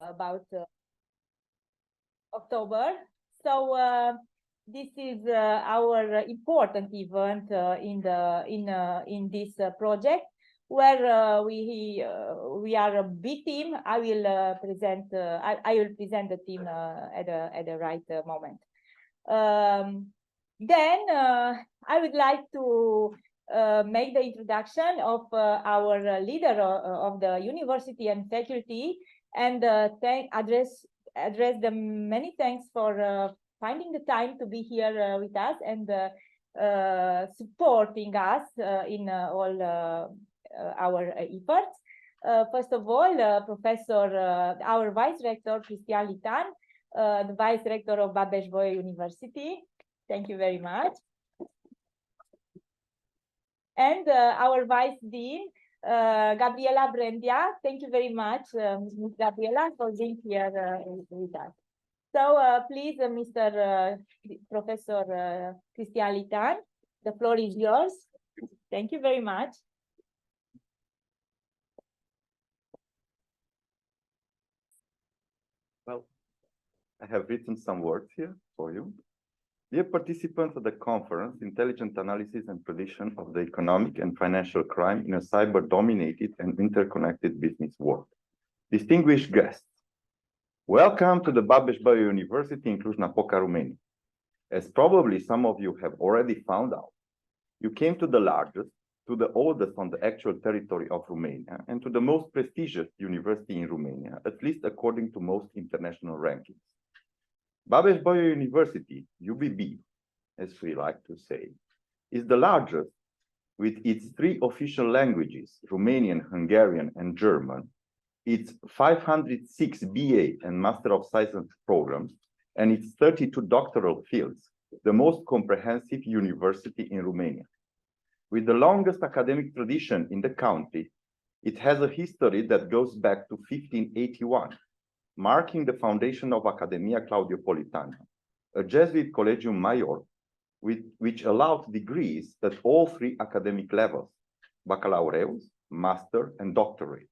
about October. So this is our important event in this project, where we are a big team. I will present the team at the right moment. Then I would like to make the introduction of our leader of the university and faculty, and address the many thanks for finding the time to be here with us and supporting us in all our efforts. First of all, our Vice Rector, Cristian Litan, the Vice Rector of Babeș-Bolyai University. Thank you very much. And our Vice Dean, Gabriela Brendia. Thank you very much, Ms. Gabriela, for being here with us. So please, Mr. Professor Cristian Litan, the floor is yours. Thank you very much. Well, I have written some words here for you. Dear participants of the conference, Intelligent Analysis and Prediction of the Economic and Financial Crime in a Cyber-Dominated and Interconnected Business World. Distinguished guests, welcome to the Babeș-Bolyai University in Cluj-Napoca, Romania. As probably some of you have already found out, you came to the largest, to the oldest on the actual territory of Romania, and to the most prestigious university in Romania, at least according to most international rankings. Babeș-Bolyai University, UBB, as we like to say, is the largest with its 3 official languages, Romanian, Hungarian, and German, its 506 BA and Master of Science programs, and its 32 doctoral fields, the most comprehensive university in Romania. With the longest academic tradition in the country, it has a history that goes back to 1581, marking the foundation of Academia Claudio-Politana, a Jesuit collegium major, which allowed degrees at all 3 academic levels, baccalaureus, master, and doctorate.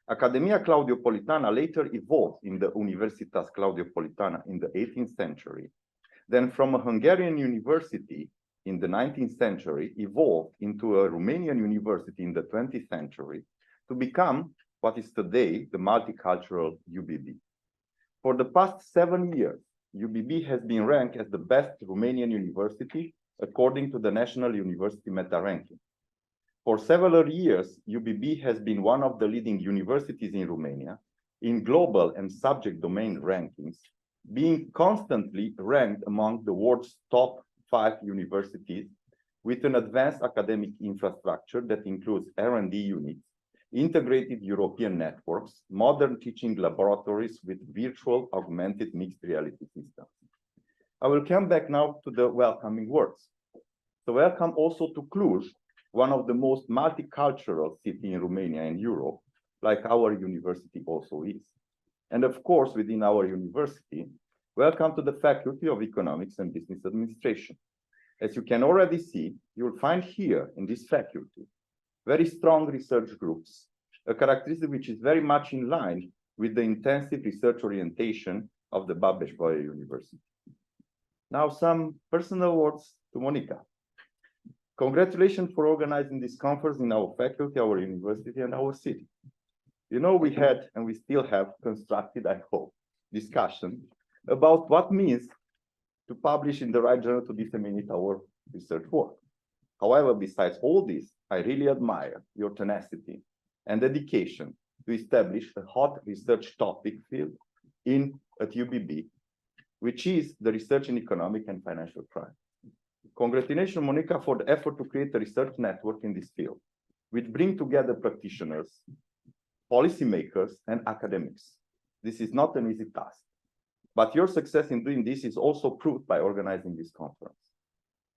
Academia Claudio-Politana later evolved in the Universitas Claudio-Politana in the 18th century, then from a Hungarian university in the 19th century evolved into a Romanian university in the 20th century to become what is today the multicultural UBB. For the past 7 years, UBB has been ranked as the best Romanian university according to the National University Meta Ranking. For several years, UBB has been one of the leading universities in Romania in global and subject domain rankings, being constantly ranked among the world's top 5 universities with an advanced academic infrastructure that includes R&D units, integrated European networks, modern teaching laboratories with virtual augmented mixed reality systems. I will come back now to the welcoming words. So welcome also to Cluj, one of the most multicultural cities in Romania and Europe, like our university also is. And of course, within our university, welcome to the Faculty of Economics and Business Administration. As you can already see, you will find here in this faculty very strong research groups, a characteristic which is very much in line with the intensive research orientation of the Babeș-Bolyai University. Now, some personal words to Monica. Congratulations for organizing this conference in our faculty, our university, and our city. You know, we had, and we still have, constructed, I hope, discussion about what means to publish in the right journal to disseminate our research work. However, besides all this, I really admire your tenacity and dedication to establish a hot research topic field at UBB, which is the research in economic and financial crime. Congratulations, Monica, for the effort to create a research network in this field, which bring together practitioners, policymakers, and academics. This is not an easy task, but your success in doing this is also proved by organizing this conference.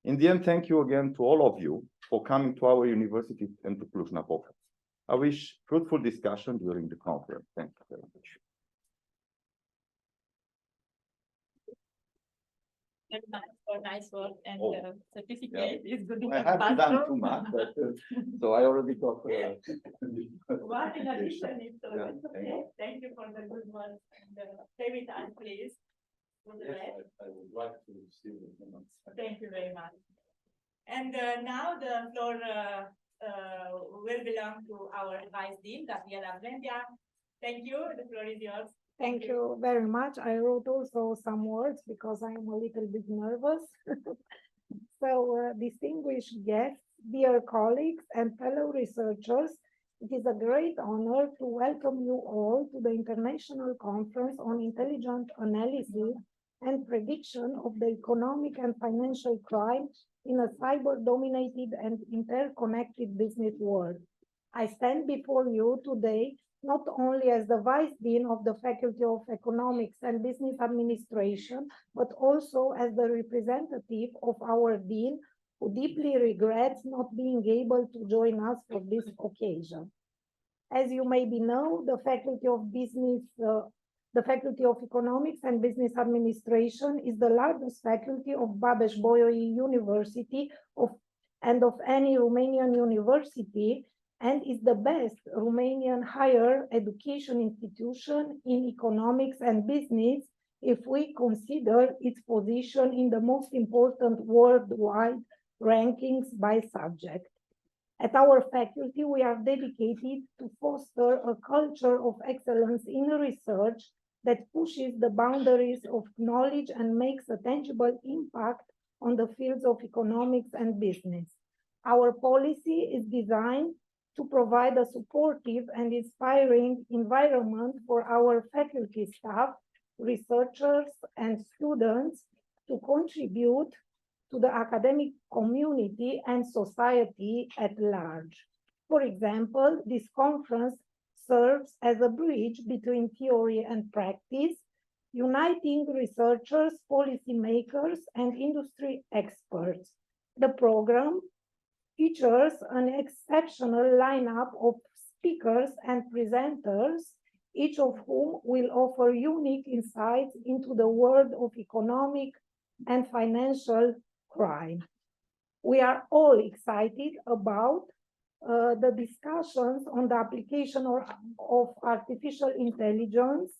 In the end, thank you again to all of you for coming to our university and to Cluj-Napoca. I wish fruitful discussion during the conference. Thank you very much. very much for nice work and Oh, certificate is good. I haven't done too much, but, so I already got. One in addition, it's Yeah, okay. Thank you for the good work. And stay with us, please. For the rest. I would like to see the. Thank you very much. And now the floor will belong to our Vice Dean, Gabriela Brendia. Thank you. The floor is yours. Thank you very much. I wrote also some words because I'm a little bit nervous. So, distinguished guests, dear colleagues and fellow researchers, it is a great honor to welcome you all to the International Conference on Intelligent Analysis and Prediction of the Economic and Financial Crime in a cyber-dominated and interconnected business world. I stand before you today not only as the Vice Dean of the Faculty of Economics and Business Administration, but also as the representative of our Dean, who deeply regrets not being able to join us for this occasion. As you maybe know, the Faculty of Economics and Business Administration is the largest faculty of Babeș-Bolyai University and of any Romanian university, and is the best Romanian higher education institution in economics and business if we consider its position in the most important worldwide rankings by subject. At our faculty, we are dedicated to foster a culture of excellence in research that pushes the boundaries of knowledge and makes a tangible impact on the fields of economics and business. Our policy is designed to provide a supportive and inspiring environment for our faculty staff, researchers, and students to contribute to the academic community and society at large. For example, this conference serves as a bridge between theory and practice, uniting researchers, policymakers, and industry experts. The program features an exceptional lineup of speakers and presenters, each of whom will offer unique insights into the world of economic and financial crime. We are all excited about the discussions on the application of artificial intelligence,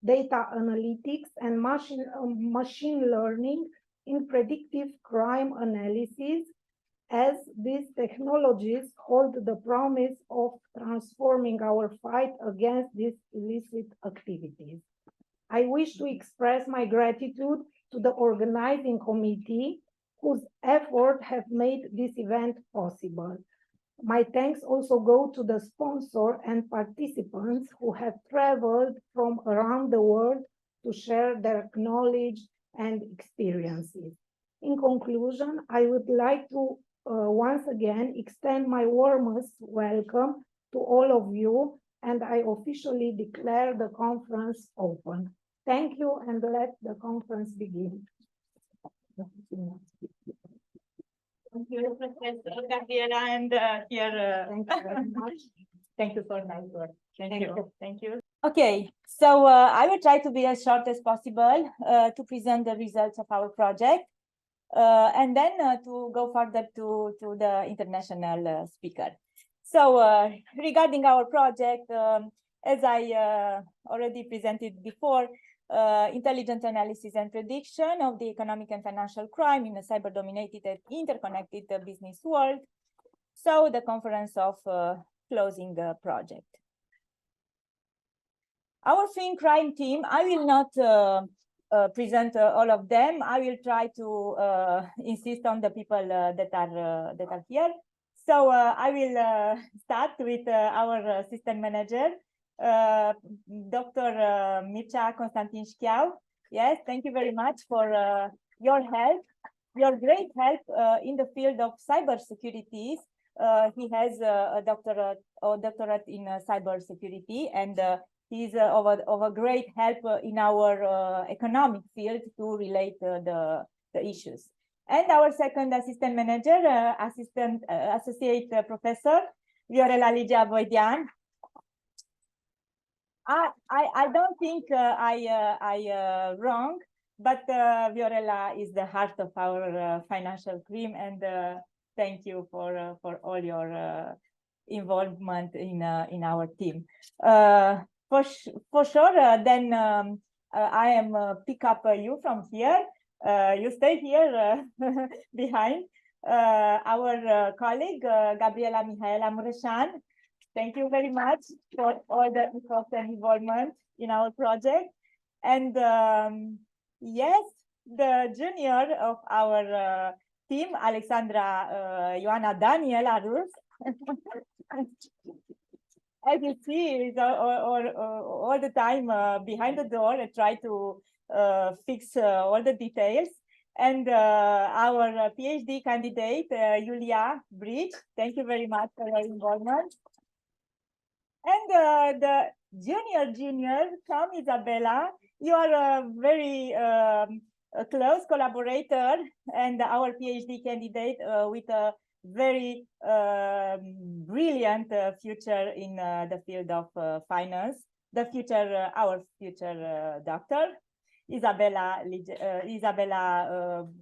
data analytics, and machine learning in predictive crime analysis, as these technologies hold the promise of transforming our fight against these illicit activities. I wish to express my gratitude to the organizing committee, whose efforts have made this event possible. My thanks also go to the sponsor and participants who have traveled from around the world to share their knowledge and experiences. In conclusion, I would like to once again extend my warmest welcome to all of you, and I officially declare the conference open. Thank you, and let the conference begin. Thank you, Professor Gabriela, and here. Thank you very much. Thank you for nice work. Thank you. Thank you. Okay, so I will try to be as short as possible to present the results of our project, and then to go further to the international speaker. So regarding our project, as I already presented before, intelligent analysis and prediction of the economic and financial crime in a cyber-dominated and interconnected business world. So the conference of closing the project. Our FinCrime team, I will not present all of them. I will try to insist on the people that are here. So I will start with our assistant manager, Dr. Mircea Constantin Șcheau. Yes, thank you very much for your help, your great help in the field of cybersecurity. He has a doctorate in cybersecurity, and he's of a great help in our economic field to relate the issues. And our second assistant manager, associate professor, Viorela Ligia Voidean. I don't think I wrong but Viorela is the heart of our financial crime, and thank you for all your involvement in our team. For sure, then I am pick up you from here. You stay here behind. Our colleague Gabriela Mihaela Mureșan. Thank you very much for all the efforts and involvement in our project. And yes, the junior of our team, Alexandra Ioana Daniela Rus. As you see, is all the time behind the door and try to fix all the details. And our PhD candidate, Julia Bridge, thank you very much for your involvement. And the junior, come Isabella, you are a very close collaborator and our PhD candidate with a very brilliant future in the field of finance, our future doctor, Isabella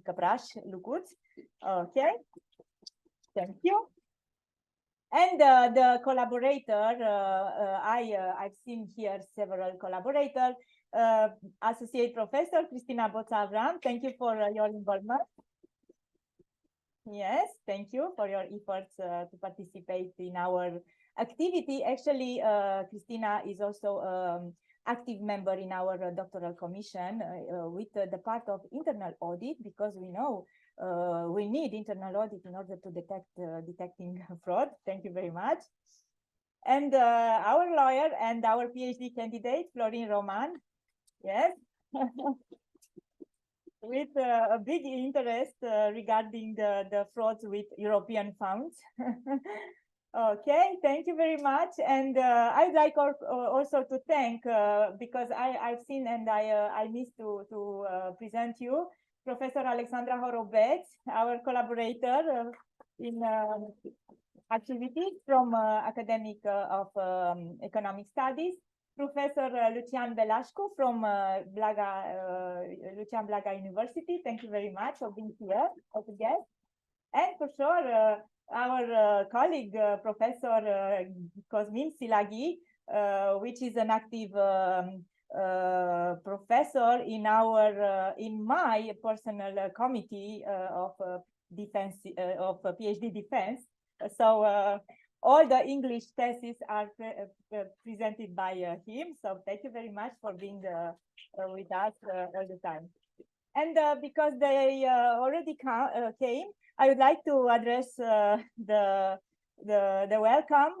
Căpraș Lucuț. Okay, thank you. And the collaborator, I've seen here several collaborators. Associate Professor Cristina Boța-Avram, thank you for your involvement. Yes, thank you for your efforts to participate in our activity. Actually, Cristina is also active member in our doctoral commission with the part of internal audit, because we know we need internal audit in order to detecting fraud. Thank you very much. And our lawyer and our PhD candidate, Florin Roman. Yes. With a big interest regarding the frauds with European funds. Okay, thank you very much. And I'd like also to thank, because I've seen and I missed to present you, Professor Alexandra Horobec, our collaborator in activities from Academic of Economic Studies, Professor Lucian Belașcu from Lucian Blaga University. Thank you very much for being here as a guest. And for sure, our colleague, Professor Cosmin Silaghi, which is an active professor in my personal committee of defense of PhD defense. So all the English theses are presented by him. So thank you very much for being with us all the time. And because they already came, I would like to address the welcome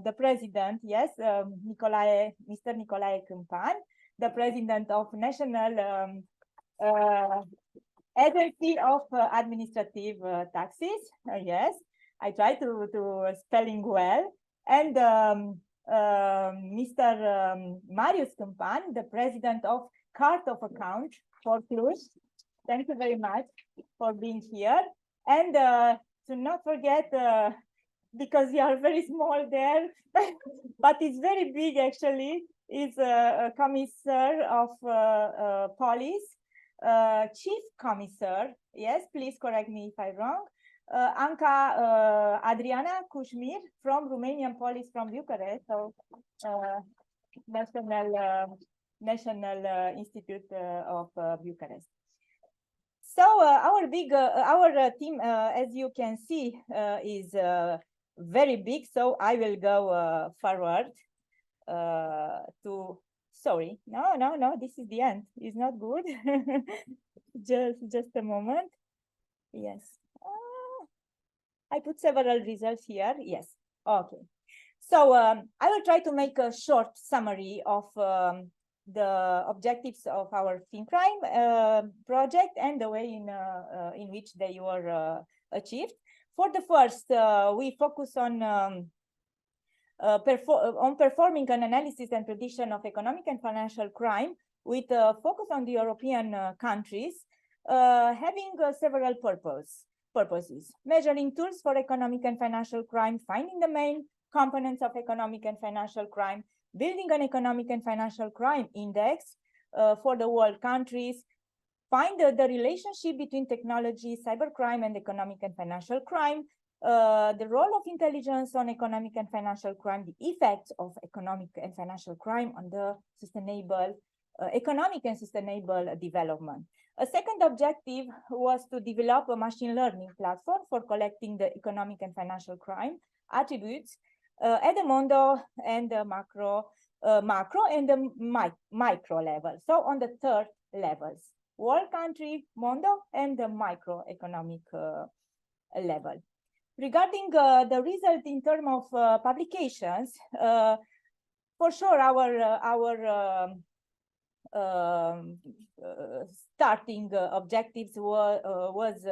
the president, yes, Mr. Nicolae Câmpan, the president of National Agency of Administrative Taxes. Yes, I try to spelling well. And Mr. Marius Câmpan, the president of Cart of Account for Cluj. Thank you very much for being here. And to not forget, because you are very small there, but it's very big actually, is a commissar of police, chief commissar. Yes, please correct me if I'm wrong. Anca Adriana Cușmir from Romanian Police from Bucharest, so National Institute of Bucharest. So our team, as you can see, is very big. So I will go forward to. Sorry, no, this is the end. It's not good. just a moment. Yes, I put several results here. Yes, okay. So I will try to make a short summary of the objectives of our FinCrime project and the way in which they were achieved. For the first, we focus on performing an analysis and prediction of economic and financial crime with a focus on the European countries, having several purposes. Measuring tools for economic and financial crime, finding the main components of economic and financial crime, building an economic and financial crime index, for the world countries, find the relationship between technology, cybercrime, and economic and financial crime, the role of intelligence on economic and financial crime, the effects of economic and financial crime on the sustainable economic and sustainable development. A second objective was to develop a machine learning platform for collecting the economic and financial crime attributes at the mondo and the macro and the micro level. So on the third levels, world country, mondo, and the microeconomic level. Regarding the result in terms of publications, for sure our starting objectives was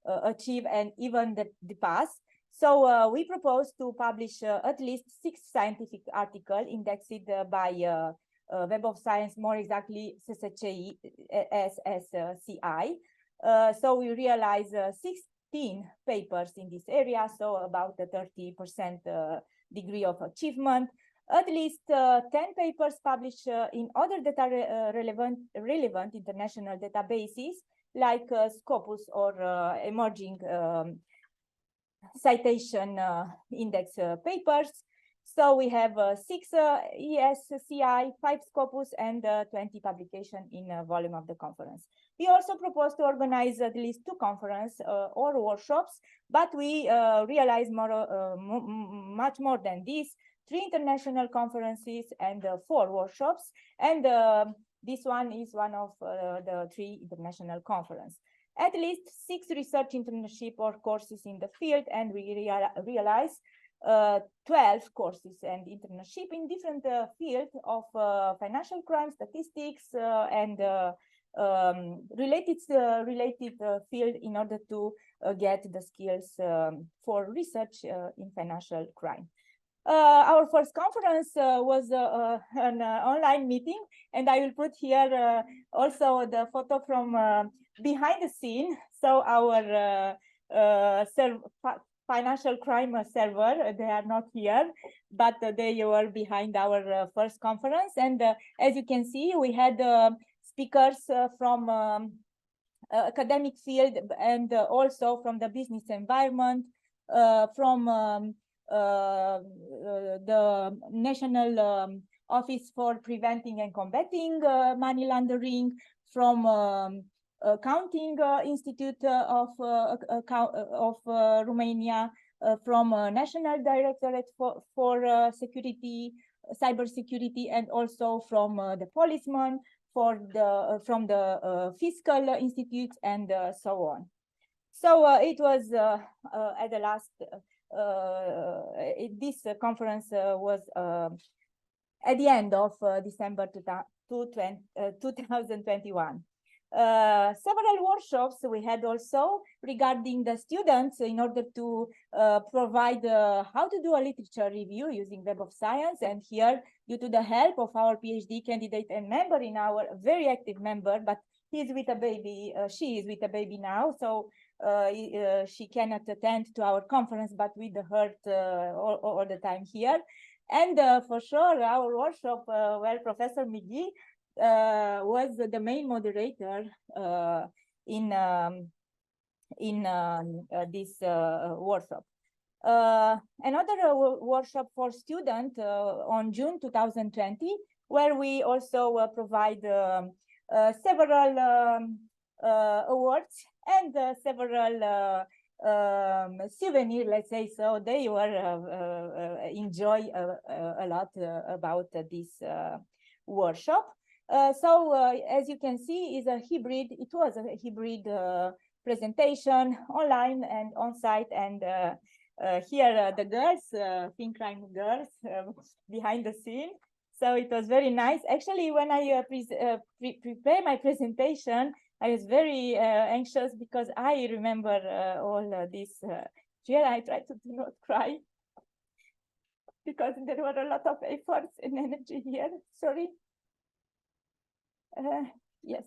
achieved and even the past. So we propose to publish at least 6 scientific articles indexed by Web of Science, more exactly SSCI. So we realize 16 papers in this area, so about a 30% degree of achievement. At least 10 papers published in other data relevant international databases like Scopus or emerging citation index papers. So we have 6 ESCI, 5 Scopus, and 20 publications in volume of the conference. We also propose to organize at least 2 conferences or workshops, but we realize much more than this. 3 international conferences and 4 workshops, and this one is one of the 3 international conferences. At least 6 research internship or courses in the field, and we realize 12 courses and internship in different fields of financial crime, statistics, and related field in order to get the skills for research in financial crime. Our first conference was an online meeting, and I will put here also the photo from behind the scene. So our financial crime server, they are not here, but they were behind our first conference. And as you can see, we had speakers from academic field and also from the business environment, from the National Office for Preventing and Combating Money Laundering, from Accounting Institute of Romania, from National Directorate for Security, Cybersecurity, and also from the policeman, from the Fiscal Institute, and so on. So it was at the last. This conference was at the end of December 2021. Several workshops we had also regarding the students in order to provide how to do a literature review using Web of Science. And here, due to the help of our PhD candidate and member in our very active member, but he's with a baby, she is with a baby now, so she cannot attend to our conference, but with her all the time here. And for sure, our workshop where Professor McGee was the main moderator in this workshop. Another workshop for students on June 2020, where we also provide several awards and several souvenirs, let's say. So they were enjoy a lot about this workshop. So as you can see, is a hybrid. It was a hybrid presentation, online and on-site. And here the girls, FinCrime girls, behind the scene. So it was very nice. Actually, when I prepared my presentation, I was very anxious because I remember all this. Here I tried to do not cry because there were a lot of efforts and energy here. Sorry. Yes.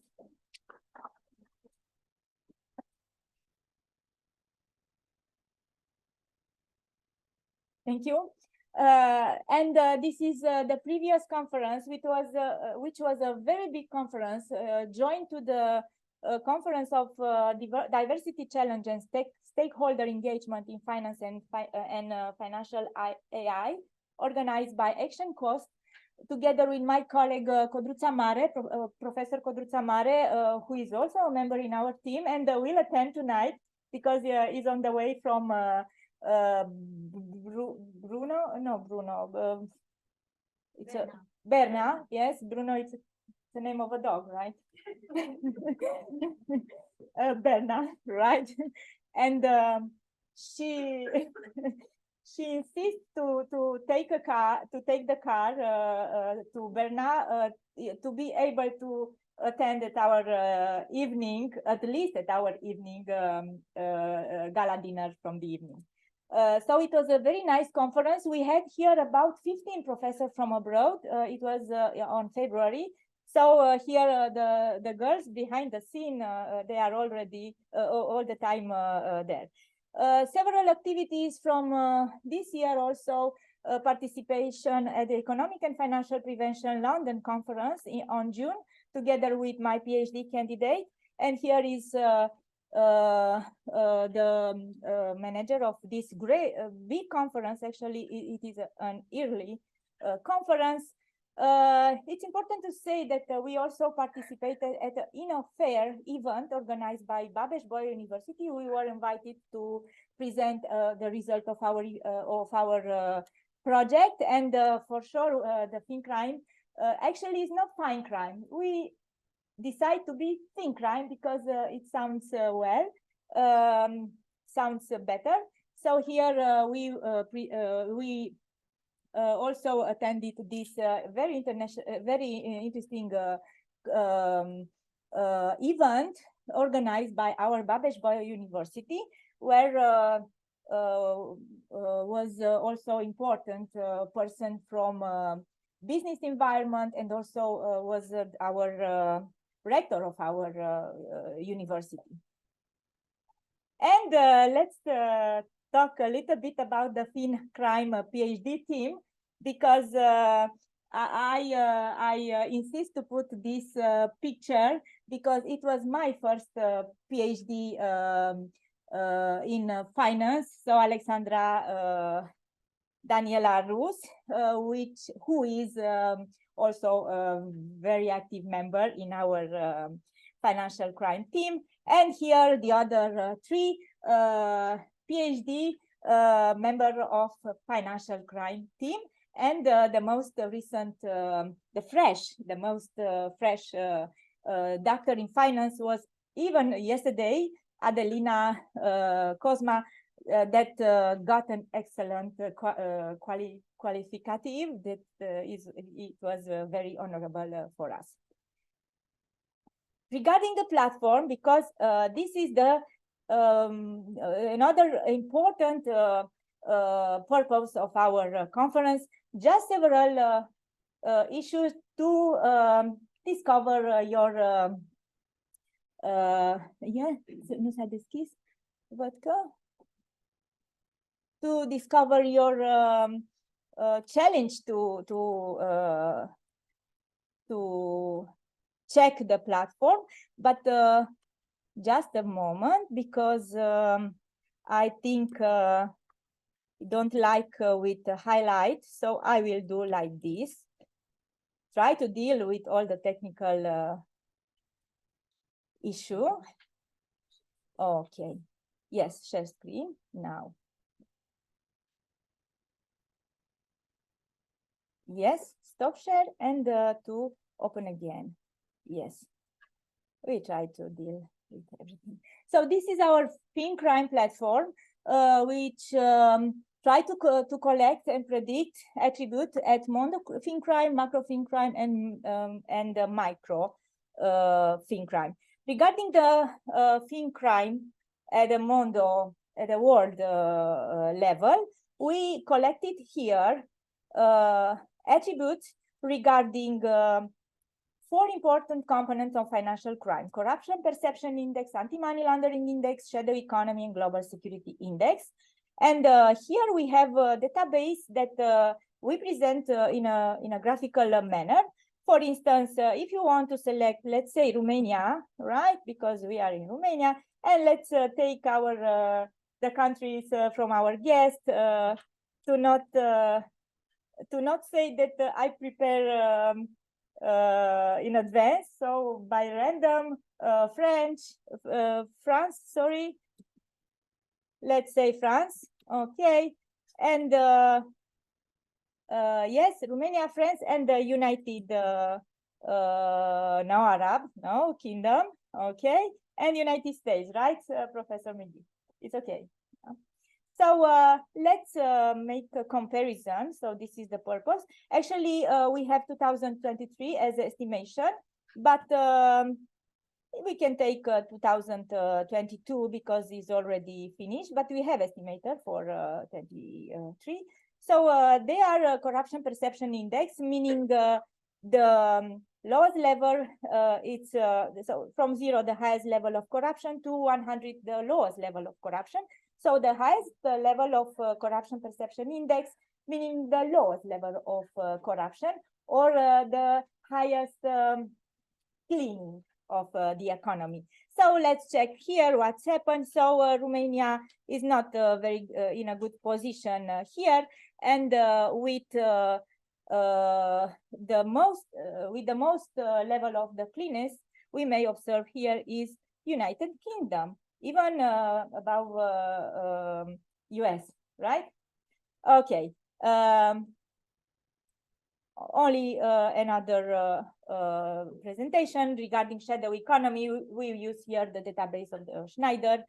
Thank you. This is the previous conference, which was a very big conference, joined to the conference of diversity challenge and stakeholder engagement in finance and financial AI, organized by Action Cost, together with my colleague Codruța Mare, Professor Codruța Mare, who is also a member in our team and will attend tonight because he's on the way from it's Berna, yes, Bruno, it's the name of a dog, right? Berna, right? And she insists to take the car to Berna to be able to attend at our evening, at least at our evening gala dinner from the evening. So it was a very nice conference. We had here about 15 professors from abroad. It was on February. So here the girls behind the scene, they are already all the time there. Several activities from this year also, participation at the Economic and Financial Prevention London Conference on June, together with my PhD candidate. And here is the manager of this great big conference. Actually, it is an yearly conference. It's important to say that we also participated at an InnoFair event organized by Babeș-Bolyai University. We were invited to present the result of our project, and for sure the FinCrime actually is not FinCrime. We decide to be FinCrime because it sounds sounds better. So here we also attended this very interesting event organized by our Babeș-Bolyai University, where was also important person from business environment, and also was our rector of our university. And let's talk a little bit about the FinCrime PhD team, because I insist to put this picture because it was my first PhD in finance. So Alexandra Daniela Rus, who is also a very active member in our financial crime team. And here the other three PhD member of financial crime team, and the most recent, the most fresh doctor in finance was even yesterday, Adelina Cosma, that got an excellent qualificative. That it was very honorable for us. Regarding the platform, because this is the another important purpose of our conference, just several issues to discover your nu s-a deschis, văd că to discover your challenge to check the platform, but just a moment, because I think don't like with the highlight, so I will do like this. Try to deal with all the technical issue. Okay, yes, share screen now. Yes, stop share and to open again. Yes, we try to deal with everything. So this is our FinCrime platform, which try to collect and predict attributes at mondo FinCrime, macro FinCrime, and micro FinCrime. Regarding the FinCrime at the mondo, at the world level, we collected here attributes regarding 4 important components of financial crime: corruption perception index, anti-money laundering index, shadow economy, and global security index. And here we have a database that we present in a graphical manner. For instance, if you want to select, let's say, Romania, right? Because we are in Romania, and let's take our the countries from our guest to not say that I prepare in advance. So by random, France, sorry. Let's say France, okay. And yes, Romania, France, and the United, now Arab, no, Kingdom, okay. And United States, right, Professor Mehdi? It's okay. So let's make a comparison. So this is the purpose. Actually, we have 2023 as an estimation, but we can take 2022 because it's already finished, but we have estimated for 23. So they are corruption perception index, meaning the lowest level, it's so from 0, the highest level of corruption, to 100, the lowest level of corruption. So the highest level of corruption perception index, meaning the lowest level of corruption, or the highest cleaning of the economy. So let's check here what's happened. So Romania is not very in a good position here, and with the most level of the cleanness we may observe here is United Kingdom, even above US, right? Okay. Only another presentation regarding shadow economy. We use here the database of the Schneider.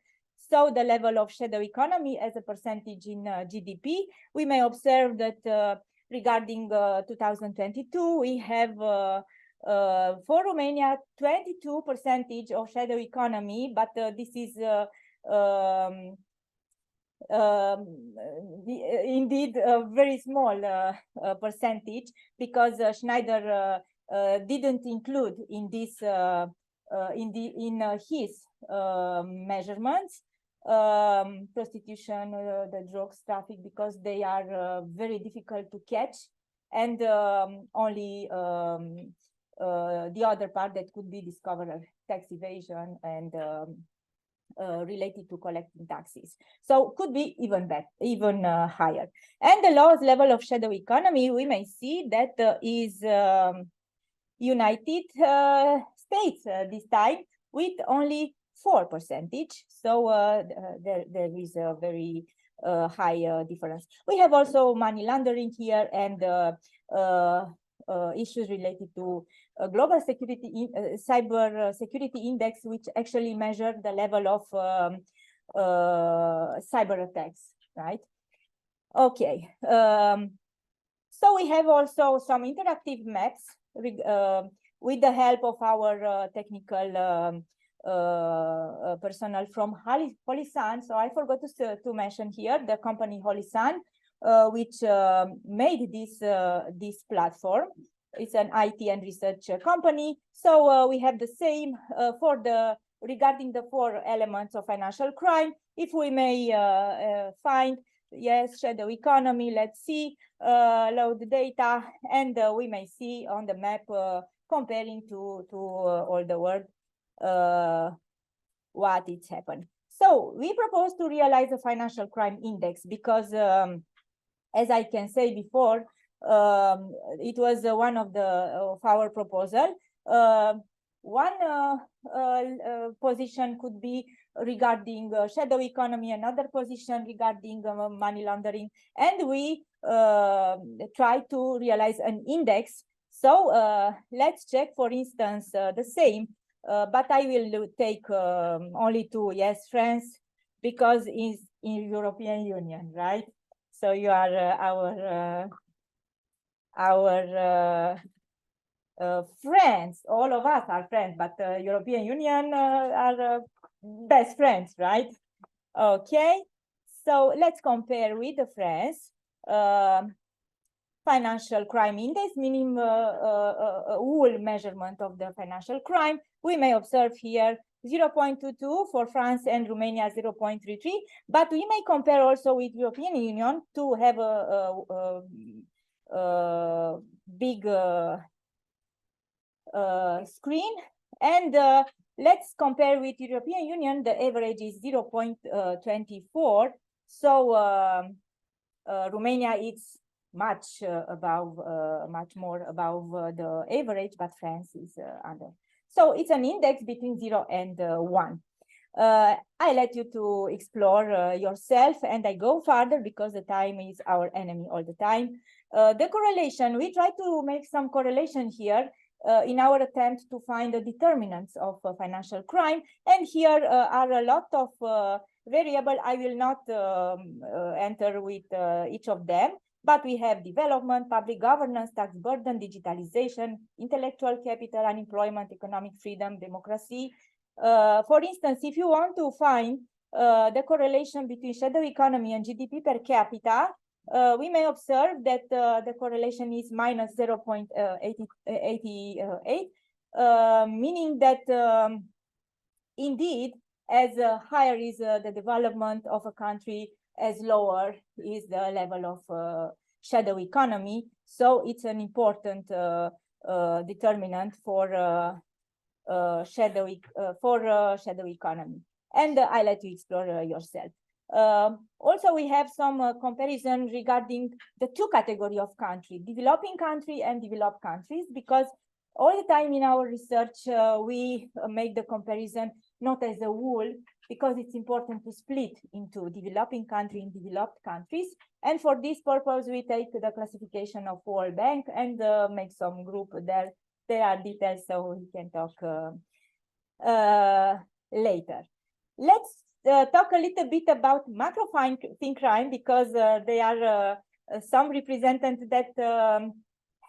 So the level of shadow economy as a percentage in GDP, we may observe that regarding 2022, we have for Romania 22% of shadow economy, but this is indeed a very small percentage, because Schneider didn't include in this his measurements prostitution, the drugs traffic, because they are very difficult to catch, and only the other part that could be discovered, tax evasion and related to collecting taxes. So could be even better, even higher. And the lowest level of shadow economy, we may see that is United States this time, with only 4%. So there is a very high difference. We have also money laundering here, and issues related to global security, cyber security index, which actually measure the level of cyber attacks, right? Okay. So we have also some interactive maps with the help of our technical personnel from Holisan. So I forgot to mention here the company Holisan, which made this platform. It's an IT and research company. So we have the same for regarding the 4 elements of financial crime. If we may find, yes, shadow economy, let's see, load the data, and we may see on the map comparing to all the world what it's happened. So we propose to realize a financial crime index because, as I can say before, it was one of our proposal. One position could be regarding shadow economy, another position regarding money laundering, and we try to realize an index. So let's check, for instance, the same, but I will take only 2. Yes, France, because it's in European Union, right? So you are our friends. All of us are friends, but European Union are best friends, right? Okay, so let's compare with the France financial crime index, meaning a whole measurement of the financial crime. We may observe here 0.22 for France and Romania 0.33, but we may compare also with European Union to have a big screen. And let's compare with European Union. The average is 0.24. So Romania is much above, much more above the average, but France is under. So it's an index between 0 and 1. I let you to explore yourself, and I go further because the time is our enemy all the time. The correlation, we try to make some correlation here in our attempt to find the determinants of financial crime. And here are a lot of variables. I will not enter with each of them, but we have development, public governance, tax burden, digitalization, intellectual capital, unemployment, economic freedom, democracy. For instance, if you want to find the correlation between shadow economy and GDP per capita, we may observe that the correlation is minus 0.88, meaning that indeed, as higher is the development of a country, as lower is the level of shadow economy. So it's an important determinant for shadow economy. And I let you explore yourself. Also, we have some comparison regarding the two categories of country, developing country and developed countries, because all the time in our research, we make the comparison not as a whole, because it's important to split into developing country and developed countries. And for this purpose, we take the classification of World Bank and make some group there. There are details, so we can talk later. Let's talk a little bit about macro FinCrime, because there are some representatives that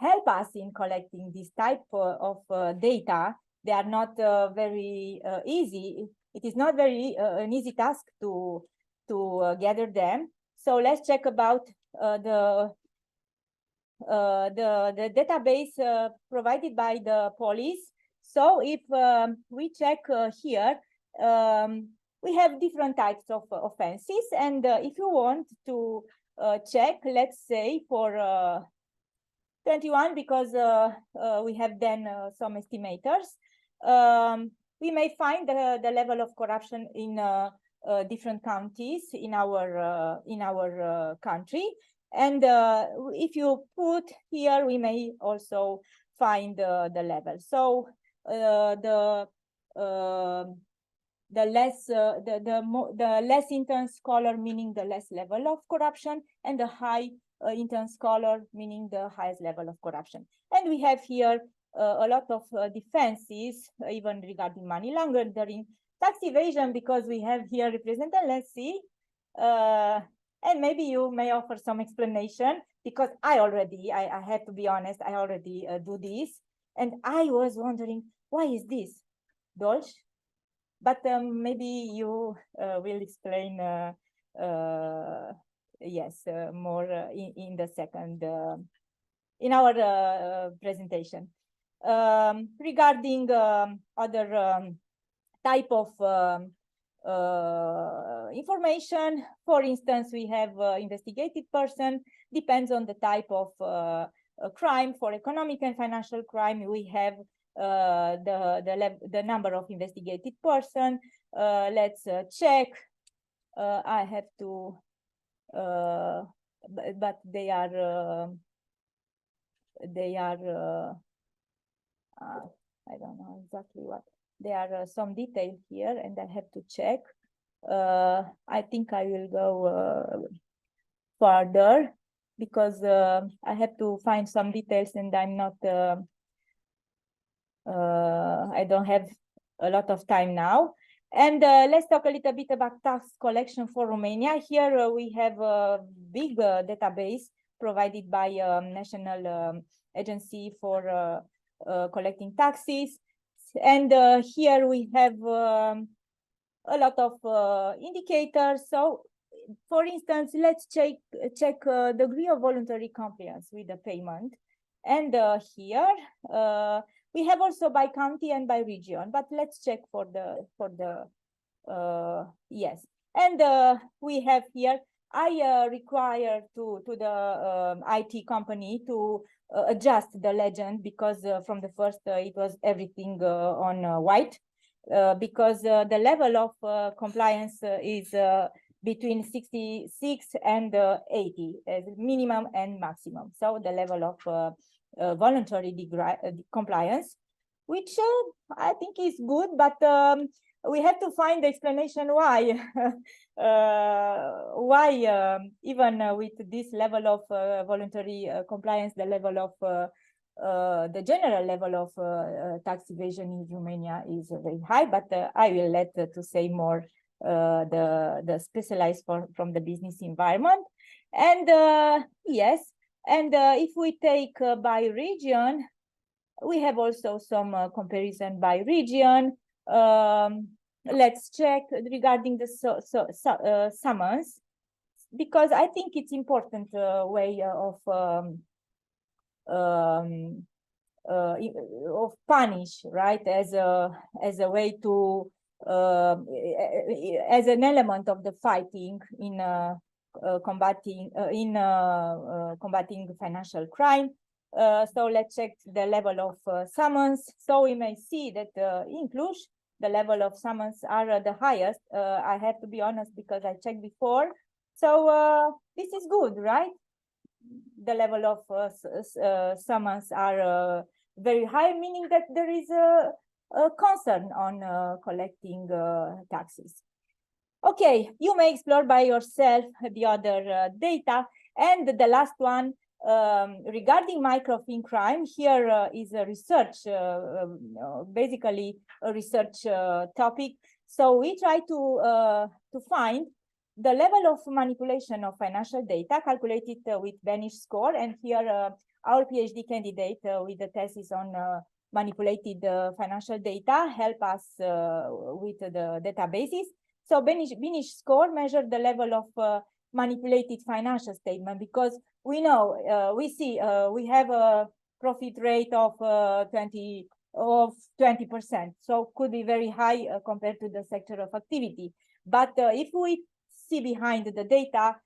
help us in collecting this type of data. They are not very easy. It is not very an easy task to gather them. So let's check about the database provided by the police. So if we check here, we have different types of offenses. And if you want to check, let's say for 21, because we have then some estimators, we may find the level of corruption in different counties in our country. And if you put here, we may also find the level. So the less intense color meaning the less level of corruption, and the high intense color meaning the highest level of corruption. And we have here a lot of defenses, even regarding money laundering, tax evasion, because we have here represented. Let's see. And maybe you may offer some explanation, because I have to be honest, I already do this. And I was wondering, why is this, Dolch? But maybe you will explain, yes, more in the second, in our presentation. Regarding other type of information, for instance, we have investigated person, depends on the type of crime. For economic and financial crime, we have the number of investigated person. Let's check. I have to, but they are I don't know exactly what. There are some details here, and I have to check. I think I will go further, because I have to find some details, and I'm not. I don't have a lot of time now. And let's talk a little bit about tax collection for Romania. Here we have a big database provided by National Agency for collecting taxes. And here we have a lot of indicators. So, for instance, let's check degree of voluntary compliance with the payment. And here We have also by county and by region, but let's check for the yes. And we have here, I require to the IT company to adjust the legend, because from the first it was everything on white, because the level of compliance is between 66 and 80 as minimum and maximum. So the level of voluntary compliance, which I think is good, but we have to find the explanation why. Why even with this level of voluntary compliance, the level of the general level of tax evasion in Romania is very high, but I will let to say more the specialized from the business environment. And yes, and if we take by region, we have also some comparison by region. Let's check regarding the summons, because I think it's important way of punish, right, as a way to as an element of the fighting in combating financial crime. So let's check the level of summons. So we may see that in Cluj, the level of summons are the highest. I have to be honest, because I checked before. So this is good, right? The level of summons are very high, meaning that there is a concern on collecting taxes. Okay, you may explore by yourself the other data. And the last one, regarding micro FinCrime, here is a research, basically a research topic. So we try to find the level of manipulation of financial data calculated with Benish score. And here our PhD candidate with the thesis on manipulated financial data help us with the databases. So Benish score measured the level of manipulated financial statement, because we know, we see, we have a profit rate of 20%, so could be very high compared to the sector of activity. But if we see behind the data,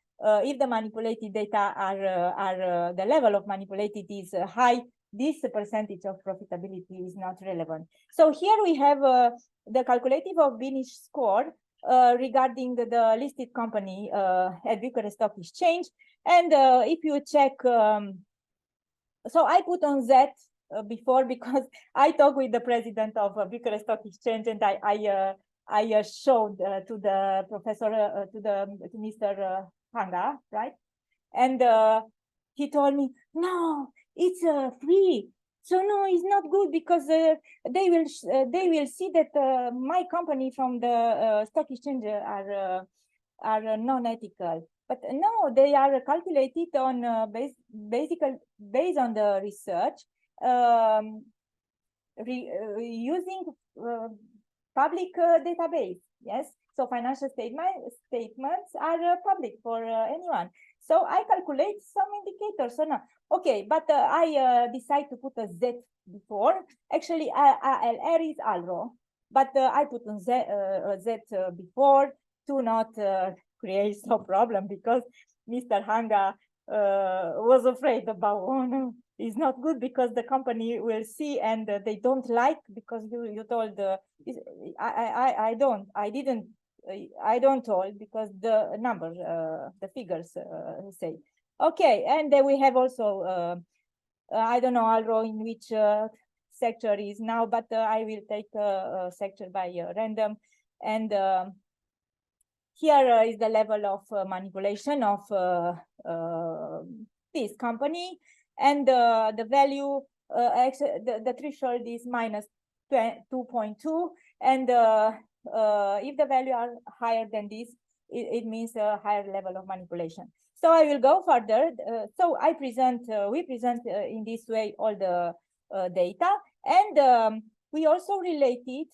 if the manipulated data are the level of manipulated is high, this percentage of profitability is not relevant. So here we have the calculative of Benish score regarding the listed company at Bucharest Stock Exchange. And if you check, so I put on Z before, because I talked with the president of Bucharest Stock Exchange, and I showed to the professor, to Mr. Hanga, right? And he told me, no, it's free. So no, it's not good, because they will see that my company from the stock exchange are non-ethical. But no, they are calculated on basically based on the research, using public database. Yes, so financial statements are public for anyone. So I calculate some indicators. So now, okay, but I decide to put a Z before. Actually, ALR is ALRO, but I put on Z before to not create some problem, because Mr. Hanga was afraid about, oh no, it's not good, because the company will see and they don't like, because you told I don't told, because the numbers, the figures say. Okay, and then we have also, I don't know, Alro, in which sector is now, but I will take a sector by random. And here is the level of manipulation of this company. And the value, the threshold is minus 2.2. And if the value are higher than this, it means a higher level of manipulation. So I will go further. So I present, we present in this way all the data. And we also related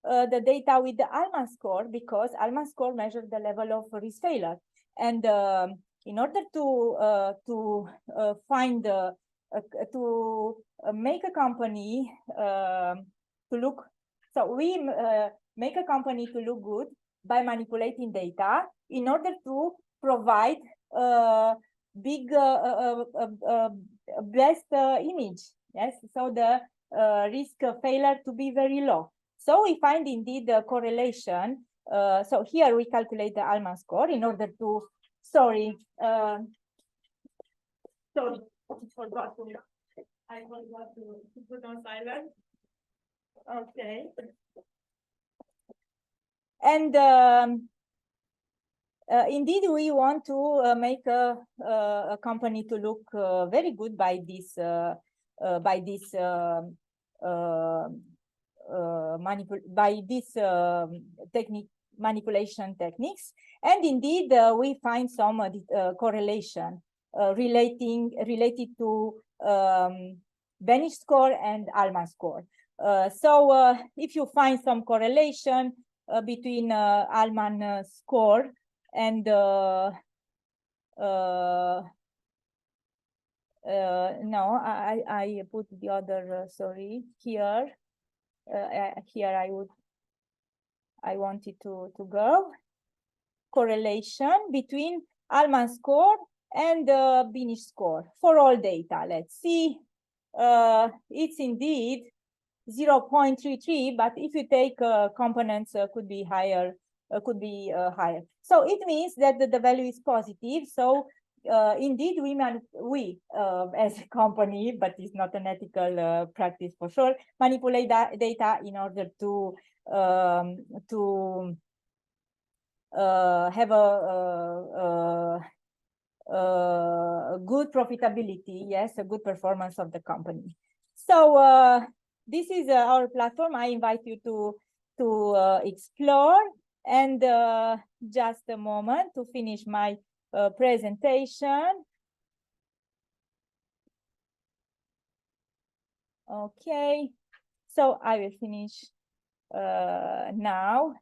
the data with the Alman score, because Alman score measures the level of risk failure. And in order to find make a company to look. So we make a company to look good by manipulating data in order to provide big best image. Yes, so the risk of failure to be very low. So we find indeed the correlation. So here we calculate the Allman score in order to, sorry, I forgot to put on silent. Okay. And indeed, we want to make a company to look very good by this manipulation techniques. And indeed, we find some correlation related to Benich score and Allman score. So if you find some correlation between Allman score and no, I put the other, sorry, here. Here I wanted to go. Correlation between Allman score and Benich score for all data. Let's see. It's indeed 0.33, but if you take components, could be higher. Higher. So it means that the value is positive. So indeed, we as a company, but it's not an ethical practice for sure, manipulate data in order to have a good profitability, yes, a good performance of the company. So this is our platform. I invite you to explore. And just a moment to finish my presentation. Okay, so I will finish now.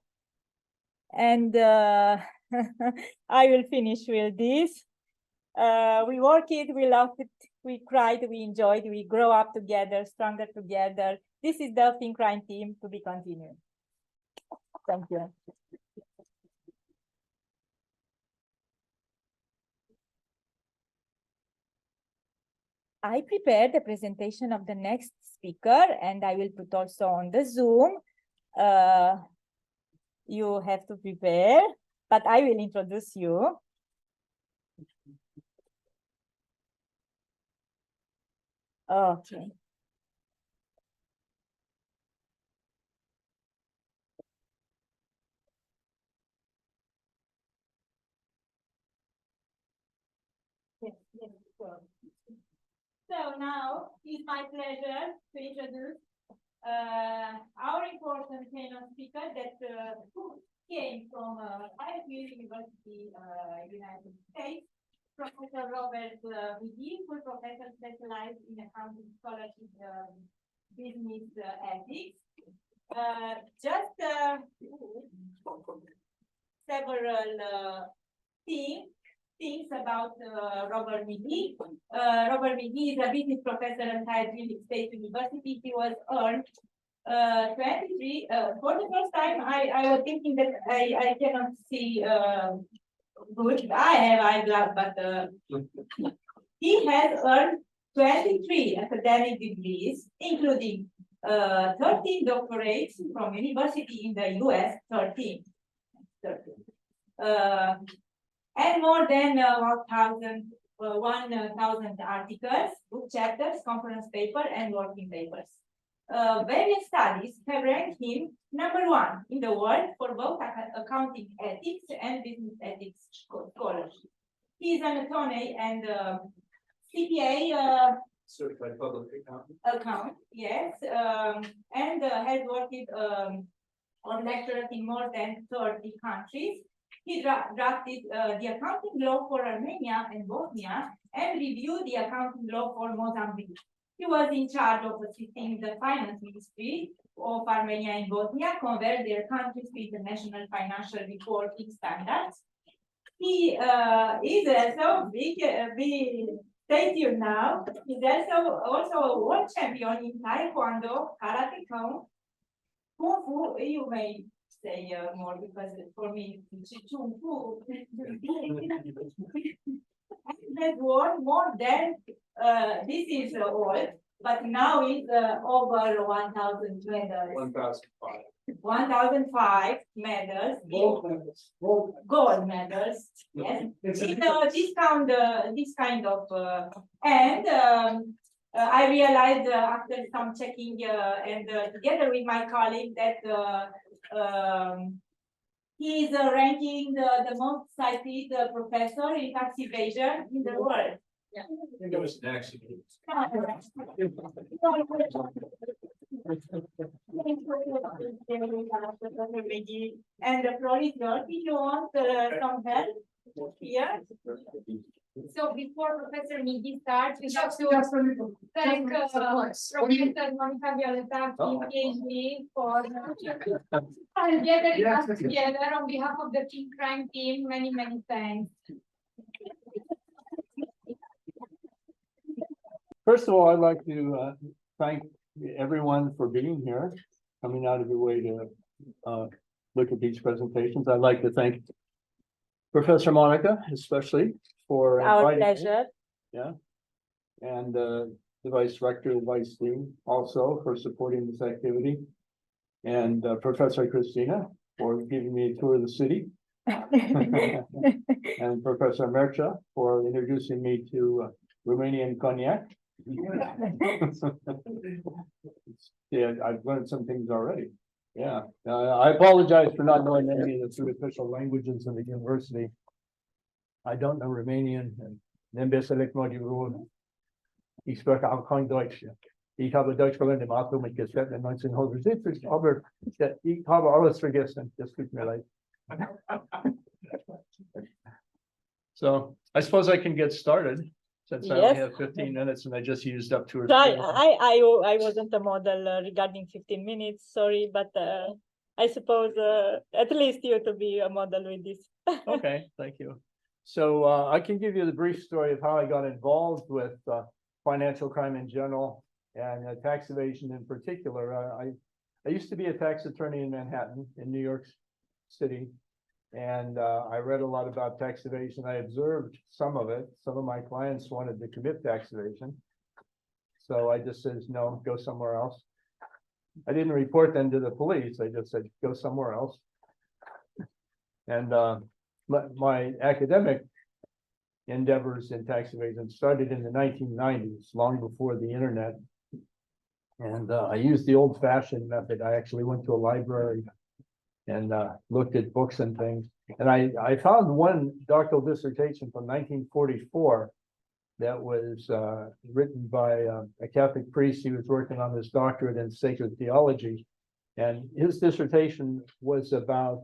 And I will finish with this. We work it, we love it, we cried, we enjoyed, we grow up together, stronger together. This is the FinCrime team to be continued. Thank you. I prepared the presentation of the next speaker, and I will put also on the Zoom. You have to prepare, but I will introduce you. Okay. So now it's my pleasure to introduce our important panel speaker that came from University, United States, Professor Robert McGee, full professor specialized in accounting scholarship, business ethics. Just several things about Robert McGee. Robert McGee is a business professor at Ohio State University. He was earned 23. For the first time, I was thinking that I cannot see good. I have eyeglass, but he has earned 23 academic degrees, including 13 doctorates from university in the US, 13. And more than 1,000 articles, book chapters, conference paper, and working papers. Various studies have ranked him #1 in the world for both accounting ethics and business ethics scholarship. He is an attorney and CPA certified public account, yes, and has worked on lecturers in more than 30 countries. He drafted the accounting law for Armenia and Bosnia and reviewed the accounting law for Mozambique. He was in charge of assisting the finance ministry of Armenia and Bosnia convert their countries to international financial reporting standards. He is also Thank you. Now, he's also a world champion in Taekwondo, Karate Kung Fu. You may say more because for me, it's Kung Fu. Has won more than this is old, but now it's over 1,000 medals. 1,005. 1,005 medals. Gold medals. Yes. This kind of and I realized after some checking and together with my colleague that he is ranking the most cited professor in tax evasion in the world. I think it was next. And the floor is yours if you want some help here. So before Professor Migi starts, we have to thank Professor Monica Violeta, PhD, for gathering us together on behalf of the FinCrime team. Many, many thanks. First of all, I'd like to thank everyone for being here, coming out of your way to look at these presentations. I'd like to thank Professor Monica, especially for Our inviting me. pleasure. Yeah. And the Vice Rector and Vice Dean also for supporting this activity. And Professor Christina for giving me a tour of the city. And Professor Mercha for introducing me to Romanian cognac. Yeah, I've learned some things already. Yeah, I apologize for not knowing any of the three official languages of the university. I don't know Romanian and nem beszélek magyarul. Ich spreche auch kein Deutsch. Ich habe Deutsch gelernt im Auto mit Gesetz in 1970, aber ich habe alles vergessen. Das tut mir leid. So I suppose I can get started since I only Yes. have 15 minutes and I just used up 2 or 3. I wasn't a model regarding 15 minutes, sorry, but I suppose at least you to be a model with this. Okay, thank you. So I can give you the brief story of how I got involved with financial crime in general and tax evasion in particular. I used to be a tax attorney in Manhattan, in New York City, and I read a lot about tax evasion. I observed some of it. Some of my clients wanted to commit tax evasion. So I just said, no, go somewhere else. I didn't report them to the police. I just said, go somewhere else. And my academic endeavors in tax evasion started in the 1990s, long before the internet. And I used the old-fashioned method. I actually went to a library and looked at books and things. And I found one doctoral dissertation from 1944 that was written by a Catholic priest. He was working on his doctorate in sacred theology. And his dissertation was about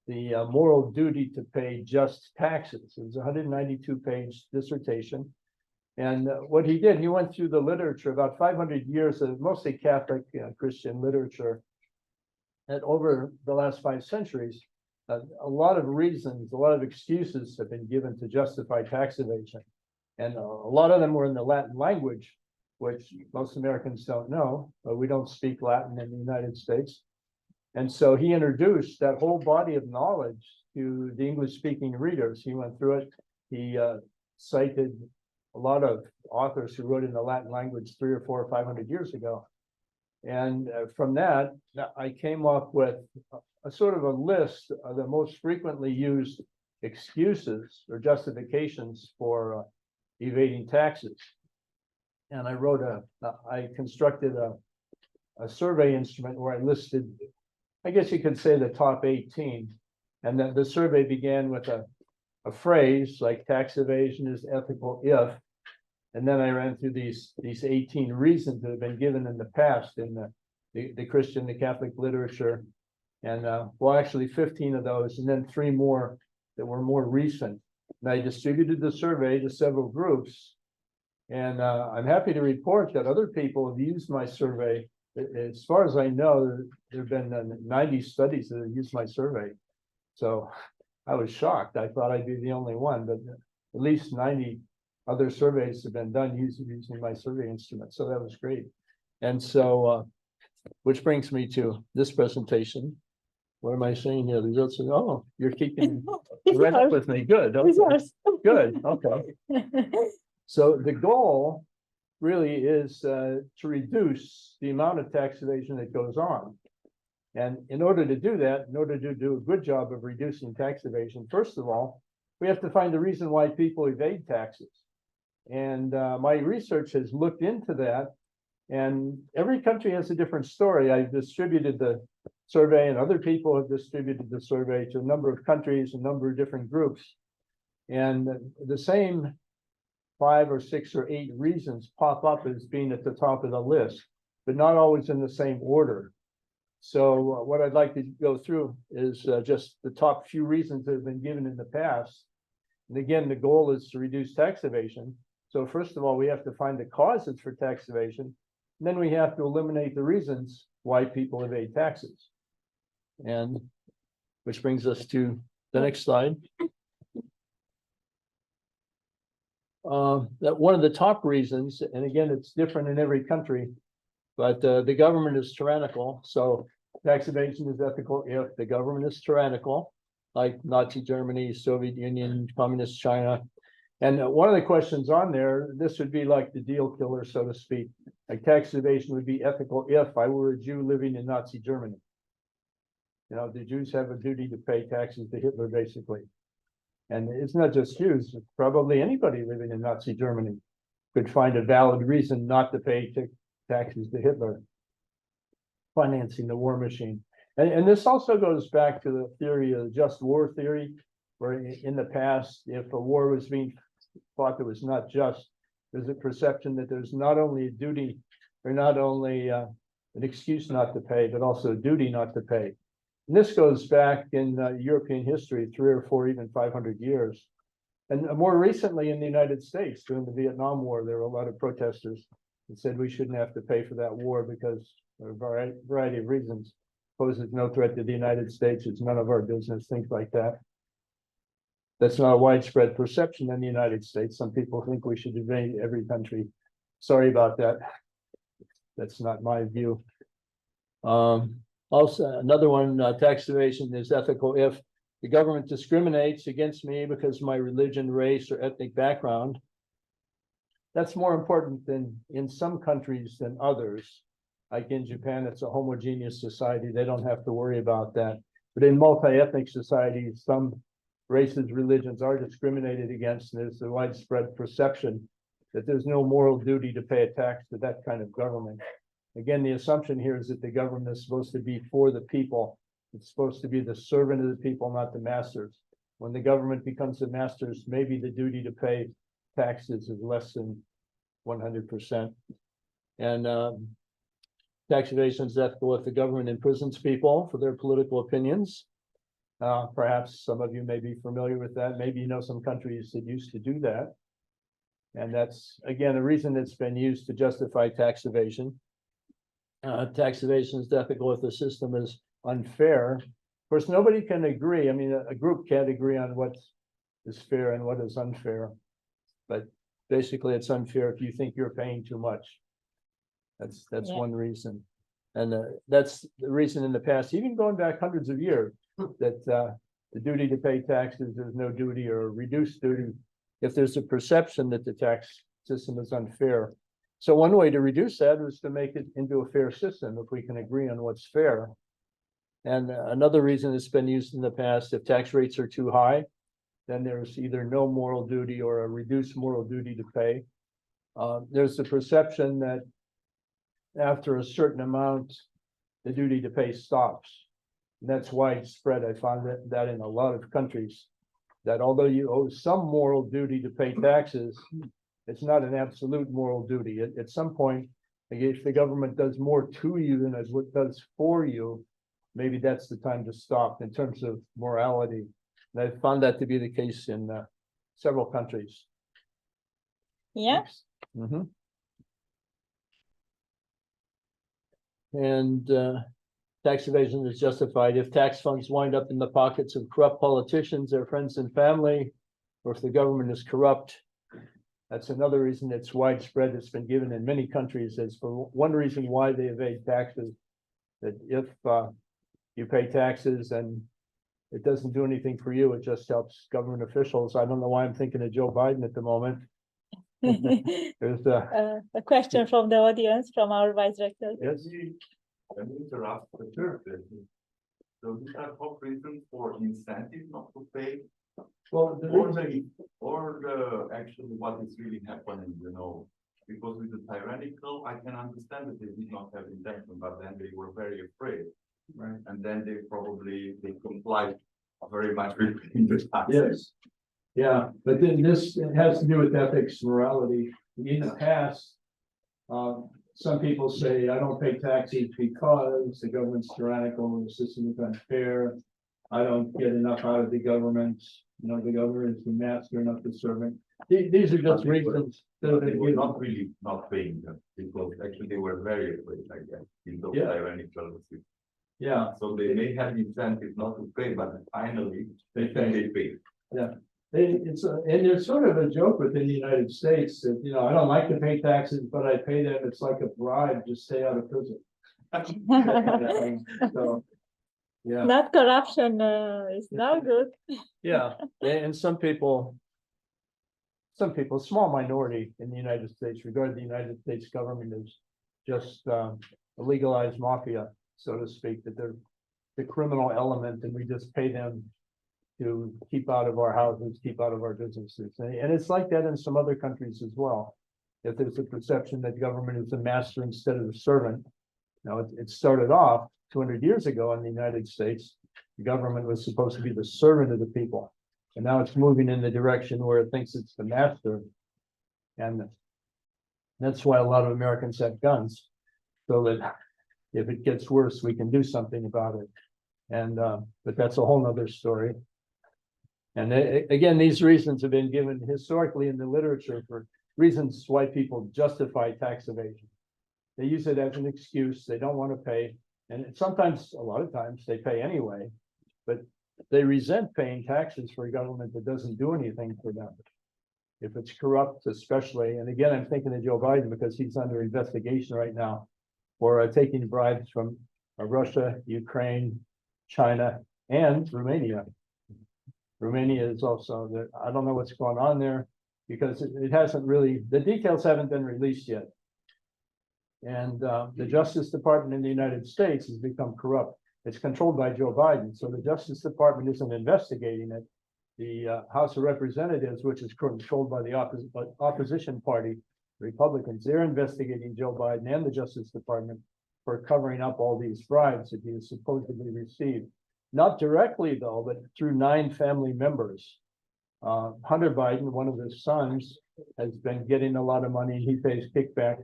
the moral duty to pay just taxes. It was a 192-page dissertation. And what he did, he went through the literature, about 500 years of mostly Catholic Christian literature. And over the last 5 centuries, a lot of reasons, a lot of excuses have been given to justify tax evasion. And a lot of them were in the Latin language, which most Americans don't know, but we don't speak Latin in the United States. And so he introduced that whole body of knowledge to the English-speaking readers. He went through it. He cited a lot of authors who wrote in the Latin language 300 or 400 or 500 years ago. And from that, I came up with a sort of a list of the most frequently used excuses or justifications for evading taxes. And I constructed a survey instrument where I listed, I guess you could say, the top 18. And then the survey began with a phrase like tax evasion is ethical if, and then I ran through these 18 reasons that have been given in the past in the Christian, the Catholic literature. And well, actually 15 of those, and then 3 more that were more recent. And I distributed the survey to several groups. And I'm happy to report that other people have used my survey. As far as I know, there have been 90 studies that have used my survey. So I was shocked. I thought I'd be the only one, but at least 90 other surveys have been done using my survey instrument. So that was great. And so, which brings me to this presentation. What am I saying here? The results are, oh, you're keeping right up with me. Good. Okay. Good. Okay. So the goal really is to reduce the amount of tax evasion that goes on. And in order to do that, in order to do a good job of reducing tax evasion, first of all, we have to find the reason why people evade taxes. And my research has looked into that. And every country has a different story. I've distributed the survey, and other people have distributed the survey to a number of countries, a number of different groups. And the same 5 or 6 or 8 reasons pop up as being at the top of the list, but not always in the same order. So what I'd like to go through is just the top few reasons that have been given in the past. And again, the goal is to reduce tax evasion. So first of all, we have to find the causes for tax evasion. And then we have to eliminate the reasons why people evade taxes. And which brings us to the next slide. That one of the top reasons, and again, it's different in every country, but the government is tyrannical. So tax evasion is ethical if the government is tyrannical, like Nazi Germany, Soviet Union, Communist China. And one of the questions on there, this would be like the deal killer, so to speak. Like tax evasion would be ethical if I were a Jew living in Nazi Germany. You know, the Jews have a duty to pay taxes to Hitler, basically. And it's not just Jews, probably anybody living in Nazi Germany could find a valid reason not to pay taxes to Hitler, financing the war machine. And this also goes back to the theory of the just war theory, where in the past, if a war was being fought that was not just, there's a perception that there's not only a duty, or not only an excuse not to pay, but also a duty not to pay. And this goes back in European history, 3 or 4, even 500 years. And more recently in the United States, during the Vietnam War, there were a lot of protesters that said we shouldn't have to pay for that war because of a variety of reasons. Poses no threat to the United States, it's none of our business, things like that. That's not a widespread perception in the United States. Some people think we should invade every country. Sorry about that. That's not my view. Also, another one, tax evasion is ethical if the government discriminates against me because of my religion, race, or ethnic background. That's more important than in some countries than others. Like in Japan, it's a homogeneous society. They don't have to worry about that. But in multi-ethnic societies, some races, religions are discriminated against, and there's a widespread perception that there's no moral duty to pay a tax to that kind of government. Again, the assumption here is that the government is supposed to be for the people. It's supposed to be the servant of the people, not the masters. When the government becomes the masters, maybe the duty to pay taxes is less than 100%. And tax evasion is ethical if the government imprisons people for their political opinions. Perhaps some of you may be familiar with that. Maybe you know some countries that used to do that. And that's, again, a reason it's been used to justify tax evasion. Tax evasion is ethical if the system is unfair. Of course, nobody can agree. I mean, a group can't agree on what is fair and what is unfair. But basically, it's unfair if you think you're paying too much. That's Yeah. one reason. And that's the reason in the past, even going back hundreds of years, that the duty to pay taxes, there's no duty or reduced duty if there's a perception that the tax system is unfair. So one way to reduce that is to make it into a fair system if we can agree on what's fair. And another reason it's been used in the past, if tax rates are too high, then there's either no moral duty or a reduced moral duty to pay. There's the perception that after a certain amount, the duty to pay stops. And that's widespread. I found that in a lot of countries, that although you owe some moral duty to pay taxes, it's not an absolute moral duty. At some point, if the government does more to you than it does for you, maybe that's the time to stop in terms of morality. And I found that to be the case in several countries. Yeah. Mm-hmm. And tax evasion is justified if tax funds wind up in the pockets of corrupt politicians, their friends and family, or if the government is corrupt. That's another reason it's widespread. It's been given in many countries as for one reason why they evade taxes. That if you pay taxes and it doesn't do anything for you, it just helps government officials. I don't know why I'm thinking of Joe Biden at the moment. There's A question from the audience, from our vice rector. yes, Let me interrupt. Sure. So these are top reasons for incentive not to pay, well, actually what is really happening, you know, because with the tyrannical, I can understand that they did not have intention, but then they were very afraid. right. And then they complied very much with the taxes. Yes. Yeah, but then this has to do with ethics, morality. In the past, some people say, I don't pay taxes because the government's tyrannical, the system is unfair. I don't get enough out of the government. You know, the government is the master, not the servant. These are just reasons that have They been were given. not really not paying them because actually they were very afraid, I guess, in those Yeah. tyrannical systems. Yeah, So they may have incentive not to pay, but finally they pay. they pay. And there's sort of a joke within the United States that, you know, I don't like to pay taxes, but I pay them. It's like a bribe to stay out of prison. So, yeah, Not corruption is now good. yeah. And some people, small minority in the United States regard the United States government as just a legalized mafia, so to speak, that they're the criminal element and we just pay them to keep out of our houses, keep out of our businesses. And it's like that in some other countries as well. If there's a perception that government is a master instead of a servant. Now, it started off 200 years ago in the United States. The government was supposed to be the servant of the people. And now it's moving in the direction where it thinks it's the master. And that's why a lot of Americans have guns. So that if it gets worse, we can do something about it. And but that's a whole nother story. And again, these reasons have been given historically in the literature for reasons why people justify tax evasion. They use it as an excuse. They don't want to pay. And sometimes, a lot of times, they pay anyway, but they resent paying taxes for a government that doesn't do anything for them. If it's corrupt, especially, and again, I'm thinking of Joe Biden because he's under investigation right now for taking bribes from Russia, Ukraine, China, and Romania. Romania is also there. I don't know what's going on there because it hasn't really, the details haven't been released yet. And the Justice Department in the United States has become corrupt. It's controlled by Joe Biden. So the Justice Department isn't investigating it. The House of Representatives, which is controlled by the opposition party, Republicans, they're investigating Joe Biden and the Justice Department for covering up all these bribes that he has supposedly received. Not directly, though, but through 9 family members. Hunter Biden, one of his sons, has been getting a lot of money. He pays kickback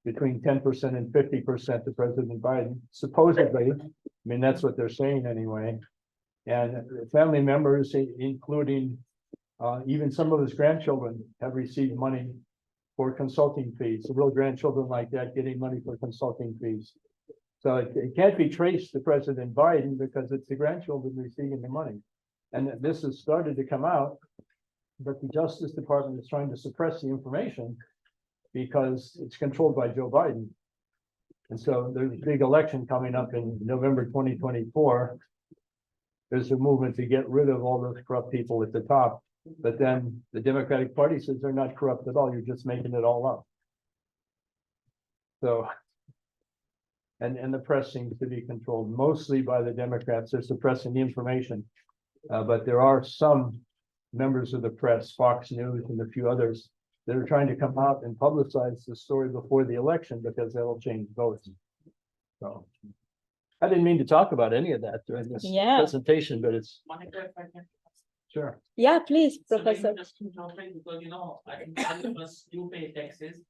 between 10% and 50% to President Biden, supposedly. I mean, that's what they're saying anyway. And family members, including even some of his grandchildren, have received money for consulting fees. The real grandchildren like that getting money for consulting fees. So it can't be traced to President Biden because it's the grandchildren receiving the money. And this has started to come out, but the Justice Department is trying to suppress the information because it's controlled by Joe Biden. And so there's a big election coming up in November 2024. There's a movement to get rid of all those corrupt people at the top. But then the Democratic Party says they're not corrupt at all. You're just making it all up. So, and the press seems to be controlled mostly by the Democrats. They're suppressing the information. But there are some members of the press, Fox News and a few others, that are trying to come out and publicize the story before the election because that'll change votes. So I didn't mean to talk about any of that during this presentation, but it's Monica, if I can. sure. Yeah, please, So very Professor. interesting topic because, you know, I think all of us do pay taxes.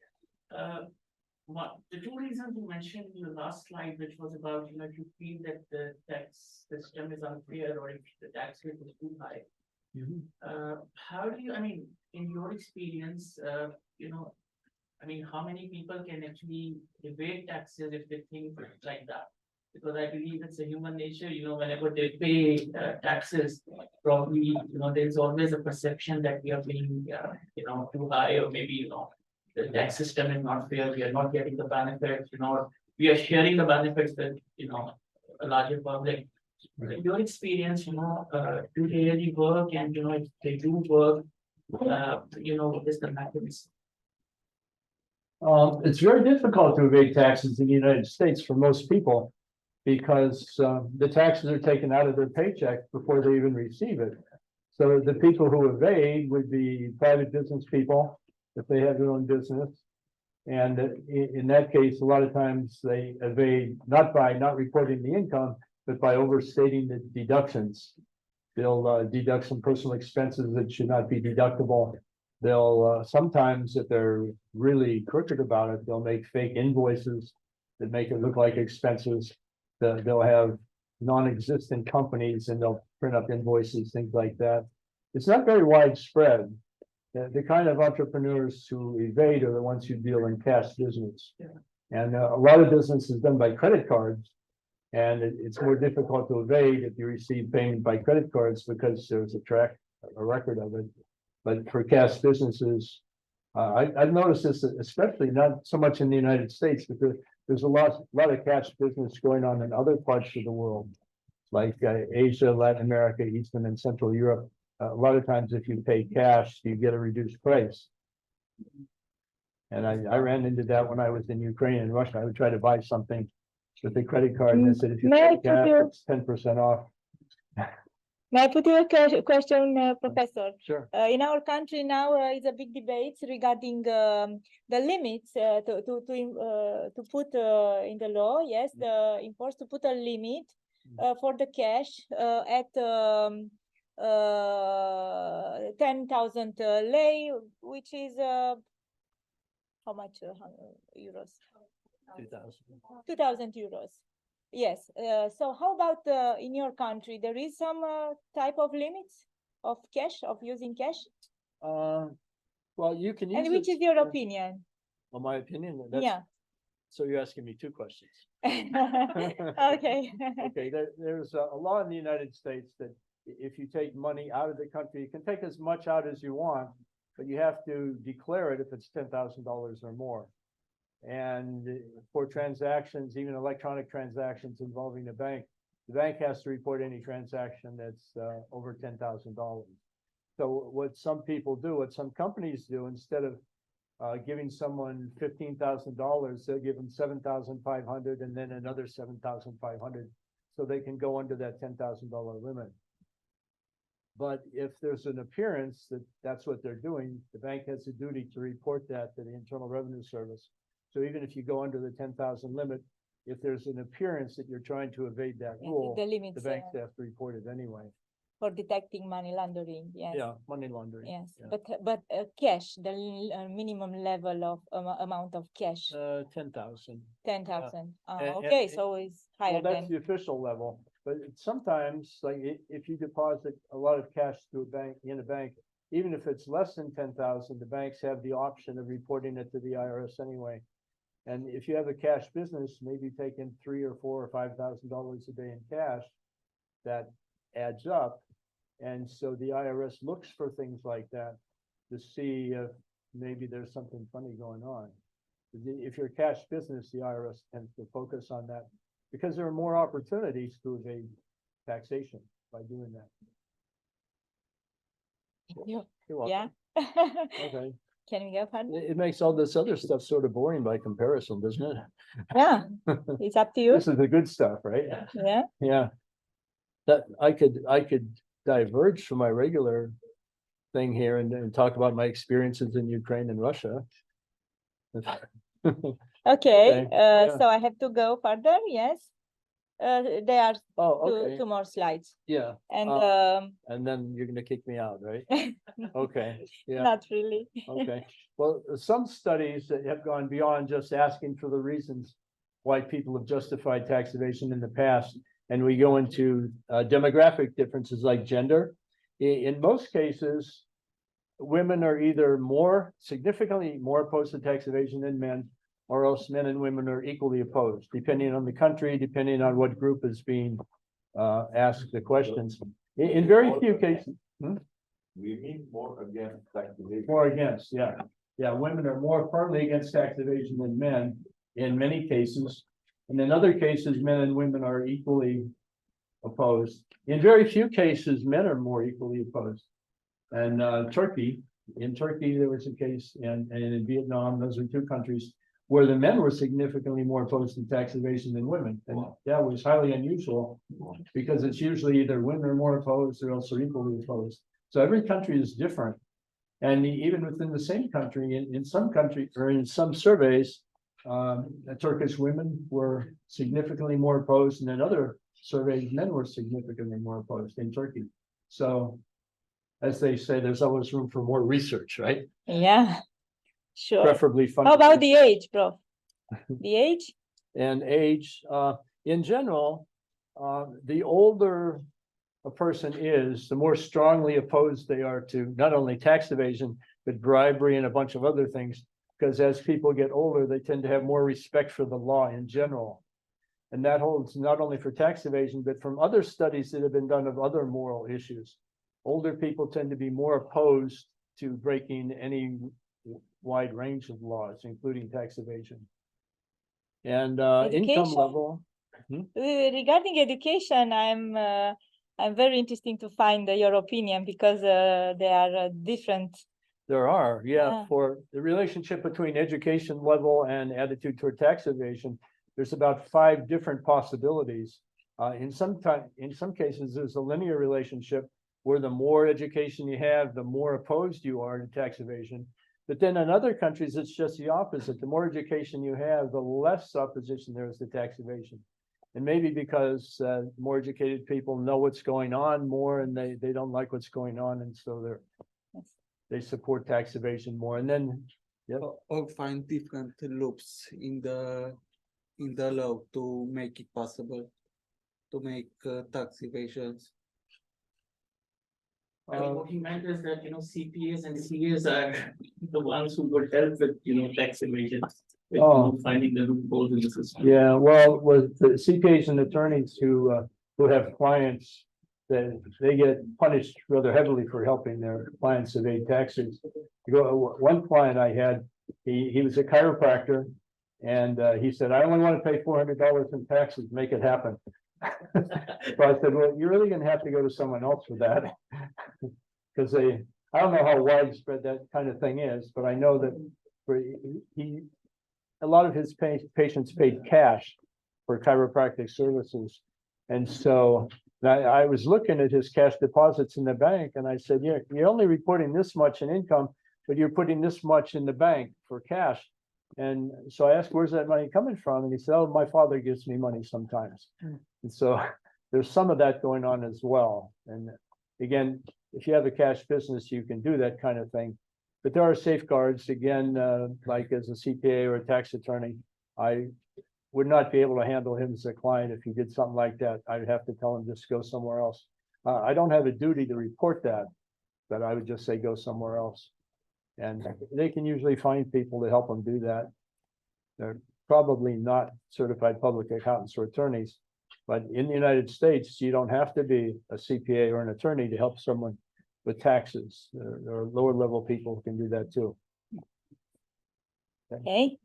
The 2 reasons you mentioned in the last slide, which was about, you know, if you feel that the tax system is unfair or if the tax rate is too high. How do you, I mean, in your experience, you know, I mean, how many people can actually evade taxes if they think like that? because I believe it's a human nature, whenever they pay taxes, probably, there's always a perception that we are paying, too high, or maybe, the tax system is not fair, we are not getting the benefits, we are sharing the benefits with, a larger public. In your experience, do they really work, and, if they do work, what is the mechanism? It's very difficult to evade taxes in the United States for most people because the taxes are taken out of their paycheck before they even receive it. So the people who evade would be private business people if they have their own business. And in that case, a lot of times they evade not by not reporting the income, but by overstating the deductions. They'll deduct some personal expenses that should not be deductible. They'll sometimes, if they're really crooked about it, they'll make fake invoices that make it look like expenses. They'll have non-existent companies and they'll print up invoices, things like that. It's not very widespread. The kind of entrepreneurs who evade are the ones who deal in cash business. Yeah. And a lot of business is done by credit cards. And it's more difficult to evade if you receive payment by credit cards because there's a record of it. But for cash businesses, I've noticed this, especially not so much in the United States, but there's a lot of cash business going on in other parts of the world, like Asia, Latin America, Eastern and Central Europe. A lot of times, if you pay cash, you get a reduced price. And I ran into that when I was in Ukraine and Russia. I would try to buy something with a credit card, and they said if you May I pay cash, it's 10% off. May I put you a question, Professor? Sure. In our country now is a big debate regarding the limits to put in the law. Yes, the enforce to put a limit for the cash at 10,000 lei, which is how much euros? 2,000 euros. Yes. So how about in your country? There is some type of limits of cash, of using cash? Well, you can use And which it, is your opinion? well, my opinion. Yeah. So you're asking me two questions. Okay. Okay, there's a law in the United States that if you take money out of the country, you can take as much out as you want, but you have to declare it if it's $10,000 or more. And for transactions, even electronic transactions involving the bank has to report any transaction that's over $10,000. So what some people do, what some companies do, instead of giving someone $15,000, they'll give them 7,500 and then another 7,500, so they can go under that $10,000 limit. But if there's an appearance that that's what they're doing, the bank has a duty to report that to the Internal Revenue Service. So even if you go under the 10,000 limit, if there's an appearance that you're trying to evade that rule, The limits the banks have to report it anyway. for detecting money laundering. Yes. Yeah, money laundering. Yes, Yeah. but cash, the minimum level of amount of cash, 10,000. 10,000. And- Okay, and- so it's higher Well, that's than. the official level, but sometimes, like, if you deposit a lot of cash to a bank, in a bank, even if it's less than 10,000, the banks have the option of reporting it to the IRS anyway. And if you have a cash business, maybe taking $3,000 or $4,000 or $5,000 a day in cash, that adds up. And so the IRS looks for things like that to see if maybe there's something funny going on. If you're a cash business, the IRS tends to focus on that because there are more opportunities to evade taxation by doing that. Yeah. You're welcome. Yeah. Okay. Can we go further? It makes all this other stuff sort of boring by comparison, doesn't it? Yeah, it's up to you. This is the good stuff, right? Yeah. Yeah. That I could diverge from my regular thing here and talk about my experiences in Ukraine and Russia. Okay, Okay, yeah. so I have to go further, yes. There are Oh, two okay, more slides, yeah, and and then you're gonna kick me out, right? Okay, yeah, not really. okay. Well, some studies that have gone beyond just asking for the reasons why people have justified tax evasion in the past, and we go into demographic differences like gender. In most cases, women are either significantly more opposed to tax evasion than men, or else men and women are equally opposed, depending on the country, depending on what group is being asked the questions. In very few cases. Women more against tax evasion. More against, yeah. Yeah, women are more firmly against tax evasion than men in many cases. And in other cases, men and women are equally opposed. In very few cases, men are more equally opposed. And in Turkey, there was a case, and in Vietnam, those are two countries where the men were significantly more opposed to tax evasion than women. And that was highly unusual because it's usually either women are more opposed or else are equally opposed. So every country is different. And even within the same country, in some countries or in some surveys, Turkish women were significantly more opposed, and in other surveys, men were significantly more opposed in Turkey. So, as they say, there's always room for more research, right? Yeah, sure. Preferably fun. How about the age, Prof? The age? And age, in general, the older a person is, the more strongly opposed they are to not only tax evasion, but bribery and a bunch of other things. Because as people get older, they tend to have more respect for the law in general. And that holds not only for tax evasion, but from other studies that have been done of other moral issues. Older people tend to be more opposed to breaking any wide range of laws, including tax evasion. And income level. Regarding education, I'm very interested to find your opinion because they are different. There are, yeah, for the relationship between education level and attitude toward tax evasion, there's about 5 different possibilities. In some cases, there's a linear relationship where the more education you have, the more opposed you are to tax evasion. But then in other countries, it's just the opposite. The more education you have, the less opposition there is to tax evasion. And maybe because more educated people know what's going on more, and they don't like what's going on, and so they support tax evasion more. And then or find different loops in the law to make it possible to make tax evasions. What he meant is that, CPAs and CAs are the ones who would help with, tax evasion. With, finding the loopholes in the system. Yeah, well, with the CPAs and attorneys who have clients, that they get punished rather heavily for helping their clients evade taxes. One client I had, he was a chiropractor, and he said, "I only want to pay $400 in taxes, make it happen." So I said, "Well, you're really going to have to go to someone else for that," because I don't know how widespread that kind of thing is, but I know that a lot of his patients paid cash for chiropractic services. And so I was looking at his cash deposits in the bank, and I said, you're only reporting this much in income, but you're putting this much in the bank for cash. And so I asked, where's that money coming from? And he said, oh, my father gives me money sometimes. And so there's some of that going on as well. And again, if you have a cash business, you can do that kind of thing. But there are safeguards, again, like as a CPA or a tax attorney, I would not be able to handle him as a client if he did something like that. I'd have to tell him just go somewhere else. I don't have a duty to report that, but I would just say go somewhere else. And they can usually find people to help them do that. They're probably not certified public accountants or attorneys, but in the United States, you don't have to be a CPA or an attorney to help someone with taxes. There are lower level people who can do that too. Okay.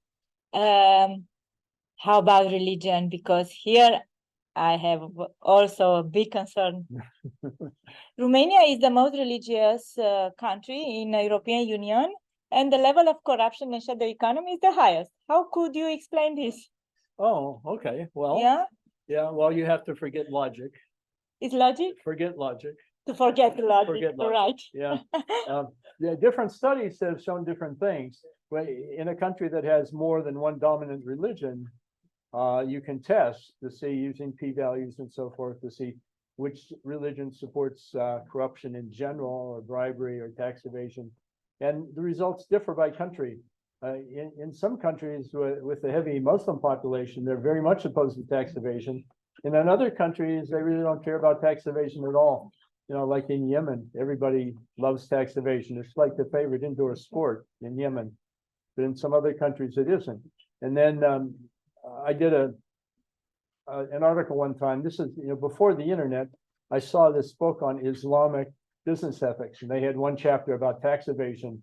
How about religion? Because here I have also a big concern. Romania is the most religious country in the European Union, and the level of corruption and shadow economy is the highest. How could you explain this? Oh, okay. Well, yeah, well, you have to forget logic. Is logic? Forget logic. To forget logic, Forget logic. right? Yeah. The different studies have shown different things. But in a country that has more than one dominant religion, you can test to see using p-values and so forth to see which religion supports corruption in general, or bribery or tax evasion. And the results differ by country. In some countries with a heavy Muslim population, they're very much opposed to tax evasion. And in other countries, they really don't care about tax evasion at all. Like in Yemen, everybody loves tax evasion. It's like the favorite indoor sport in Yemen. But in some other countries, it isn't. And then I did an article one time. This is, before the internet, I saw this book on Islamic business ethics, and they had one chapter about tax evasion.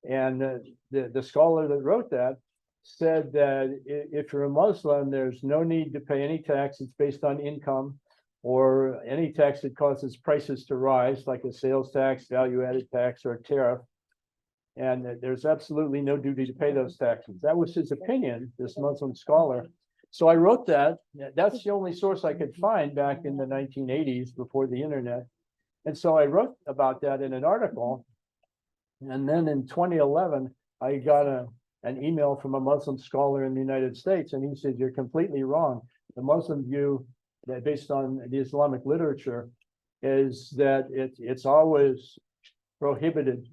And the scholar that wrote that said that if you're a Muslim, there's no need to pay any tax. It's based on income, or any tax that causes prices to rise, like a sales tax, value-added tax, or a tariff. And there's absolutely no duty to pay those taxes. That was his opinion, this Muslim scholar. So I wrote that. That's the only source I could find back in the 1980s, before the internet. And so I wrote about that in an article. And then in 2011, I got an email from a Muslim scholar in the United States, and he said, "You're completely wrong. The Muslim view, that based on the Islamic literature, is that it's always prohibited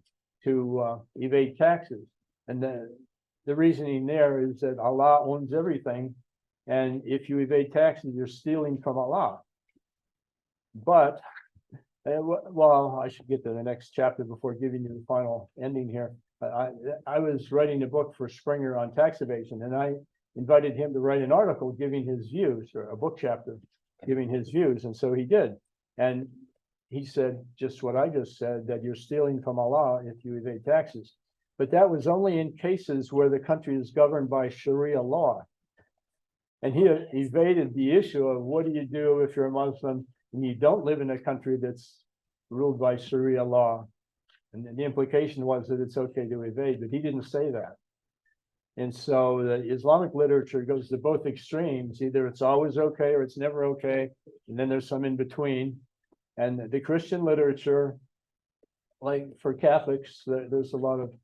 to evade taxes. And the reasoning there is that Allah owns everything, and if you evade taxes, you're stealing from Allah." But well, I should get to the next chapter before giving you the final ending here. I was writing a book for Springer on tax evasion, and I invited him to write an article giving his views, or a book chapter giving his views, and so he did. And he said just what I just said, that you're stealing from Allah if you evade taxes. But that was only in cases where the country is governed by Sharia law. And he evaded the issue of what do you do if you're a Muslim and you don't live in a country that's ruled by Sharia law. And the implication was that it's okay to evade, but he didn't say that. And so the Islamic literature goes to both extremes. Either it's always okay or it's never okay. And then there's some in between. And the Christian literature, like for Catholics, there's a lot of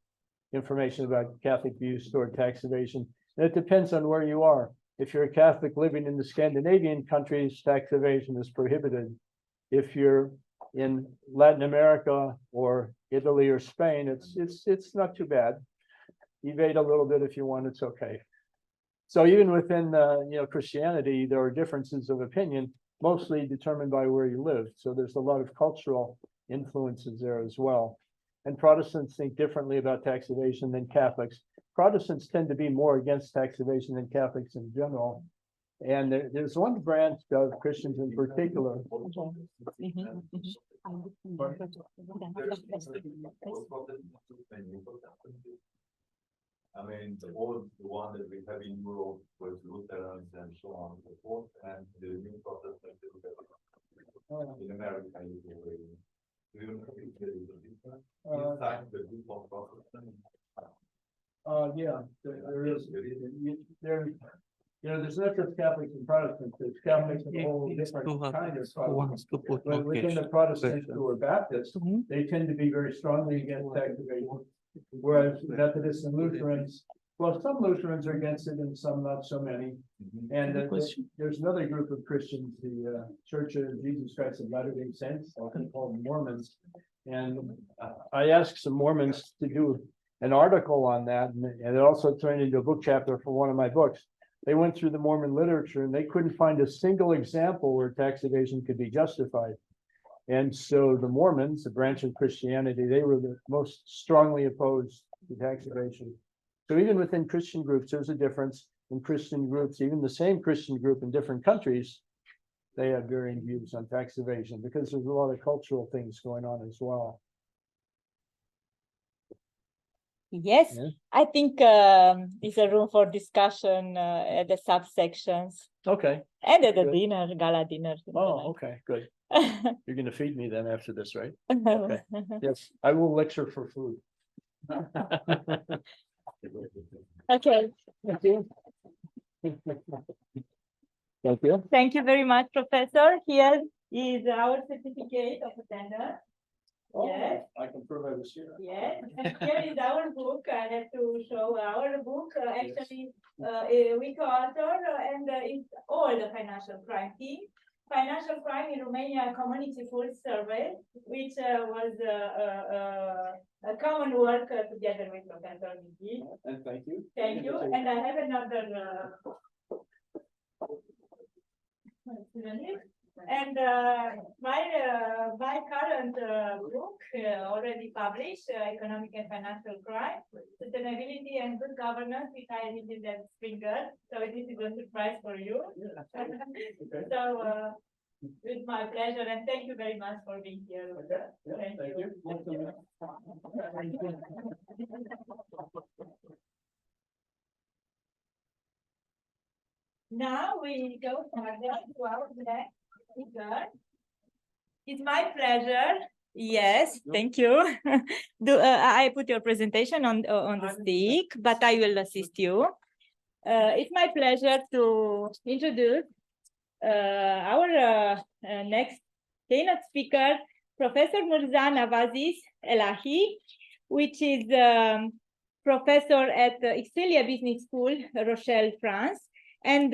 information about Catholic views toward tax evasion. And it depends on where you are. If you're a Catholic living in the Scandinavian countries, tax evasion is prohibited. If you're in Latin America or Italy or Spain, it's not too bad. Evade a little bit if you want, it's okay. So even within Christianity, there are differences of opinion, mostly determined by where you live. So there's a lot of cultural influences there as well. And Protestants think differently about tax evasion than Catholics. Protestants tend to be more against tax evasion than Catholics in general. And there's one branch of Christians in particular. I mean, the one that we have in Europe was Lutherans and so on and so forth, and the new Protestants in America. Do you know if there is a difference inside the group of Protestants? Yeah, there is. There's not just Catholics and Protestants. There's Catholics of a whole different kind of Protestants. But within the Protestants who are Baptists, they tend to be very strongly against tax evasion. Whereas Methodists and Lutherans, well, some Lutherans are against it and some not so many. And there's another group of Christians, the Church of Jesus Christ of Latter-day Saints, often called Mormons. And I asked some Mormons to do an article on that, and it also turned into a book chapter for one of my books. They went through the Mormon literature and they couldn't find a single example where tax evasion could be justified. And so the Mormons, a branch of Christianity, they were the most strongly opposed to tax evasion. So even within Christian groups, there's a difference in Christian groups, even the same Christian group in different countries, they have varying views on tax evasion because there's a lot of cultural things going on as well. Yes, Yeah. I think it's a room for discussion at the subsections Okay. and at the Good. dinner, gala dinner. Oh, okay, good. You're going to feed me then after this, right? Okay. Yes, I will lecture for food. Okay. Thank you. Thank you. Thank you very much, Professor. Here is our certificate of attendance. Oh, Yes. I can prove I was here. Yes, and here is our book. I have to show our book. Actually, we co-author and it's all the financial crime team. Financial crime in Romania community full survey, which was a common work together with Professor Miki. And thank you. Thank you. And I have another And my current book, already published, Economic and Financial Crime, Sustainability and Good Governance, which I edited at Springer. So this is a surprise for you. So it's my pleasure, and thank you very much for being here. Thank you. Now we go further to our next speaker. It's my pleasure. Yes, thank you. I put your presentation on the stick, but I will assist you. It's my pleasure to introduce our next keynote speaker, Professor Mirza Nawazis Elahi, which is professor at Excelia Business School, Rochelle, France. And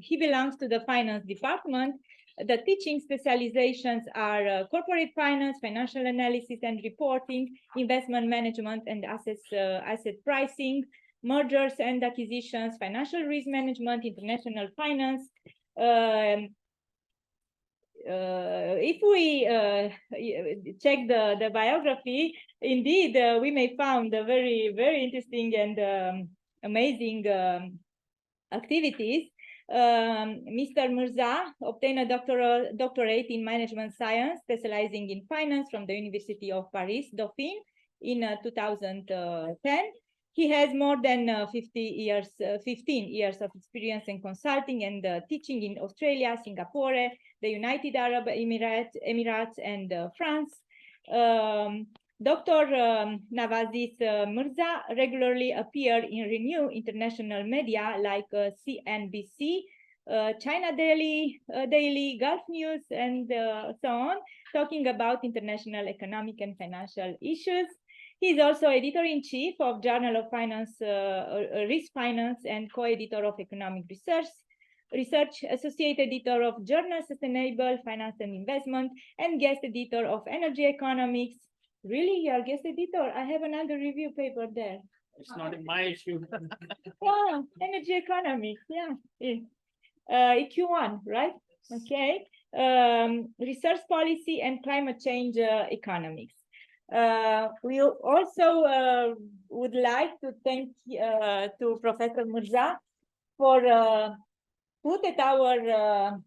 he belongs to the finance department. The teaching specializations are corporate finance, financial analysis and reporting, investment management and asset pricing, mergers and acquisitions, financial risk management, international finance. If we check the biography, indeed, we may find a very, very interesting and amazing activities. Mr. Mirza obtained a doctorate in management science, specializing in finance from the University of Paris, Dauphine, in 2010. He has more than 15 years of experience in consulting and teaching in Australia, Singapore, the United Arab Emirates, and France. Dr. Nawazis Mirza regularly appeared in renowned international media like CNBC, China Daily, Gulf News, and so on, talking about international economic and financial issues. He is also editor-in-chief of Journal of Finance, Risk Finance, and co-editor of Economic Research, associate editor of Journal Sustainable Finance and Investment, and guest editor of Energy Economics. Really, you are guest editor? I have another review paper there. It's not in my issue. Oh, Energy Economics, yeah. EQ1, right? Okay. Research Policy and Climate Change Economics. We also would like to thank to Professor Mirza for put at our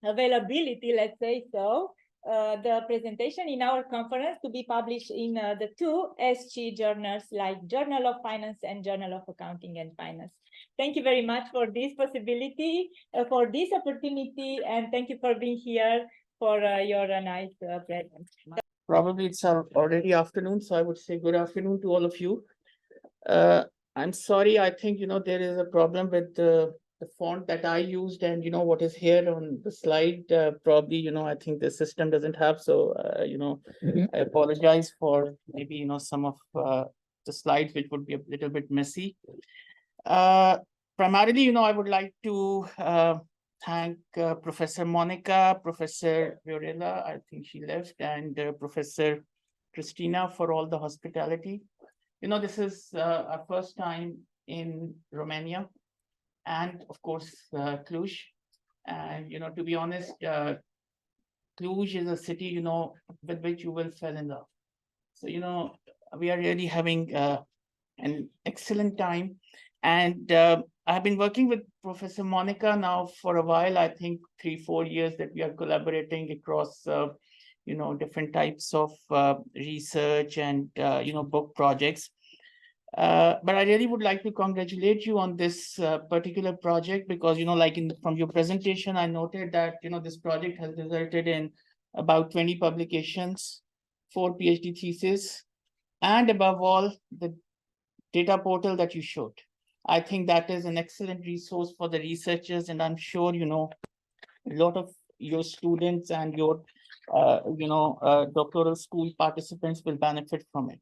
availability, let's say so, the presentation in our conference to be published in the two SG journals like Journal of Finance and Journal of Accounting and Finance. Thank you very much for this possibility, for this opportunity, and thank you for being here, for your nice presence. Probably it's already afternoon, so I would say good afternoon to all of you. I'm sorry, I think, there is a problem with the font that I used and, what is here on the slide, probably, I think the system doesn't have. So, I apologize for maybe, some of the slides, which would be a little bit messy. Primarily, I would like to thank Professor Monica, Professor Viorella, I think she left, and Professor Christina for all the hospitality. This is our first time in Romania and, of course, Cluj. And, to be honest, Cluj is a city, with which you will fall in love. So, we are really having an excellent time. And I've been working with Professor Monica now for a while, I think 3-4 years that we are collaborating across, different types of research and, book projects. But I really would like to congratulate you on this particular project because, from your presentation, I noted that, this project has resulted in about 20 publications, 4 PhD theses, and above all, the data portal that you showed. I think that is an excellent resource for the researchers, and I'm sure, a lot of your students and your, doctoral school participants will benefit from it.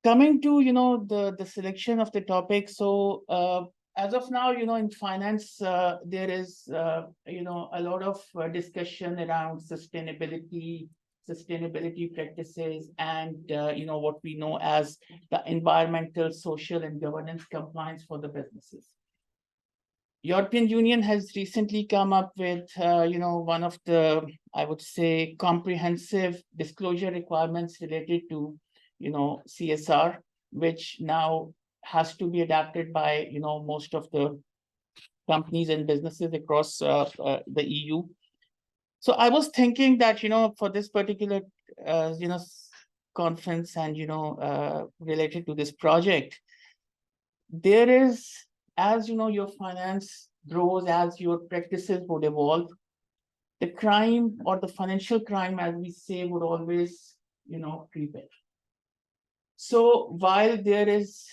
Coming to, the selection of the topic. So as of now, in finance, there is, a lot of discussion around sustainability practices and, what we know as the environmental, social, and governance compliance for the businesses. European Union has recently come up with, one of the, I would say, comprehensive disclosure requirements related to, CSR, which now has to be adapted by, most of the companies and businesses across the EU. So I was thinking that, for this particular, conference and, related to this project, there is, as your finance grows, as your practices would evolve, the crime or the financial crime, as we say, would always, creep in. So while there is,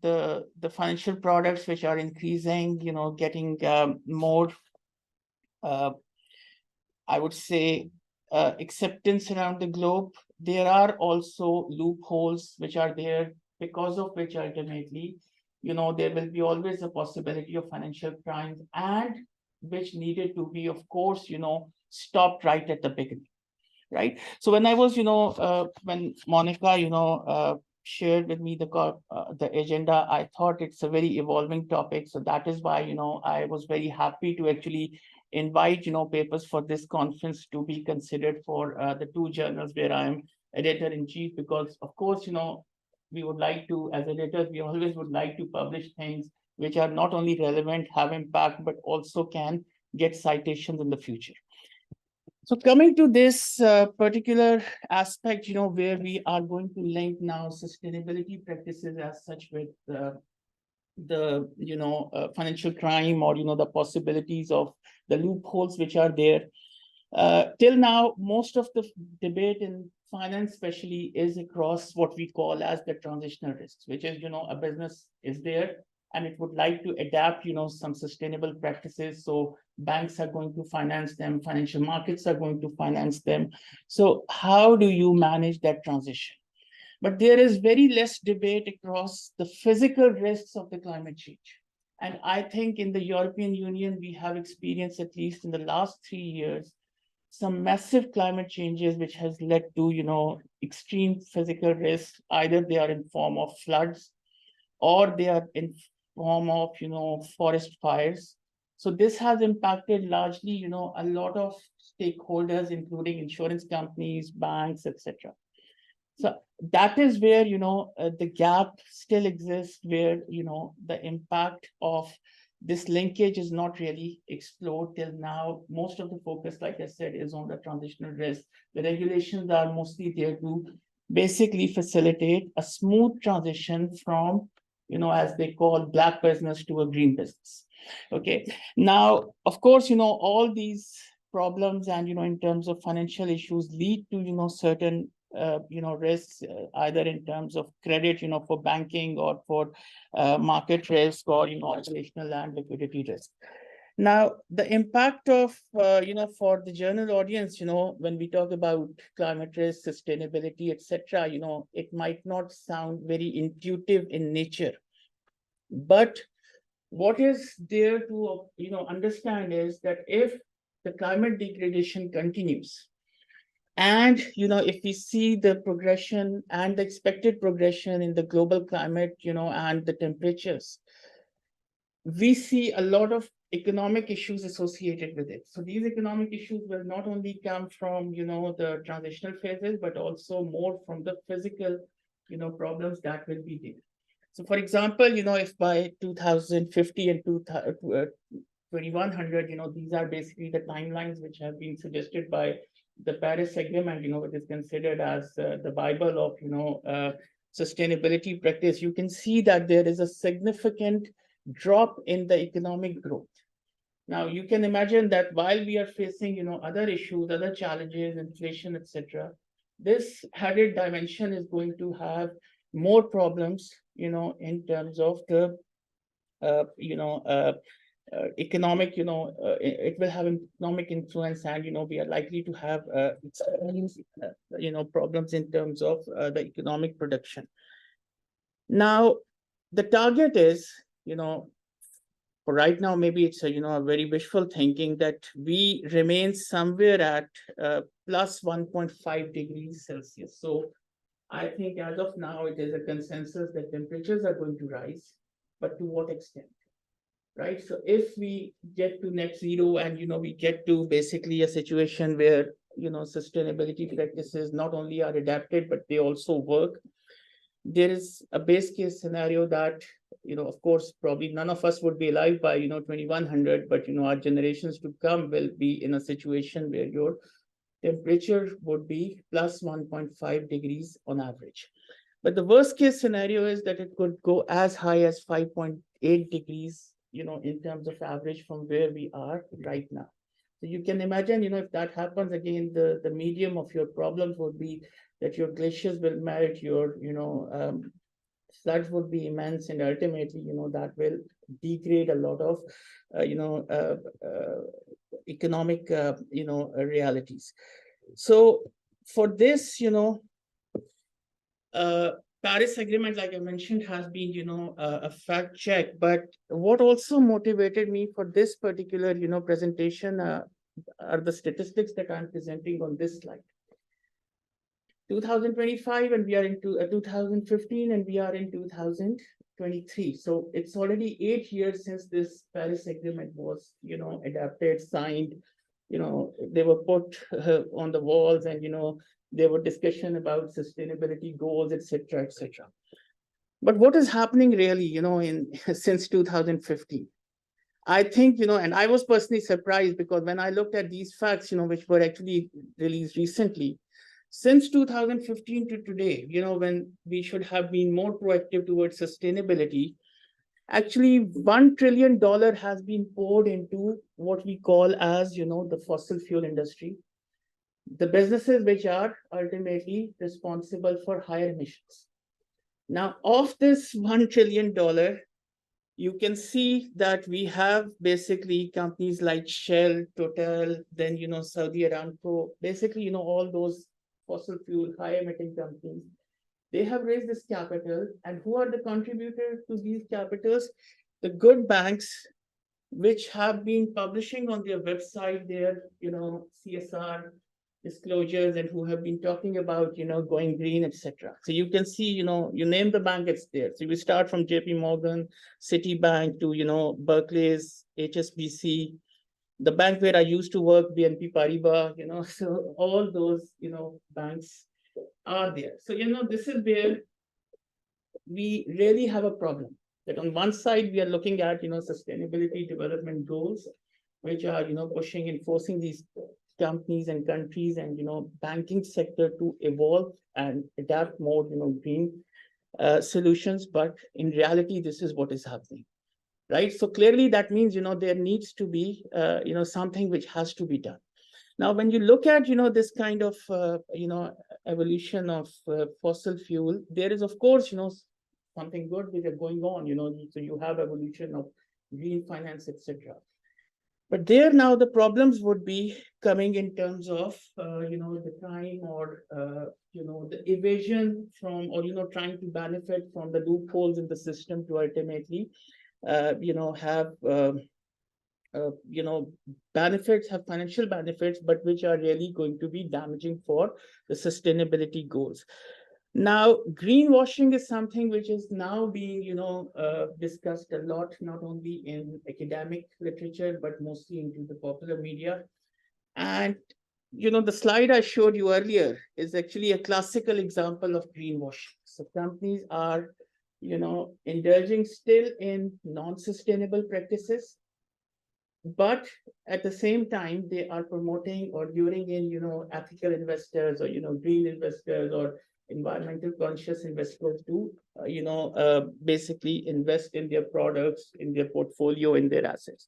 the financial products which are increasing, getting more, I would say, acceptance around the globe, there are also loopholes which are there, because of which ultimately, there will be always a possibility of financial crimes, and which needed to be, of course, stopped right at the beginning, right? So when I was, when Monica, shared with me the agenda, I thought it's a very evolving topic. So that is why, I was very happy to actually invite, papers for this conference to be considered for the two journals where I'm editor-in-chief, because of course, we would like to, as editors, we always would like to publish things which are not only relevant, have impact, but also can get citations in the future. So coming to this particular aspect, where we are going to link now sustainability practices as such with the financial crime, or the possibilities of the loopholes which are there. Till now, most of the debate in finance especially is across what we call as the transitional risks, which is, a business is there and it would like to adapt, some sustainable practices. So banks are going to finance them, financial markets are going to finance them. So how do you manage that transition? But there is very less debate across the physical risks of the climate change. And I think in the European Union, we have experienced, at least in the last 3 years, some massive climate changes, which has led to, extreme physical risks. Either they are in form of floods, or they are in form of, forest fires. So this has impacted largely, a lot of stakeholders, including insurance companies, banks, etc. So that is where, the gap still exists, where, the impact of this linkage is not really explored till now. Most of the focus, like I said, is on the transitional risk. The regulations are mostly there to basically facilitate a smooth transition from, as they call, black business to a green business. Okay. Now, of course, all these problems and, in terms of financial issues lead to, certain risks, either in terms of credit, for banking, or for market risk, or, operational and liquidity risk. Now, the impact of, for the general audience, when we talk about climate risk, sustainability, etc., it might not sound very intuitive in nature. But what is there to, understand is that if the climate degradation continues, and, if we see the progression and the expected progression in the global climate, and the temperatures, we see a lot of economic issues associated with it. So these economic issues will not only come from, the transitional phases, but also more from the physical, problems that will be there. So for example, if by 2050 and 2100, these are basically the timelines which have been suggested by the Paris Agreement, which is considered as the Bible of, sustainability practice, you can see that there is a significant drop in the economic growth. Now, you can imagine that while we are facing, other issues, other challenges, inflation, etc., this added dimension is going to have more problems, in terms of the, economic, it will have economic influence, and, we are likely to have, problems in terms of the economic production. Now, the target is, for right now, maybe it's a very wishful thinking that we remain somewhere at plus 1.5 degrees Celsius. So I think as of now, it is a consensus that temperatures are going to rise. but to what extent? Right? So if we get to net zero and, we get to basically a situation where, sustainability practices not only are adapted, but they also work, there is a base case scenario that, of course, probably none of us would be alive by, 2100, but, our generations to come will be in a situation where your temperature would be plus 1.5 degrees on average. But the worst case scenario is that it could go as high as 5.8 degrees, in terms of average from where we are right now. So you can imagine, if that happens again, the medium of your problems would be that your glaciers will melt, your, floods would be immense, and ultimately, that will degrade a lot of, economic, realities. So for this, Paris Agreement, like I mentioned, has been, a fact check. But what also motivated me for this particular, presentation are the statistics that I'm presenting on this slide. 2025, and we are into 2015, and we are in 2023. So it's already 8 years since this Paris Agreement was, adapted, signed. They were put on the walls, and there were discussion about sustainability goals, etc., etc. But what is happening really, in since 2015? I think, and I was personally surprised because when I looked at these facts, which were actually released recently, since 2015 to today, when we should have been more proactive towards sustainability, actually $1 trillion has been poured into what we call as, the fossil fuel industry, the businesses which are ultimately responsible for higher emissions. Now, of this $1 trillion, you can see that we have basically companies like Shell, Total, then, Saudi Aramco, basically, all those fossil fuel, high emitting companies. They have raised this capital, and who are the contributors to these capitals? The good banks, which have been publishing on their website their, CSR disclosures, and who have been talking about, going green, etc. So you can see, you name the bank, it's there. So we start from JP Morgan, Citibank to, Barclays, HSBC, the bank where I used to work, BNP Paribas, so all those, banks are there. So, this is where we really have a problem. That on one side, we are looking at, sustainability development goals, which are, pushing, enforcing these companies and countries and, banking sector to evolve and adapt more, green solutions. But in reality, this is what is happening. Right. So clearly that means, there needs to be, something which has to be done. Now, when you look at, this kind of, evolution of fossil fuel, there is, of course, something good which is going on, so you have evolution of green finance, etc. But there now the problems would be coming in terms of, the crime or, the evasion from, or, trying to benefit from the loopholes in the system to ultimately, have, benefits, have financial benefits, but which are really going to be damaging for the sustainability goals. Now, greenwashing is something which is now being, discussed a lot, not only in academic literature, but mostly into the popular media. And, the slide I showed you earlier is actually a classical example of greenwashing. So companies are, indulging still in non-sustainable practices, but at the same time, they are promoting or luring in, ethical investors or, green investors or environmental conscious investors to, basically invest in their products, in their portfolio, in their assets.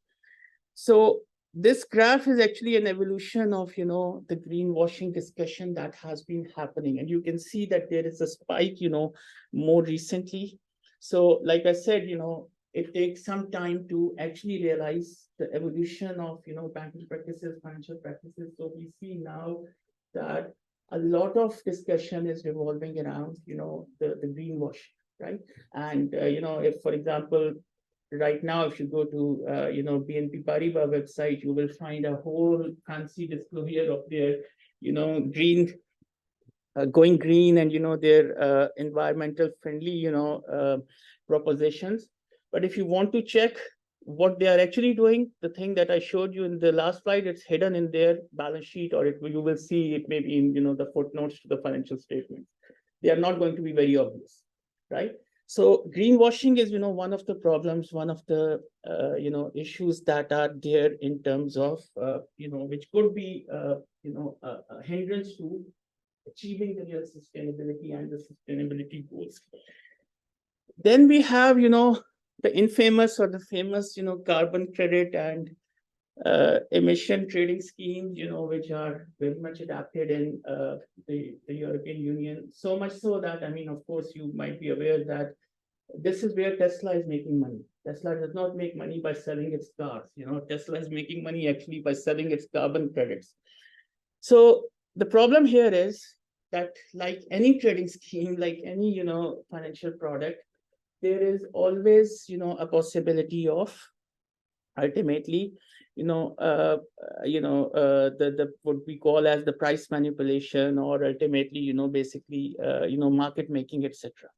So this graph is actually an evolution of, the greenwashing discussion that has been happening. And you can see that there is a spike, more recently. So like I said, it takes some time to actually realize the evolution of, banking practices, financial practices. So we see now that a lot of discussion is revolving around, the greenwashing, right? And, if, for example, right now, if you go to, BNP Paribas website, you will find a whole fancy disclosure of their, green, going green and, their environmental friendly, propositions. But if you want to check what they are actually doing, the thing that I showed you in the last slide, it's hidden in their balance sheet, or you will see it maybe in the footnotes to the financial statements. They are not going to be very obvious, right? So greenwashing is one of the problems, one of the issues that are there in terms of which could be a hindrance to achieving the real sustainability and the sustainability goals. Then we have the infamous or the famous carbon credit and emission trading schemes, which are very much adapted in the European Union. So much so that, I mean, of course, you might be aware that this is where Tesla is making money. Tesla does not make money by selling its cars. Tesla is making money actually by selling its carbon credits. So the problem here is that, like any trading scheme, like any financial product, there is always a possibility of ultimately the what we call as the price manipulation, or ultimately basically market making, etc.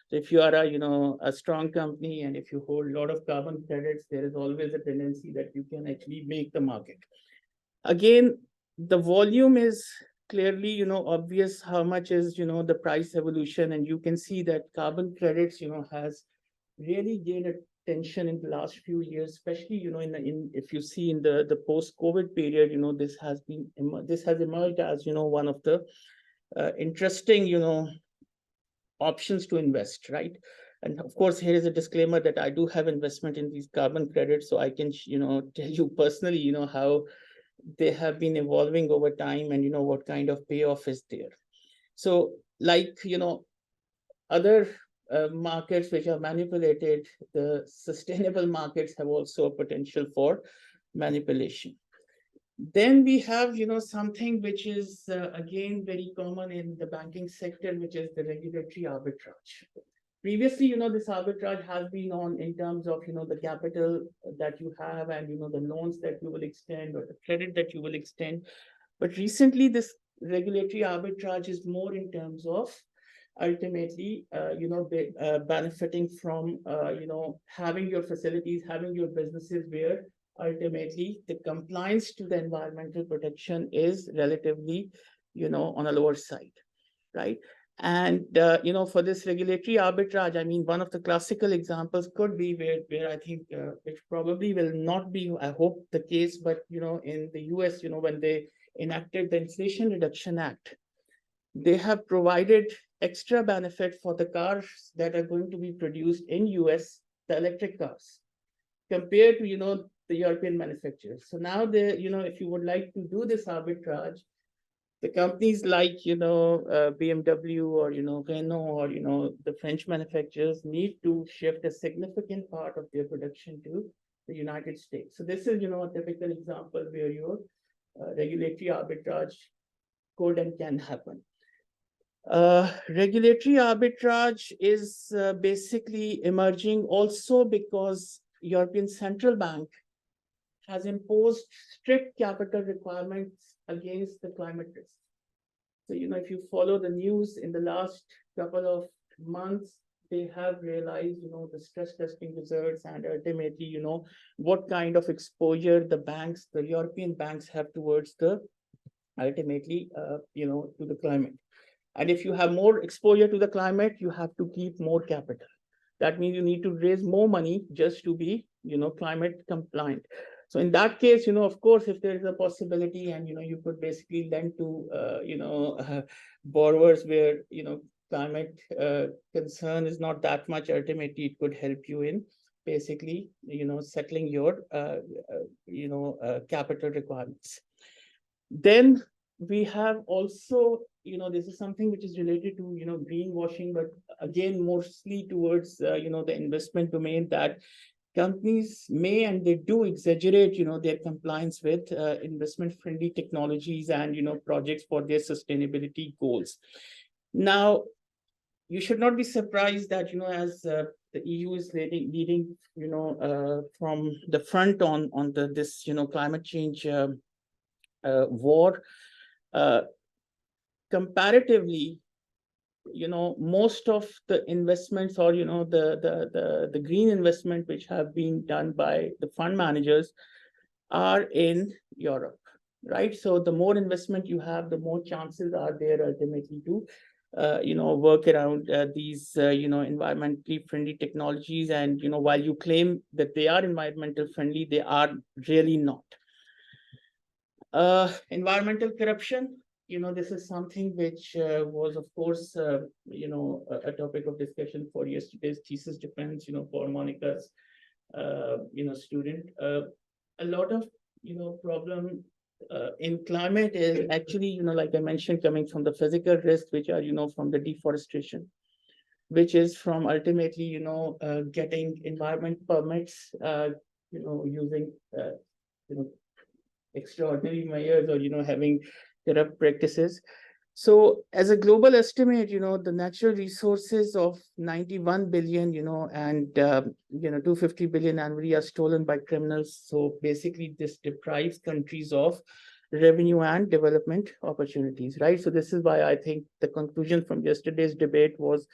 So if you are a strong company and if you hold a lot of carbon credits, there is always a tendency that you can actually make the market. Again, the volume is clearly obvious how much is the price evolution, and you can see that carbon credits has really gained attention in the last few years, especially if you see in the post-COVID period. This has emerged as one of the interesting options to invest, right? And of course, here is a disclaimer that I do have investment in these carbon credits, so I can tell you personally how they have been evolving over time, and what kind of payoff is there. So like other markets which are manipulated, the sustainable markets have also a potential for manipulation. Then we have something which is again very common in the banking sector, which is the regulatory arbitrage. Previously, this arbitrage has been on in terms of the capital that you have and the loans that you will extend or the credit that you will extend. But recently, this regulatory arbitrage is more in terms of ultimately benefiting from having your facilities, having your businesses where ultimately the compliance to the environmental protection is relatively on a lower side, right? And for this regulatory arbitrage, I mean, one of the classical examples could be where I think which probably will not be, I hope, the case, but in the US, when they enacted the Inflation Reduction Act, they have provided extra benefit for the cars that are going to be produced in US, the electric cars, compared to the European manufacturers. So now if you would like to do this arbitrage, the companies like BMW or Renault or the French manufacturers need to shift a significant part of their production to the United States. So this is a typical example where your regulatory arbitrage could and can happen. Regulatory arbitrage is basically emerging also because European Central Bank has imposed strict capital requirements against the climate risk. So, if you follow the news in the last couple of months, they have realized, the stress testing results and ultimately, what kind of exposure the European banks have towards ultimately, to the climate. And if you have more exposure to the climate, you have to keep more capital. That means you need to raise more money just to be, climate compliant. So in that case, of course, if there is a possibility and, you could basically lend to, borrowers where, climate concern is not that much, ultimately it could help you in basically, settling your, capital requirements. Then we have also, this is something which is related to, greenwashing, but again, mostly towards, the investment domain, that companies may and they do exaggerate, their compliance with investment-friendly technologies and, projects for their sustainability goals. Now, you should not be surprised that, as the EU is leading, from the front on this, climate change war, comparatively, most of the investments or, the green investment which have been done by the fund managers are in Europe, right? So the more investment you have, the more chances are there ultimately to, work around these, environmentally friendly technologies. And, while you claim that they are environmental friendly, they are really not. Environmental corruption, this is something which was, of course, a topic of discussion for yesterday's thesis defense, for Monica's, student. A lot of, problem in climate is actually, like I mentioned, coming from the physical risks, which are, from the deforestation, which is from ultimately, getting environment permits, using, extraordinary measures, or, having corrupt practices. So as a global estimate, the natural resources of 91 billion, and, 250 billion annually are stolen by criminals. So basically this deprives countries of revenue and development opportunities, right? So this is why I think the conclusion from yesterday's debate was,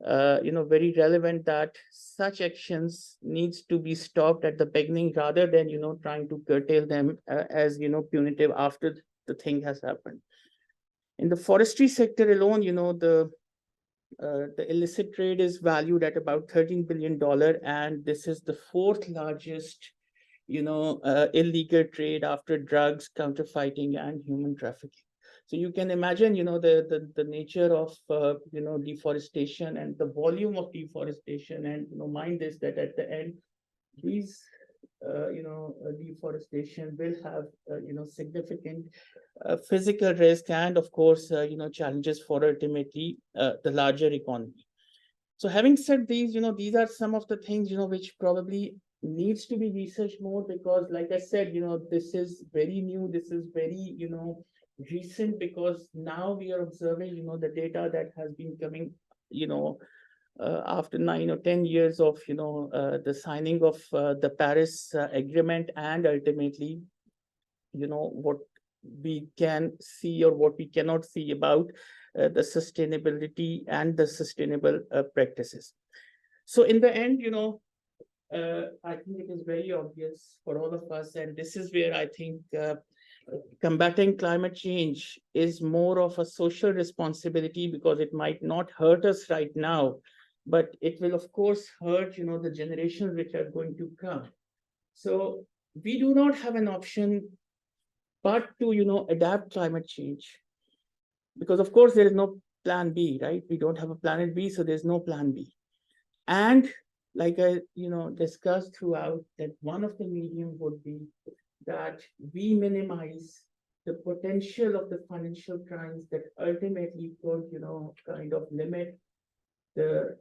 very relevant, that such actions needs to be stopped at the beginning rather than, trying to curtail them as, punitive after the thing has happened. In the forestry sector alone, the illicit trade is valued at about $13 billion, and this is the fourth largest, illegal trade after drugs, counterfeiting, and human trafficking. So you can imagine, the nature of, deforestation and the volume of deforestation, and, mind this, that at the end, these, deforestation will have, significant physical risk and, of course, challenges for ultimately the larger economy. So having said these, these are some of the things, which probably needs to be researched more, because like I said, this is very new, this is very, recent, because now we are observing, the data that has been coming, after 9 or 10 years of, the signing of the Paris Agreement, and ultimately, what we can see or what we cannot see about the sustainability and the sustainable practices. So in the end, I think it is very obvious for all of us, and this is where I think combating climate change is more of a social responsibility, because it might not hurt us right now, but it will of course hurt, the generations which are going to come. So we do not have an option but to, adapt climate change, because of course there is no plan B, right? We don't have a planet B, so there's no plan B. And like I, discussed throughout, that one of the medium would be that we minimize the potential of the financial crimes that ultimately could, kind of limit the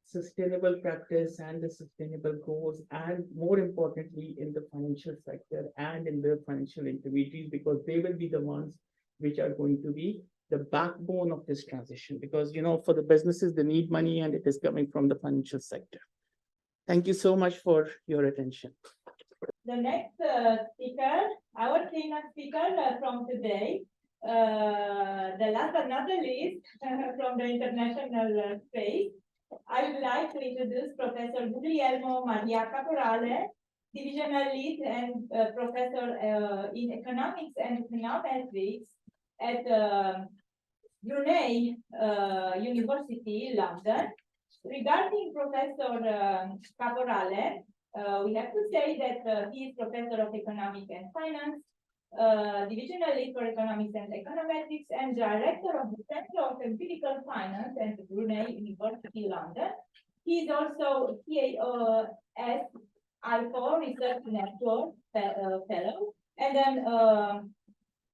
sustainable practice and the sustainable goals, and more importantly, in the financial sector and in the financial intermediaries, because they will be the ones which are going to be the backbone of this transition, because, for the businesses, they need money, and it is coming from the financial sector. Thank you so much for your attention. The next speaker, our keynote speaker from today, the last but not the least, from the international space, I would like to introduce Professor Guglielmo Maria Caporale, Divisional Lead and Professor in Economics and Econometrics at Brunel University, London. Regarding Professor Caporale, we have to say that he is Professor of Economics and Finance, Divisional Lead for Economics and Econometrics, and Director of the Center of Empirical Finance at Brunel University, London. He is also CAOS IFO Research Network Fellow, and then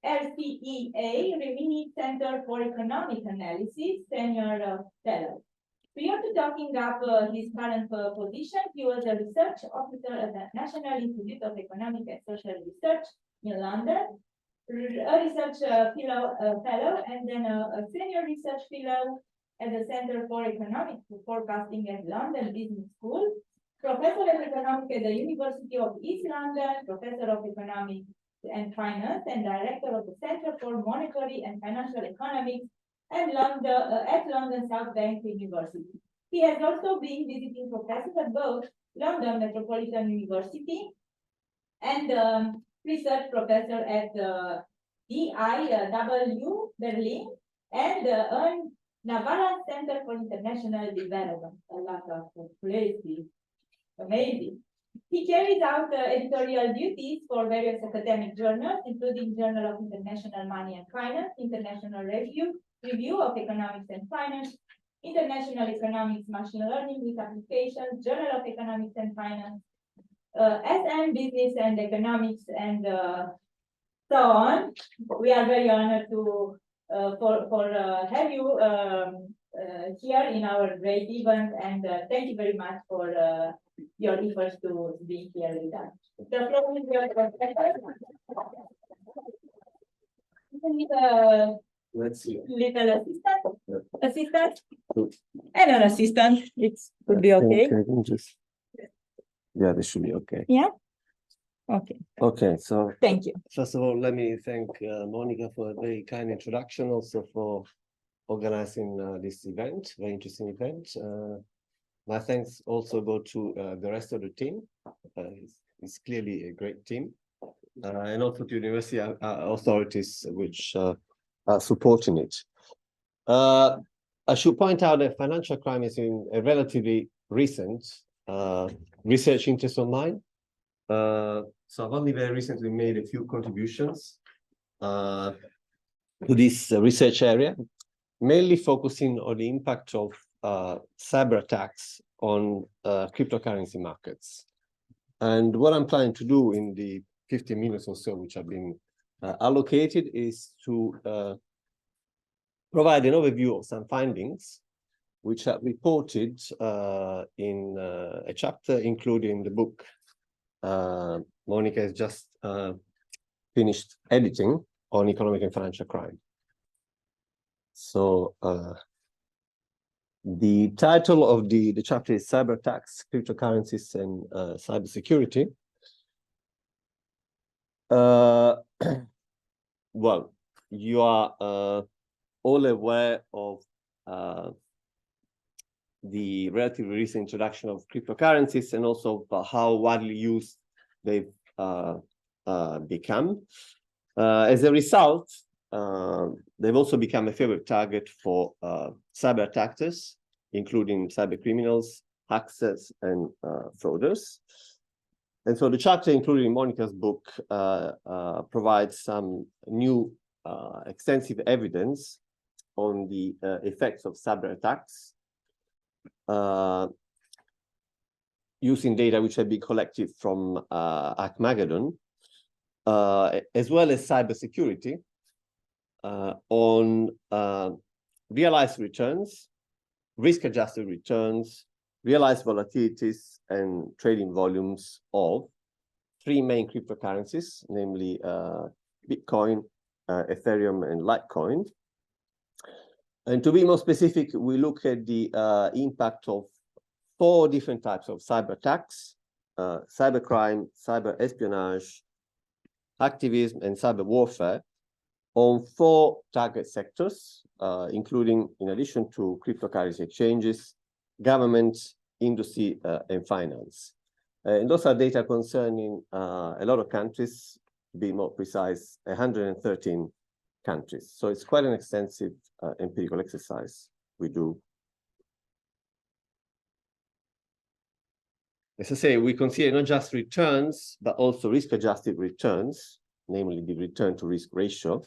RCEA Rimini Center for Economic Analysis Senior Fellow. Prior to taking up his current position, he was a research officer at the National Institute of Economic and Social Research in London, a research fellow, and then a senior research fellow at the Center for Economic Forecasting at London Business School, professor of economics at the University of East London, professor of economics and finance, and director of the Center for Monetary and Financial Economics and at London South Bank University. He has also been visiting professor at both London Metropolitan University and research professor at DIW Berlin and Navarra Center for International Development. A lot of places. Amazing. He carries out editorial duties for various academic journals, including Journal of International Money and Finance, International Review of Economics and Finance, International Economics Machine Learning with Applications, Journal of Economics and Finance, SM Business and Economics, and so on. We are very honored to have you here in our great event, and thank you very much for your efforts to be here with us. The floor is yours, Professor. Let's see. Little assistant, and an assistant. It could be okay. Yeah, this should be okay. Yeah. Okay. Okay, so Thank you. first of all, let me thank Monica for a very kind introduction, also for organizing this event, very interesting event. My thanks also go to the rest of the team. It's clearly a great team, and also to university authorities which are supporting it. I should point out that financial crime is in a relatively recent research interest of mine. So I've only very recently made a few contributions to this research area, mainly focusing on the impact of cyber attacks on cryptocurrency markets. And what I'm planning to do in the 15 minutes or so which have been allocated is to provide an overview of some findings which are reported in a chapter included in the book Monica has just finished editing on economic and financial crime. So the title of the chapter is Cyber Attacks, Cryptocurrencies, and Cybersecurity. Well, you are all aware of the relatively recent introduction of cryptocurrencies and also how widely used they've become. As a result, they've also become a favorite target for cyber attackers, including cyber criminals, hackers, and frauders. And so the chapter included in Monica's book provides some new extensive evidence on the effects of cyber attacks using data which had been collected from Armageddon, as well as cybersecurity on realized returns, risk-adjusted returns, realized volatilities, and trading volumes of three main cryptocurrencies, namely Bitcoin, Ethereum, and Litecoin. And to be more specific, we look at the impact of four different types of cyber attacks: cybercrime, cyber espionage, activism, and cyber warfare on four target sectors, including, in addition to cryptocurrency exchanges, government, industry, and finance. And those are data concerning a lot of countries, to be more precise, 113 countries. So it's quite an extensive empirical exercise we do. As I say, we consider not just returns, but also risk-adjusted returns, namely the return to risk ratio.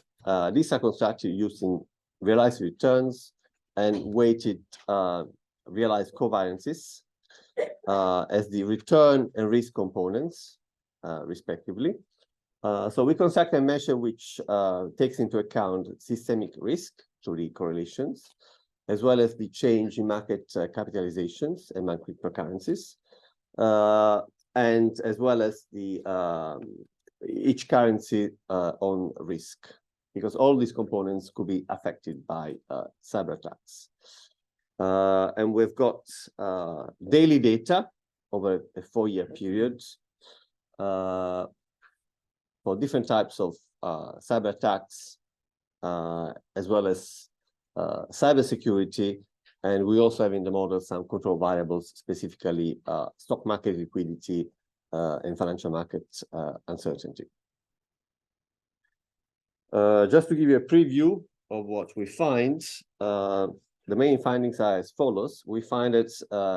These are constructed using realized returns and weighted realized covariances as the return and risk components, respectively. So we construct a measure which takes into account systemic risk through the correlations, as well as the change in market capitalizations among cryptocurrencies, and as well as the each currency on risk, because all these components could be affected by cyber attacks. And we've got daily data over a 4-year period for different types of cyber attacks, as well as cybersecurity. And we also have in the model some control variables, specifically stock market liquidity and financial market uncertainty. Just to give you a preview of what we find, the main findings are as follows. We find that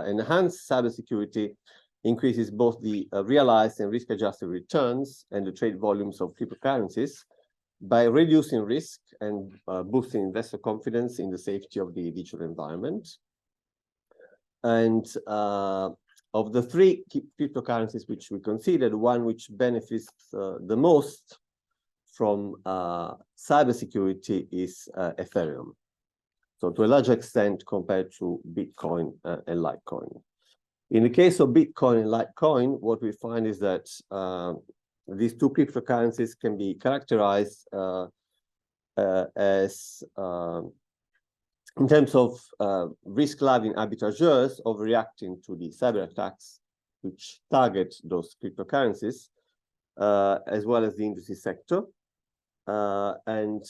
enhanced cybersecurity increases both the realized and risk-adjusted returns and the trade volumes of cryptocurrencies by reducing risk and boosting investor confidence in the safety of the digital environment. And of the three cryptocurrencies which we considered, one which benefits the most from cybersecurity is Ethereum. So to a large extent compared to Bitcoin and Litecoin. In the case of Bitcoin and Litecoin, what we find is that these two cryptocurrencies can be characterized as, in terms of risk-loving arbitrageurs overreacting to the cyber attacks which target those cryptocurrencies, as well as the industry sector. And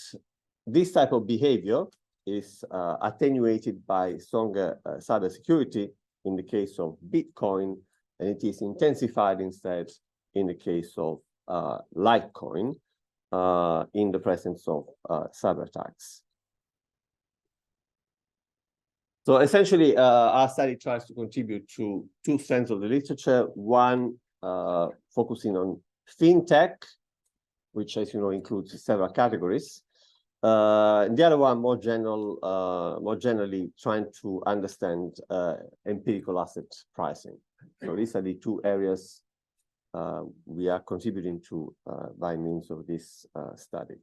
this type of behavior is attenuated by stronger cybersecurity in the case of Bitcoin, and it is intensified instead in the case of Litecoin in the presence of cyber attacks. So essentially, our study tries to contribute to two strands of the literature. One focusing on fintech, which, as you know, includes several categories. The other one more generally trying to understand empirical asset pricing. So these are the two areas we are contributing to by means of this study.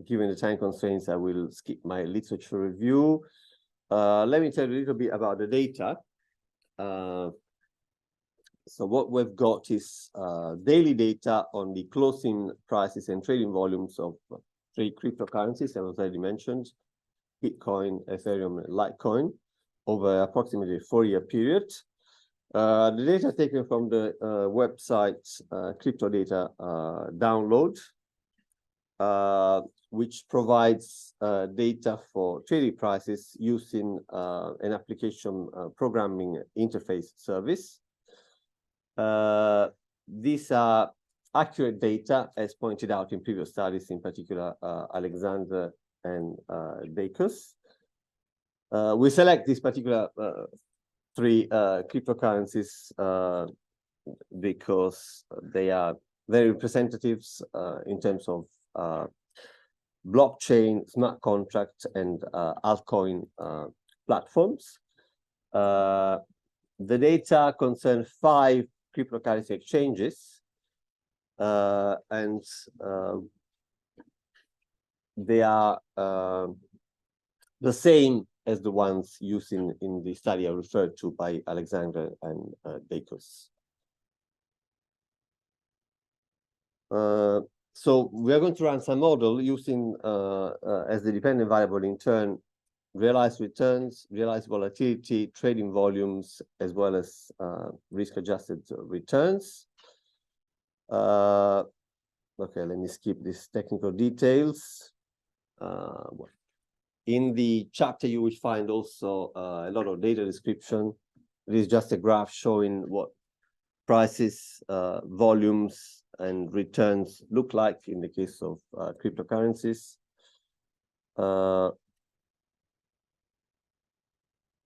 Given the time constraints, I will skip my literature review. Let me tell you a little bit about the data. So what we've got is daily data on the closing prices and trading volumes of three cryptocurrencies, as I already mentioned, Bitcoin, Ethereum, and Litecoin, over approximately a 4-year period. The data taken from the website Crypto Data Download, which provides data for trading prices using an application programming interface service. These are accurate data, as pointed out in previous studies, in particular Alexander and Dacus. We select these particular three cryptocurrencies because they are very representatives in terms of blockchain, smart contract, and altcoin platforms. The data concern 5 cryptocurrency exchanges, and they are the same as the ones used in the study I referred to by Alexander and Dacus. So we are going to run some model using as the dependent variable in turn realized returns, realized volatility, trading volumes, as well as risk-adjusted returns. Okay, let me skip these technical details. In the chapter, you will find also a lot of data description. It is just a graph showing what prices, volumes, and returns look like in the case of cryptocurrencies.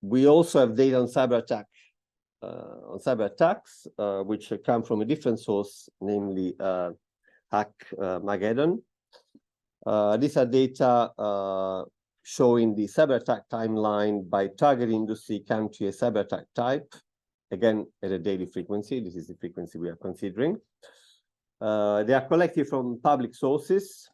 We also have data on cyber attacks, which come from a different source, namely Hackmageddon. These are data showing the cyber attack timeline by target industry, country, and cyber attack type. Again, at a daily frequency. This is the frequency we are considering. They are collected from public sources.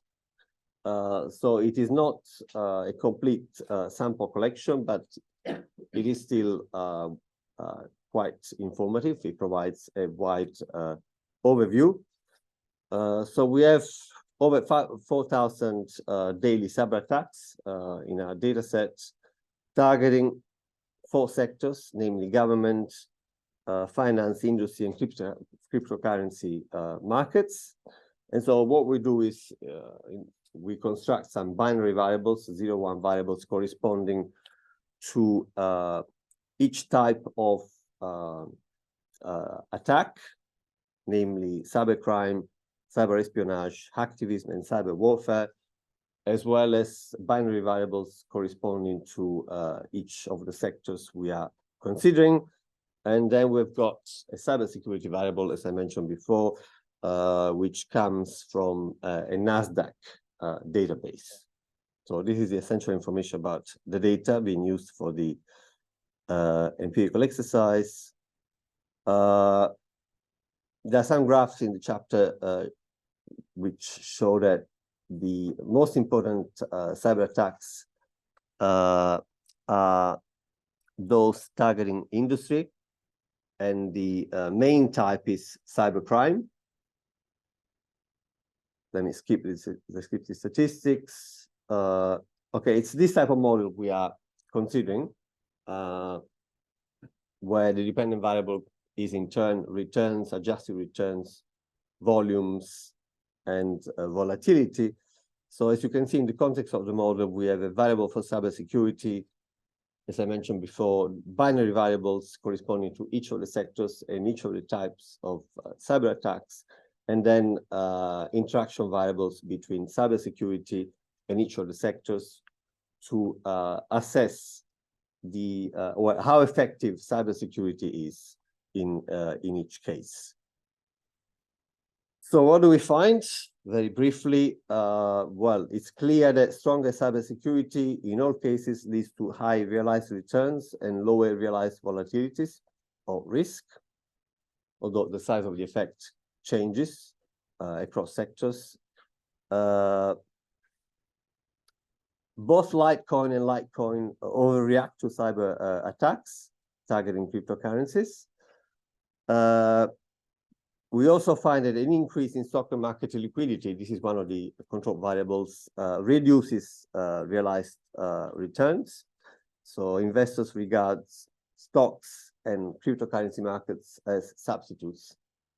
So it is not a complete sample collection, but it is still quite informative. It provides a wide overview. So we have over 4,000 daily cyber attacks in our data set, targeting 4 sectors, namely government, finance, industry, and cryptocurrency markets. And so what we do is, we construct some binary variables, 0, 1 variables corresponding to each type of attack, namely cybercrime, cyber espionage, hacktivism, and cyber warfare, as well as binary variables corresponding to each of the sectors we are considering. And then we've got a cybersecurity variable, as I mentioned before, which comes from a NASDAQ database. So this is the essential information about the data being used for the empirical exercise. There are some graphs in the chapter which show that the most important cyber attacks are those targeting industry, and the main type is cybercrime. Let me skip the statistics. Okay, it's this type of model we are considering, where the dependent variable is in turn returns, adjusted returns, volumes, and volatility. So as you can see in the context of the model, we have a variable for cybersecurity, as I mentioned before, binary variables corresponding to each of the sectors and each of the types of cyber attacks, and then interaction variables between cybersecurity and each of the sectors to assess the how effective cybersecurity is in each case. So what do we find? Very briefly, well, it's clear that stronger cybersecurity in all cases leads to high realized returns and lower realized volatilities or risk, although the size of the effect changes across sectors. Both Litecoin and Litecoin overreact to cyber attacks targeting cryptocurrencies. We also find that an increase in stock market liquidity, this is one of the control variables, reduces realized returns. So investors regard stocks and cryptocurrency markets as substitutes,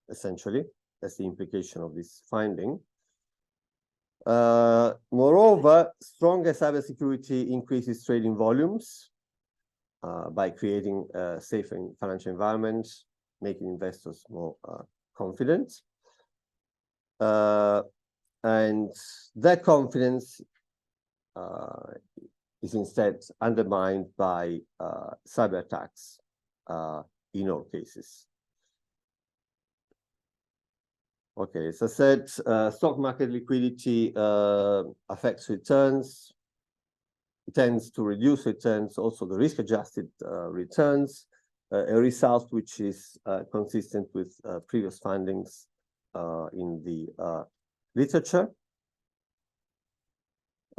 essentially. That's the implication of this finding. Moreover, stronger cybersecurity increases trading volumes by creating a safer financial environment, making investors more confident. And that confidence is instead undermined by cyber attacks in all cases. Okay, as I said, stock market liquidity affects returns. It tends to reduce returns, also the risk-adjusted returns, a result which is consistent with previous findings in the literature.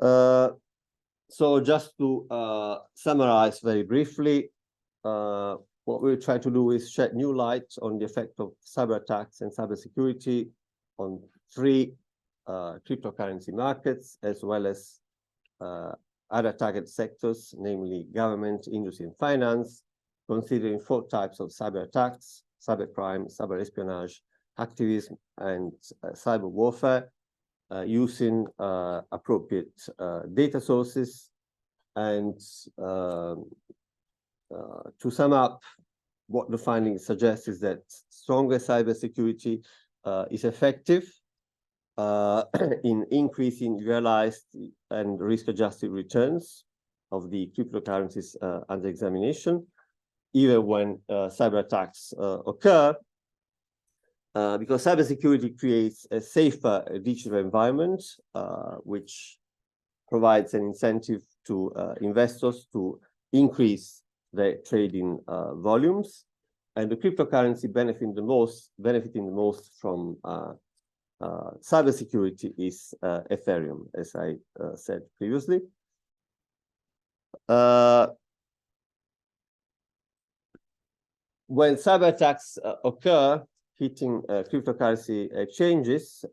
So just to summarize very briefly, what we try to do is shed new light on the effect of cyber attacks and cybersecurity on 3 cryptocurrency markets, as well as other target sectors, namely government, industry, and finance, considering 4 types of cyber attacks: cybercrime, cyber espionage, hacktivism, and cyber warfare, using appropriate data sources. And to sum up, what the findings suggest is that stronger cybersecurity is effective in increasing realized and risk-adjusted returns of the cryptocurrencies under examination, even when cyber attacks occur, because cybersecurity creates a safer digital environment, which provides an incentive to investors to increase their trading volumes, and the cryptocurrency benefiting the most from cybersecurity is Ethereum, as I said previously. When cyber attacks occur, hitting cryptocurrency exchanges,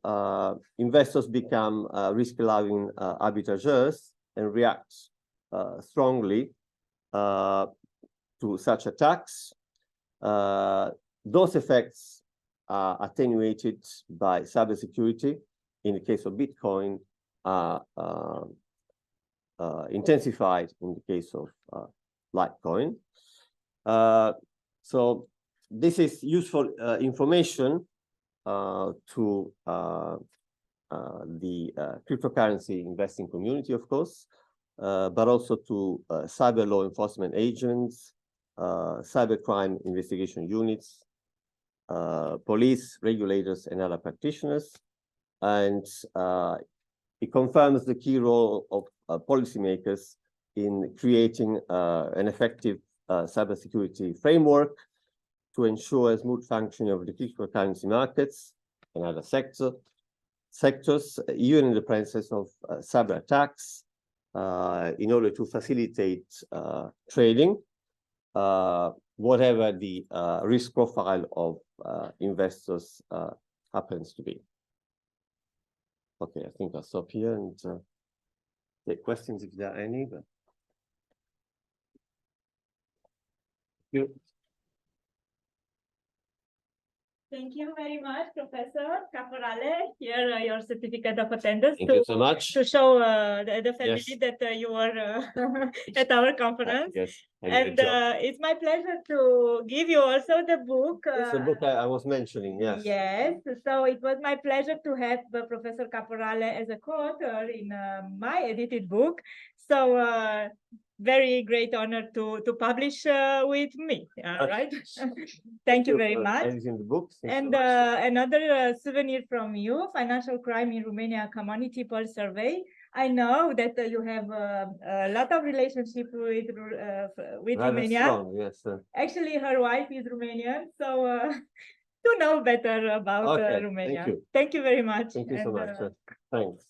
investors become risk-loving arbitrageurs and react strongly to such attacks. Those effects are attenuated by cybersecurity. In the case of Bitcoin, intensified in the case of Litecoin. So this is useful information to the cryptocurrency investing community, of course, but also to cyber law enforcement agents, cybercrime investigation units, police, regulators, and other practitioners. And it confirms the key role of policymakers in creating an effective cybersecurity framework to ensure a smooth functioning of the cryptocurrency markets and other sectors, even in the presence of cyber attacks, in order to facilitate trading, whatever the risk profile of investors happens to be. Okay, I think I'll stop here and take questions if there are any. But Thank you very much, Professor Caporale. Here, your certificate of attendance. Thank you so much. To show the family Yes. that you were at our conference. Yes, And it's my pleasure to give you also the book. it's the book I was mentioning, yes. Yes, so it was my pleasure to have Professor Caporale as a co-author in my edited book. So very great honor to publish with me, right? Thank you very much. Editing the book. And another souvenir from you, Financial Crime in Romania Community Pulse Survey. I know that you have a lot of relationship with Romania. Strong, yes. Actually, her wife is Romanian, so to know better about Romania. Thank you. Thank you very much. Thank you so much. Thanks.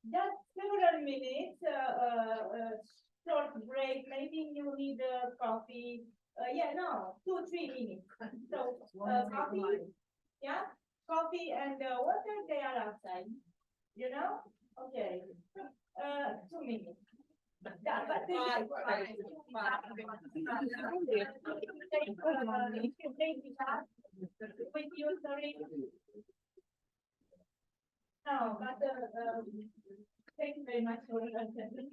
Just several minutes, short break. Maybe you need coffee. Yeah, no, 2-3 minutes. So coffee, yeah, coffee and water. They are outside. You know? Okay. 2 minutes. Yeah, but with you, sorry. No, but thank you very much for attending.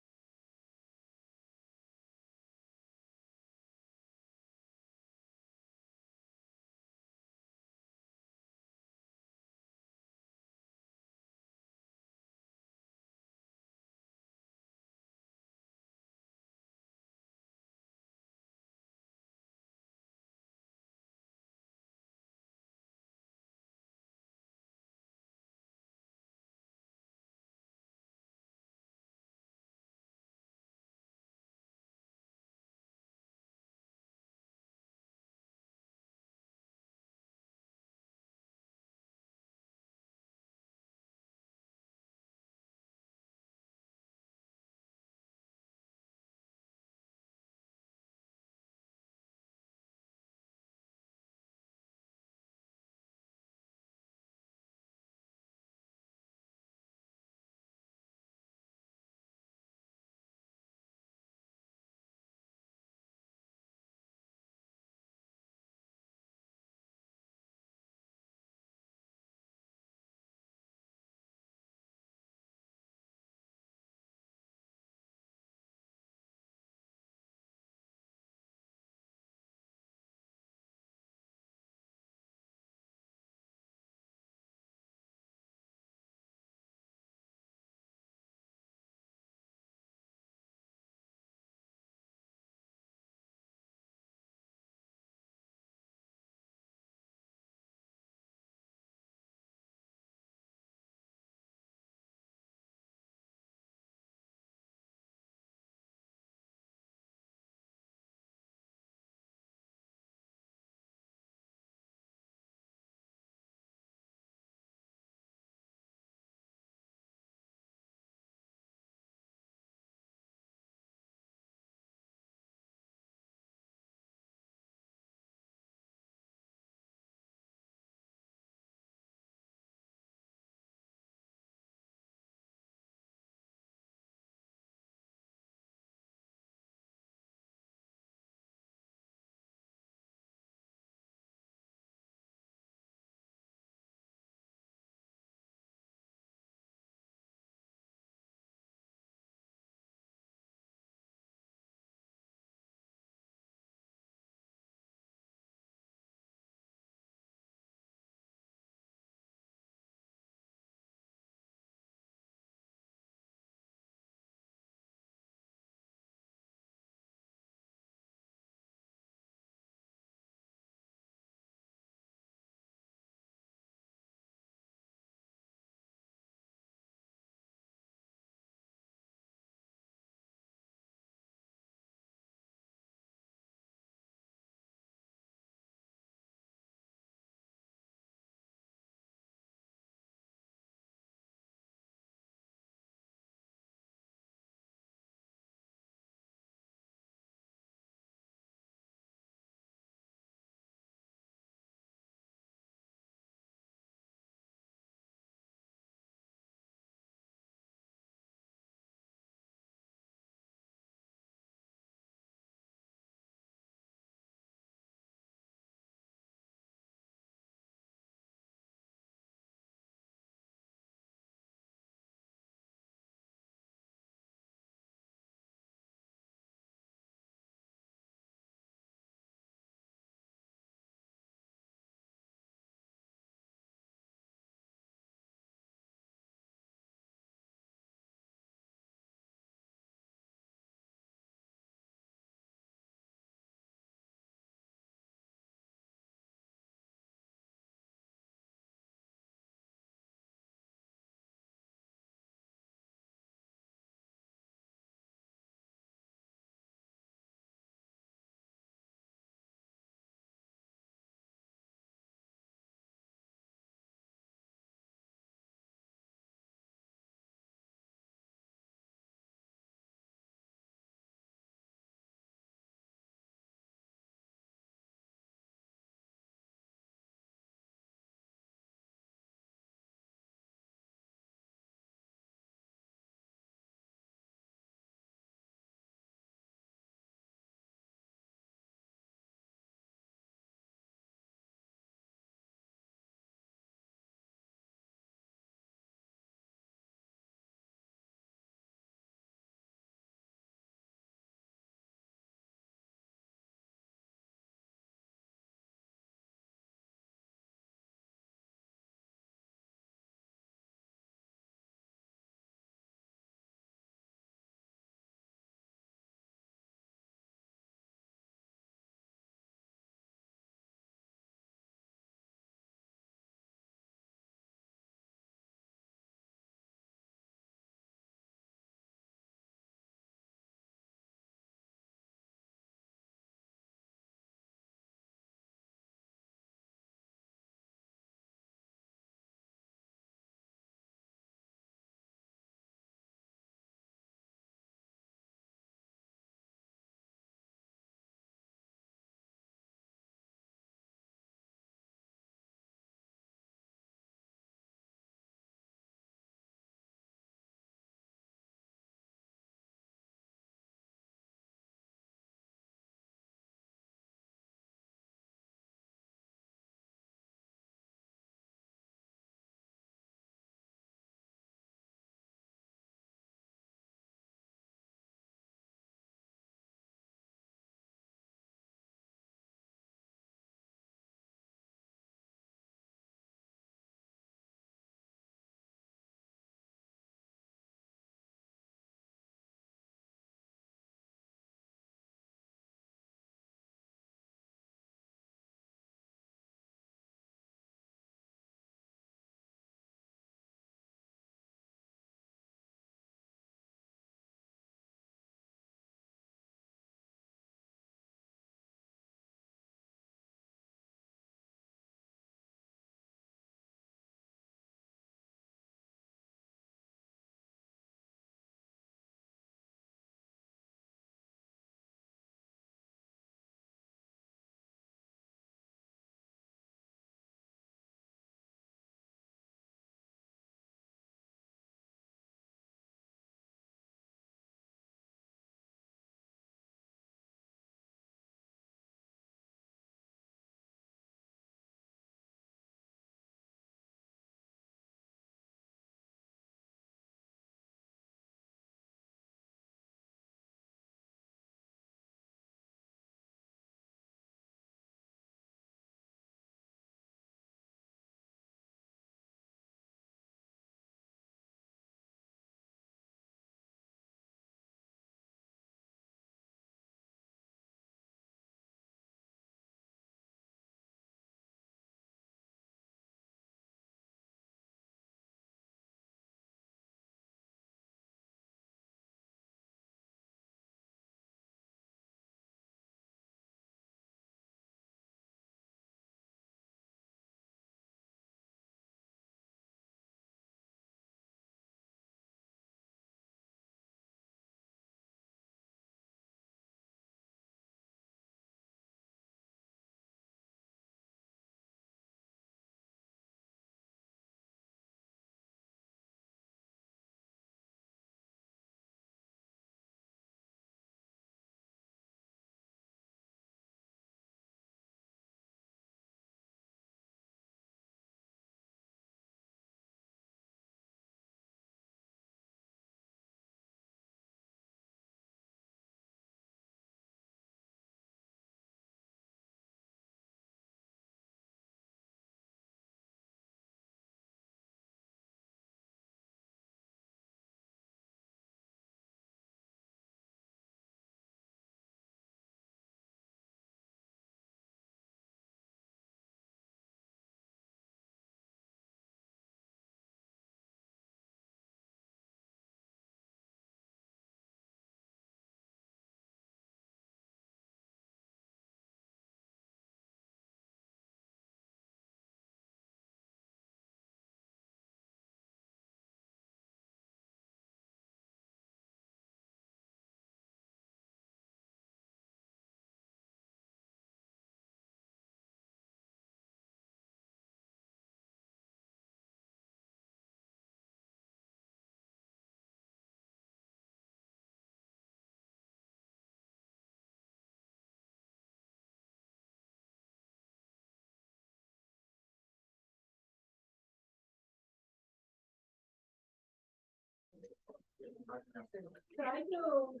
Try to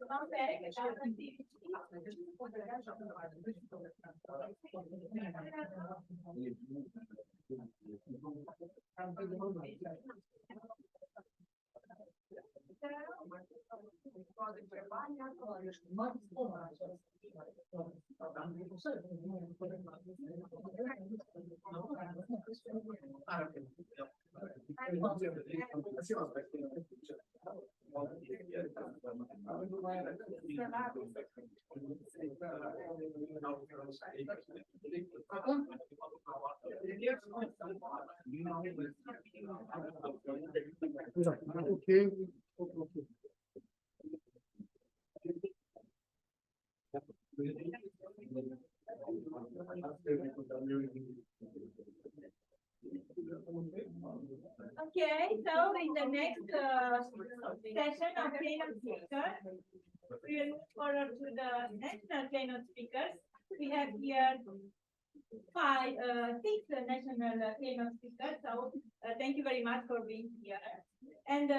come back and Okay, so in the next session of keynote speakers, we will move forward to the national keynote speakers. We have here six national keynote speakers. So thank you very much for being here. And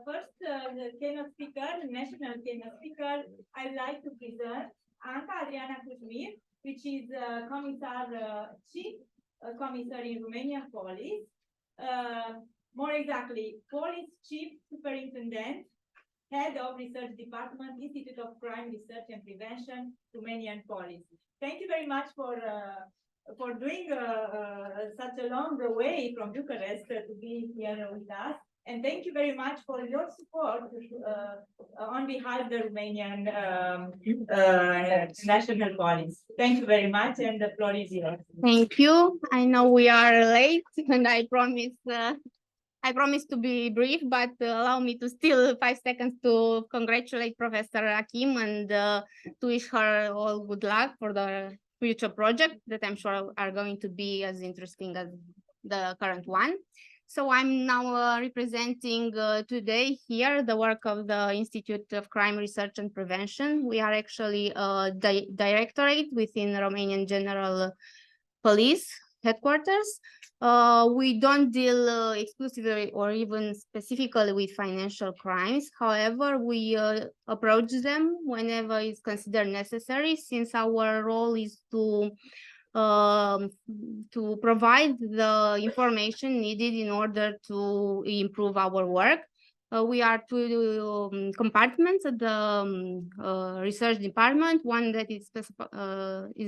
first, the keynote speaker, the national keynote speaker, I'd like to present Anca Adriana Kuzmir, which is Chief Commissar in Romanian Police. More exactly, Police Chief Superintendent, Head of Research Department, Institute of Crime Research and Prevention, Romanian Police. Thank you very much for doing such a long way from Bucharest to be here with us. And thank you very much for your support on behalf of the Romanian National Police. Thank you very much, and the floor is yours. Thank you. I know we are late, and I promise to be brief, but allow me to steal 5 seconds to congratulate Professor Achim and to wish her all good luck for the future project that I'm sure are going to be as interesting as the current one. So I'm now representing today here the work of the Institute of Crime Research and Prevention. We are actually a directorate within Romanian General Police headquarters. We don't deal exclusively or even specifically with financial crimes. However, we approach them whenever it's considered necessary, since our role is to provide the information needed in order to improve our work. We are two compartments at the research department, one that is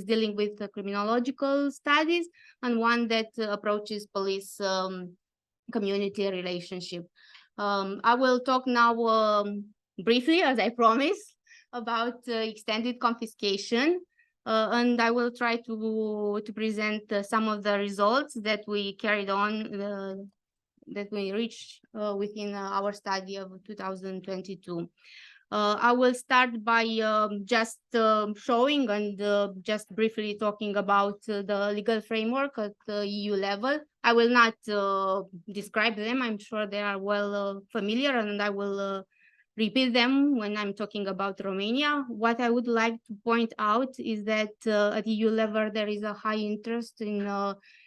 dealing with the criminological studies and one that approaches police community relationship. I will talk now briefly, as I promised, about extended confiscation. And I will try to present some of the results that we carried on, that we reached within our study of 2022. I will start by just showing and just briefly talking about the legal framework at the EU level. I will not describe them. I'm sure they are well familiar, and I will repeat them when I'm talking about Romania. What I would like to point out is that at EU level, there is a high interest in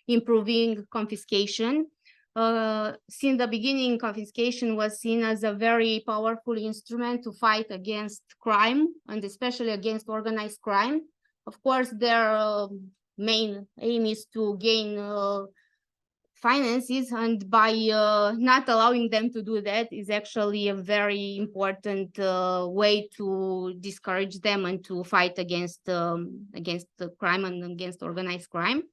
improving confiscation. Since the beginning, confiscation was seen as a very powerful instrument to fight against crime, and especially against organized crime. Of course, their main aim is to gain finances, and by not allowing them to do that is actually a very important way to discourage them and to fight against the crime and against organized crime.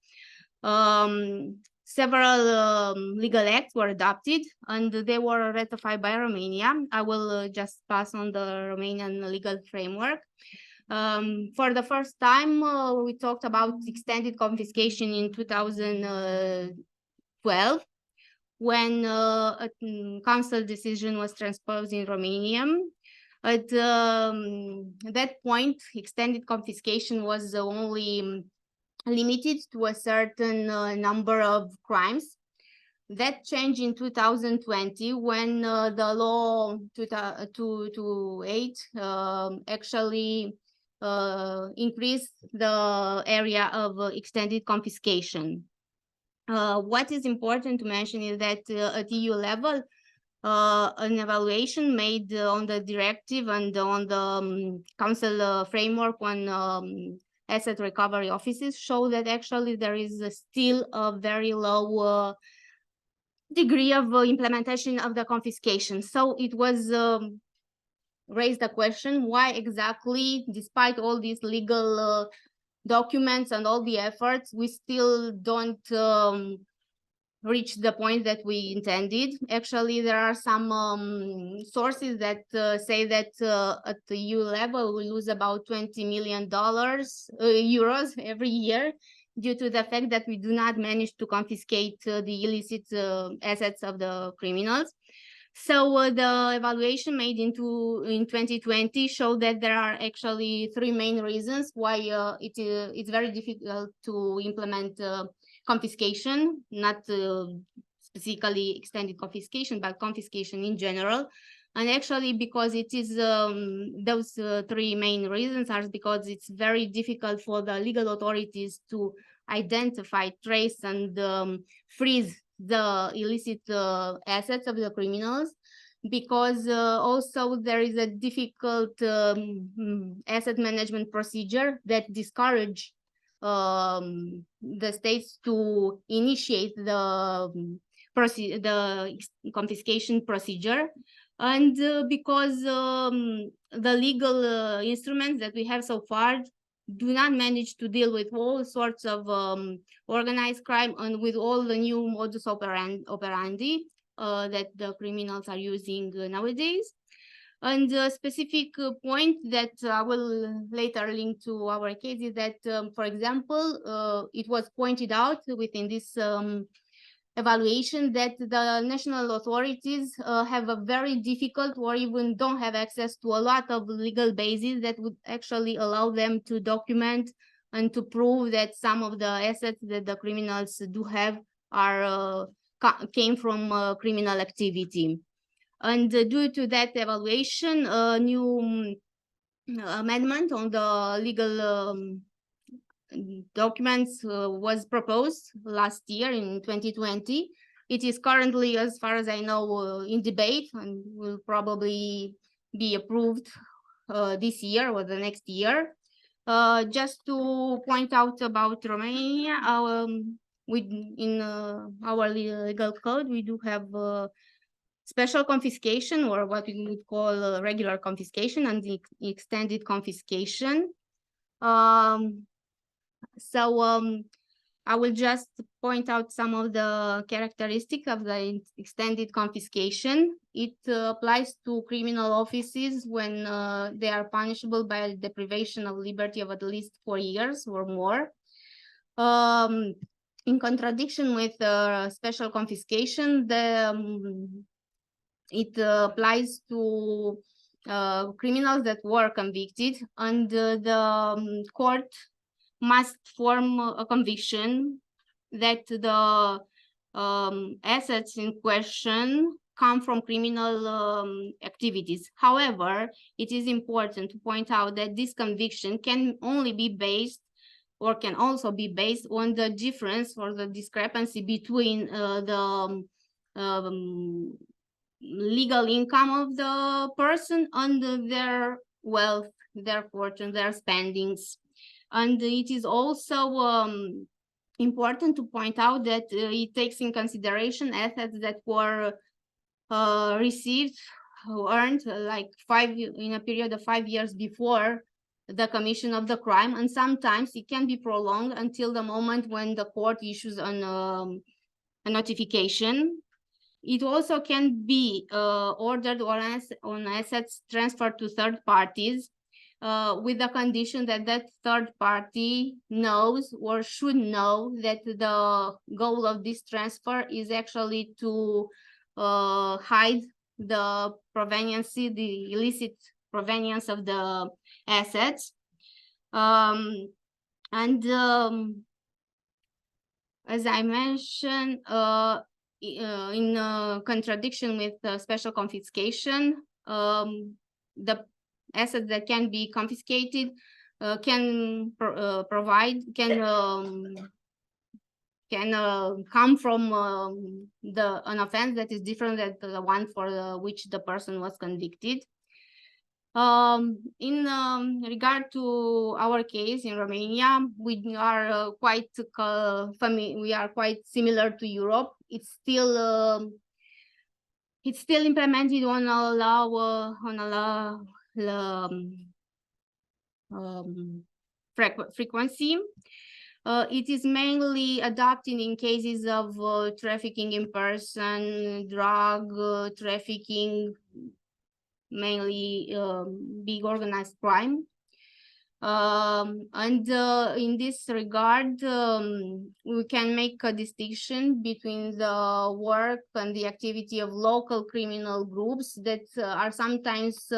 Several legal acts were adopted and they were ratified by Romania. I will just pass on the Romanian legal framework. For the first time, we talked about extended confiscation in 2012, when a council decision was transposed in Romania. At that point, extended confiscation was only limited to a certain number of crimes. That changed in 2020 when the law 228 actually increased the area of extended confiscation. What is important to mention is that at EU level, an evaluation made on the directive and on the council framework on asset recovery offices show that actually there is still a very low degree of implementation of the confiscation. So it was raised the question, why exactly, despite all these legal documents and all the efforts, we still don't reach the point that we intended. Actually, there are some sources that say that at the EU level, we lose about $20 million euros every year due to the fact that we do not manage to confiscate the illicit assets of the criminals. So the evaluation made in 2020 showed that there are actually three main reasons why it's very difficult to implement confiscation, not specifically extended confiscation, but confiscation in general. And actually, because it is those three main reasons are because it's very difficult for the legal authorities to identify, trace, and freeze the illicit assets of the criminals, because also there is a difficult asset management procedure that discourage the states to initiate the confiscation procedure, and because the legal instruments that we have so far do not manage to deal with all sorts of organized crime and with all the new modus operandi that the criminals are using nowadays. And a specific point that I will later link to our case is that, for example, it was pointed out within this evaluation that the national authorities have a very difficult or even don't have access to a lot of legal bases that would actually allow them to document and to prove that some of the assets that the criminals do have are came from criminal activity. And due to that evaluation, a new amendment on the legal documents was proposed last year in 2020. It is currently, as far as I know, in debate and will probably be approved this year or the next year. Just to point out about Romania, in our legal code, we do have special confiscation, or what we would call regular confiscation, and the extended confiscation. I will just point out some of the characteristics of the extended confiscation. It applies to criminal offices when they are punishable by deprivation of liberty of at least 4 years or more. In contradiction with special confiscation, it applies to criminals that were convicted, and the court must form a conviction that the assets in question come from criminal activities. However, it is important to point out that this conviction can only be based or can also be based on the difference or the discrepancy between the legal income of the person and their wealth, their fortune, their spendings. And it is also important to point out that it takes in consideration assets that were received, earned in a period of 5 years before the commission of the crime, and sometimes it can be prolonged until the moment when the court issues a notification. It also can be ordered on assets transferred to third parties, with the condition that that third party knows or should know that the goal of this transfer is actually to hide the provenience, the illicit provenience of the assets. As I mentioned, in contradiction with special confiscation, the assets that can be confiscated can come from an offense that is different than the one for which the person was convicted. In regard to our case in Romania, we are quite similar to Europe. It's still implemented on a frequency. It is mainly adopted in cases of trafficking in person, drug trafficking, mainly big organized crime. And in this regard, we can make a distinction between the work and the activity of local criminal groups that are sometimes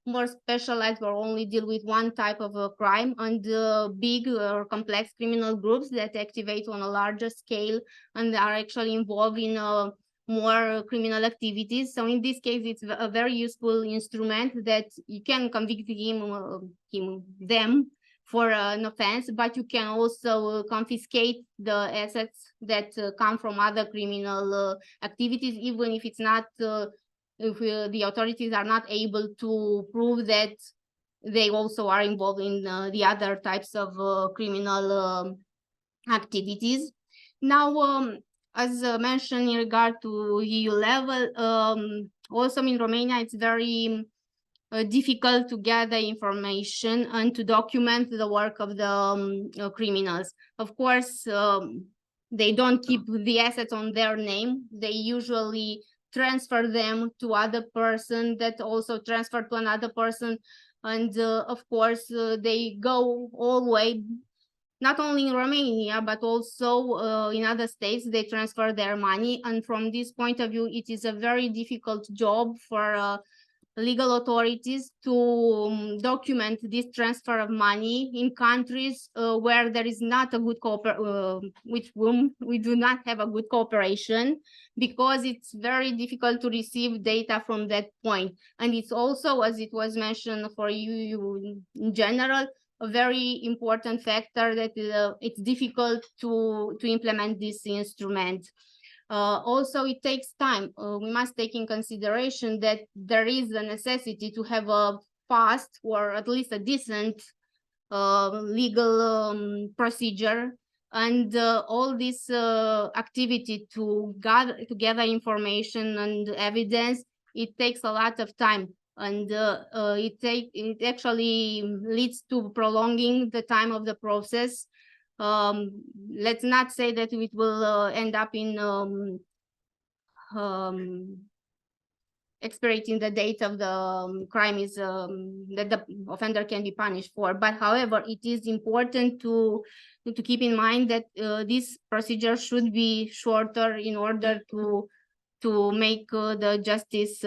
more specialized or only deal with one type of a crime, and big or complex criminal groups that activate on a larger scale and are actually involved in more criminal activities. So in this case, it's a very useful instrument that you can convict them for an offense, but you can also confiscate the assets that come from other criminal activities, even if it's not, if the authorities are not able to prove that they also are involved in the other types of criminal activities. Now, as mentioned in regard to EU level, also in Romania, it's very difficult to gather information and to document the work of the criminals. Of course, they don't keep the assets on their name. They usually transfer them to other person that also transfer to another person. And of course, they go all the way, not only in Romania, but also in other states, they transfer their money. And from this point of view, it is a very difficult job for legal authorities to document this transfer of money in countries where there is not a good with whom we do not have a good cooperation, because it's very difficult to receive data from that point. And it's also, as it was mentioned for you in general, a very important factor that it's difficult to implement this instrument. Also, it takes time. We must take in consideration that there is a necessity to have a fast or at least a decent legal procedure, and all this activity to gather information and evidence, it takes a lot of time, and it actually leads to prolonging the time of the process. Let's not say that it will end up in expirating the date of the crime is that the offender can be punished for. But however, it is important to keep in mind that this procedure should be shorter in order to make the justice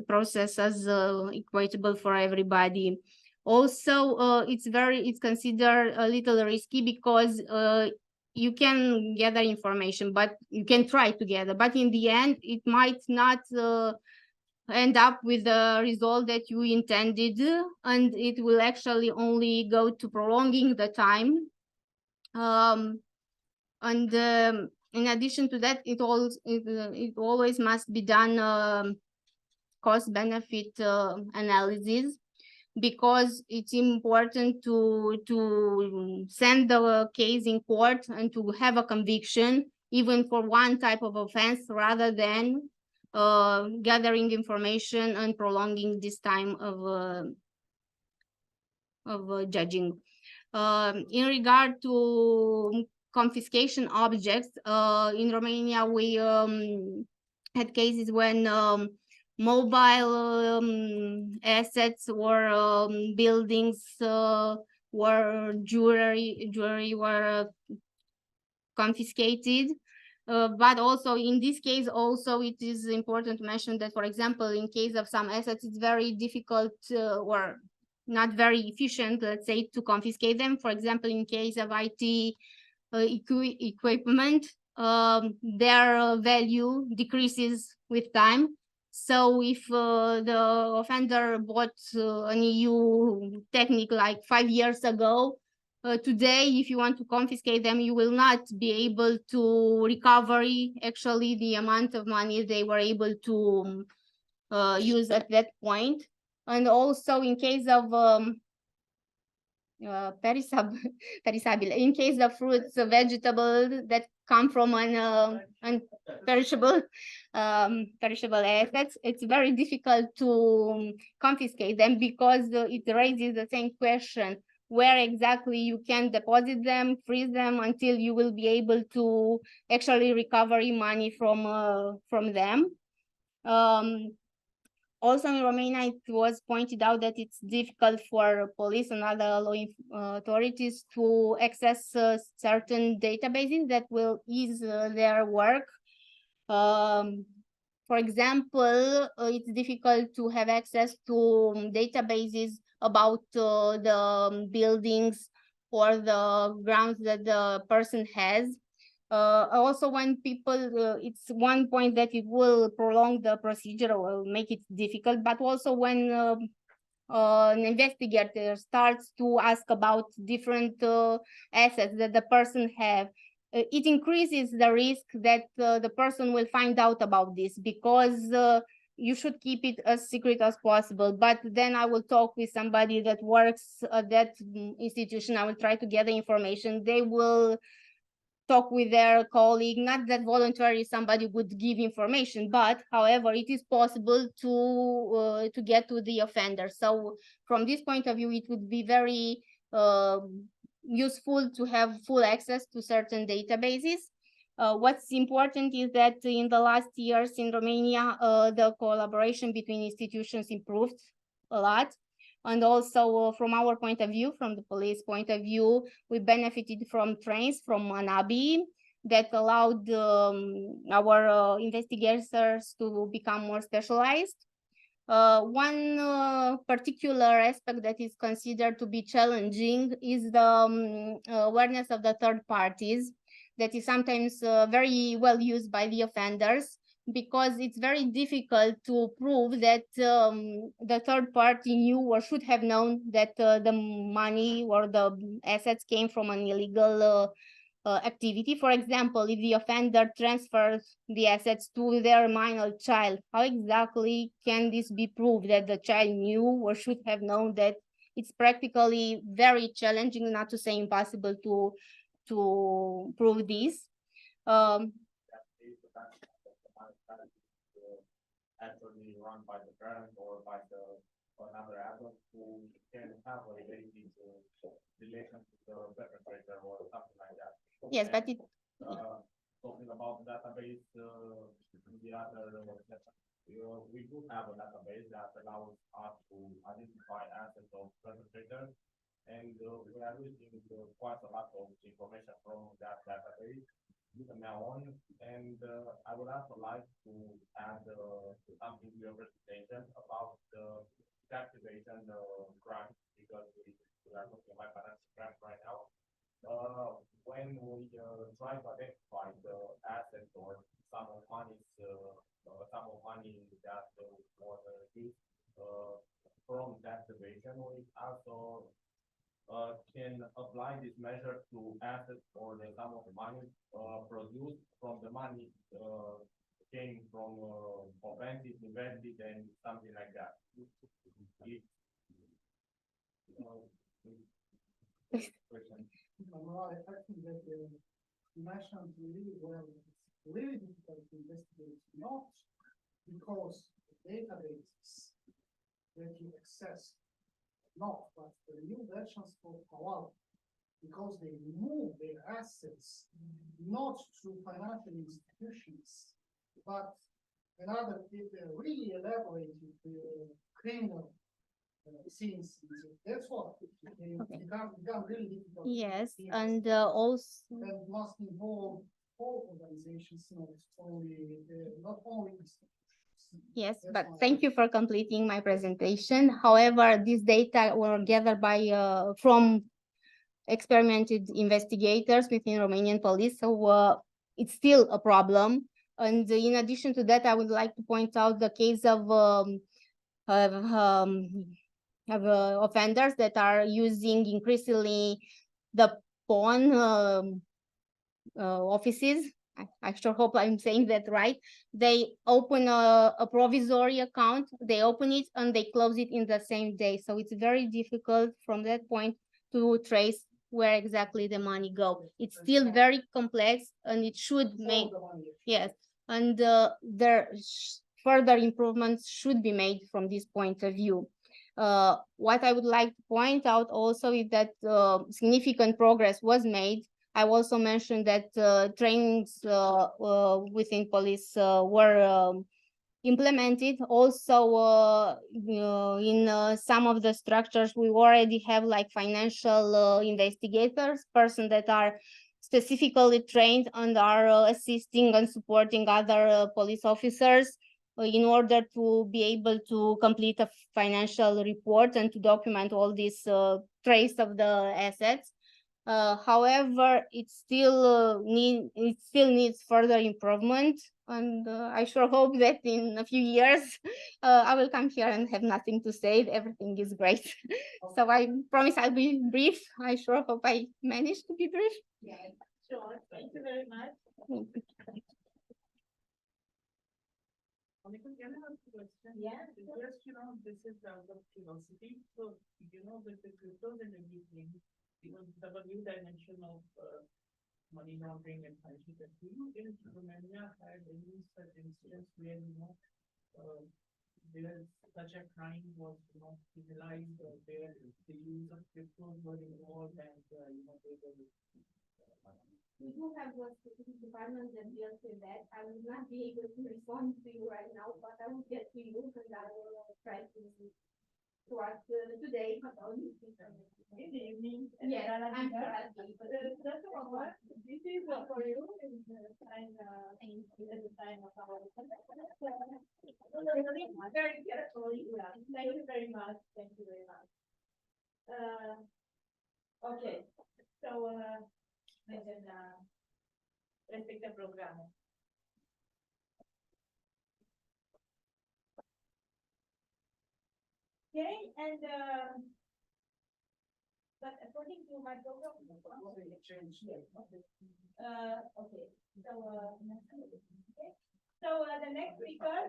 process as equitable for everybody. Also, it's considered a little risky because you can gather information, but you can try to gather, but in the end, it might not end up with the result that you intended, and it will actually only go to prolonging the time. And in addition to that, it always must be done cost-benefit analysis, because it's important to send the case in court and to have a conviction, even for one type of offense, rather than gathering information and prolonging this time of judging. In regard to confiscation objects, in Romania, we had cases when mobile assets or buildings were jewelry were confiscated. But also in this case, also it is important to mention that, for example, in case of some assets, it's very difficult or not very efficient, let's say, to confiscate them. For example, in case of IT equipment, their value decreases with time. So if the offender bought an EU technique like 5 years ago, Today, if you want to confiscate them, you will not be able to recover actually the amount of money they were able to use at that point. And also in case of perishable, in case of fruits, vegetables that come from an perishable assets, it's very difficult to confiscate them because it raises the same question: where exactly you can deposit them, freeze them until you will be able to actually recover money from them. Also in Romania, it was pointed out that it's difficult for police and other law authorities to access certain databases that will ease their work. For example, it's difficult to have access to databases about the buildings or the grounds that the person has. Also, when people, it's one point that it will prolong the procedure or make it difficult, but also when an investigator starts to ask about different assets that the person have, it increases the risk that the person will find out about this, because you should keep it as secret as possible. But then I will talk with somebody that works at that institution. I will try to gather information. They will talk with their colleague, not that voluntarily somebody would give information, but however, it is possible to get to the offender. So from this point of view, it would be very useful to have full access to certain databases. What's important is that in the last years in Romania, the collaboration between institutions improved a lot. And also from our point of view, from the police point of view, we benefited from trains from ANABI that allowed our investigators to become more specialized. One particular aspect that is considered to be challenging is the awareness of the third parties, that is sometimes very well used by the offenders, because it's very difficult to prove that the third party knew or should have known that the money or the assets came from an illegal activity. For example, if the offender transfers the assets to their minor child, how exactly can this be proved that the child knew or should have known that? It's practically very challenging, not to say impossible, to prove this. Actually run by the parent or by another adult who can have a relation to the perpetrator or something like that. Yes, but it talking about database, the other we do have a database that allows us to identify assets of perpetrators, and we are using quite a lot of information from that database now on, and I would also like to add something to your presentation about the captivation crime, because we are talking about financial crime right now. When we try to identify the assets or sum of money that was used from captivation, we also can apply this measure to assets or the sum of money produced from the money came from offenses invested and something like that. I think that you mentioned really well. It's really difficult to investigate, not because the databases that you access, not, but the new versions for Huawei, because they move their assets not through financial institutions, but another really elaborated criminal scenes. That's what become really difficult. Yes, and also and must involve all organizations, not only institutions. yes, That's but why- thank you for completing my presentation. However, these data were gathered by from experimented investigators within Romanian police, so it's still a problem. And in addition to that, I would like to point out the case of offenders that are using increasingly the pawn offices. I sure hope I'm saying that right. They open a provisory account, they open it and they close it in the same day. So it's very difficult from that point to trace where exactly the money go. It's still very complex and it should make, yes, and further improvements should be made from this point of view. What I would like to point out also is that significant progress was made. I also mentioned that trainings within police were implemented. Also, in some of the structures, we already have like financial investigators, persons that are specifically trained and are assisting and supporting other police officers in order to be able to complete a financial report and to document all these trace of the assets. However, it still needs further improvement, and I sure hope that in a few years I will come here and have nothing to say. Everything is great. So I promise I'll be brief. I sure hope I manage to be brief. Yeah, sure. Thank you very much. Monica, can I ask a question? Yeah. Just, this is out of curiosity. So, that the cryptos and everything, the new dimension of money laundering and financial crime. Do you in Romania had any such incidents where, there such a crime was, criminalized or where the use of cryptos were involved and, they were. We do have a specific department that deals with that. I will not be able to respond to you right now, but I will get to you and I will try to ask today about this information. Good evening. Yes, I'm This is for you in the time, at the time of our. Very carefully. Yeah. Thank you very much. Thank you very much. Okay. So, respectă programul. Okay, and but according to my program, okay. So the next speaker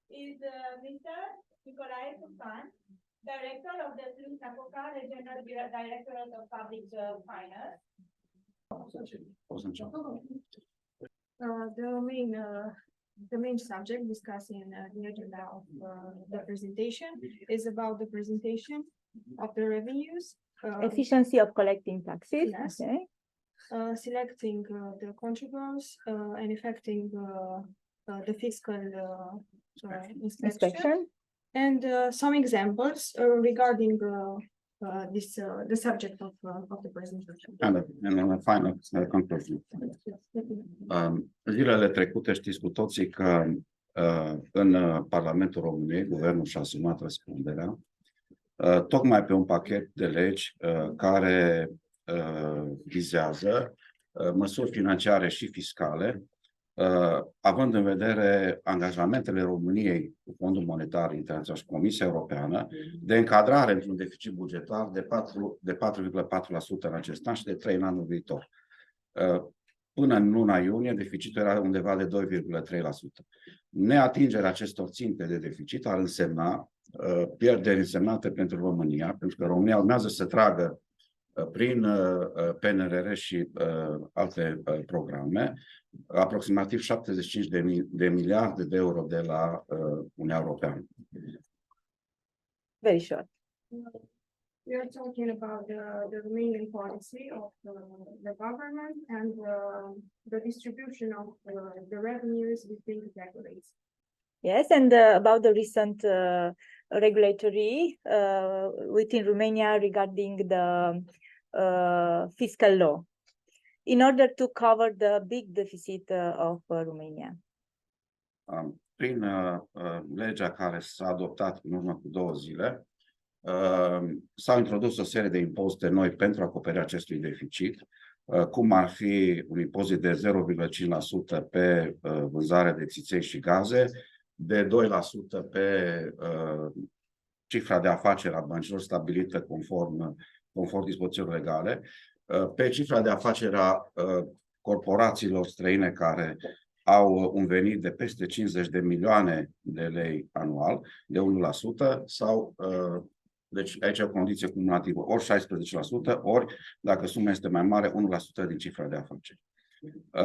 is Mr. Nicolae Tucan, Director of the Cluj-Napoca Regional Directorate of Public Finance. The main subject discussed in the agenda of the presentation is about the presentation of the revenues. Efficiency of collecting taxes. Yes. Okay. Selecting the contributions and effecting the fiscal inspection. And some examples regarding the subject of the presentation. And a final conclusion. Zilele trecute știți cu toții că în Parlamentul României guvernul și-a asumat răspunderea tocmai pe un pachet de legi care vizează măsuri financiare și fiscale, având în vedere angajamentele României cu Fondul Monetar Internațional și Comisia Europeană de încadrare într-un deficit bugetar de 4,4% în acest an și de 3% în anul viitor. Până în luna iunie, deficitul era undeva de 2,3%. Neatingerea acestor ținte de deficit ar însemna pierderi însemnate pentru România, pentru că România urmează să tragă prin PNRR și alte programe aproximativ 75 de miliarde de euro de la Uniunea Europeană. Very short. We are talking about the Romanian policy of the government and the distribution of the revenues between the categories. Yes, and about the recent regulatory within Romania regarding the fiscal law in order to cover the big deficit of Romania. Prin legea care s-a adoptat în urmă cu 2 zile, s-au introdus o serie de impozite noi pentru acoperirea acestui deficit, cum ar fi un impozit de 0,5% pe vânzarea de țiței și gaze, de 2% pe cifra de afaceri a băncilor stabilită conform conform dispozițiilor legale, pe cifra de afacere a corporațiilor străine care au un venit de peste 50 de milioane de lei anual, de 1%, sau, deci aici e o condiție cumulativă, ori 16%, ori, dacă suma este mai mare, 1% din cifra de afaceri.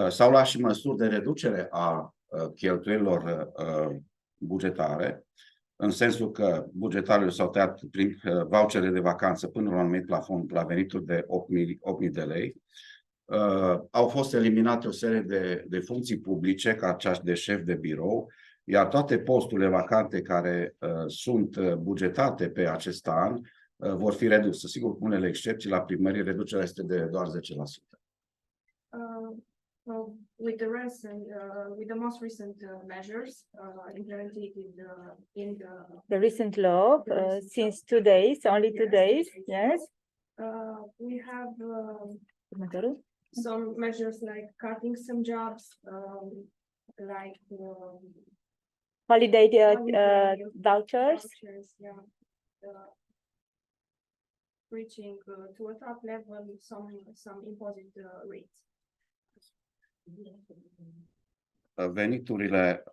S-au luat și măsuri de reducere a cheltuielilor bugetare, în sensul că bugetarele s-au tăiat prin vouchere de vacanță până la un anumit plafon la venituri de 8.000 de lei. Au fost eliminate o serie de funcții publice, ca cea de șef de birou, iar toate posturile vacante care sunt bugetate pe acest an vor fi reduse. Sigur, cu unele excepții, la primării reducerea este de doar 10%. With the most recent measures implemented in The recent law, since 2 days, only 2 days, yes. We have some measures like cutting some jobs, like Holiday vouchers. yeah, reaching to a top level some imposed rates. Veniturile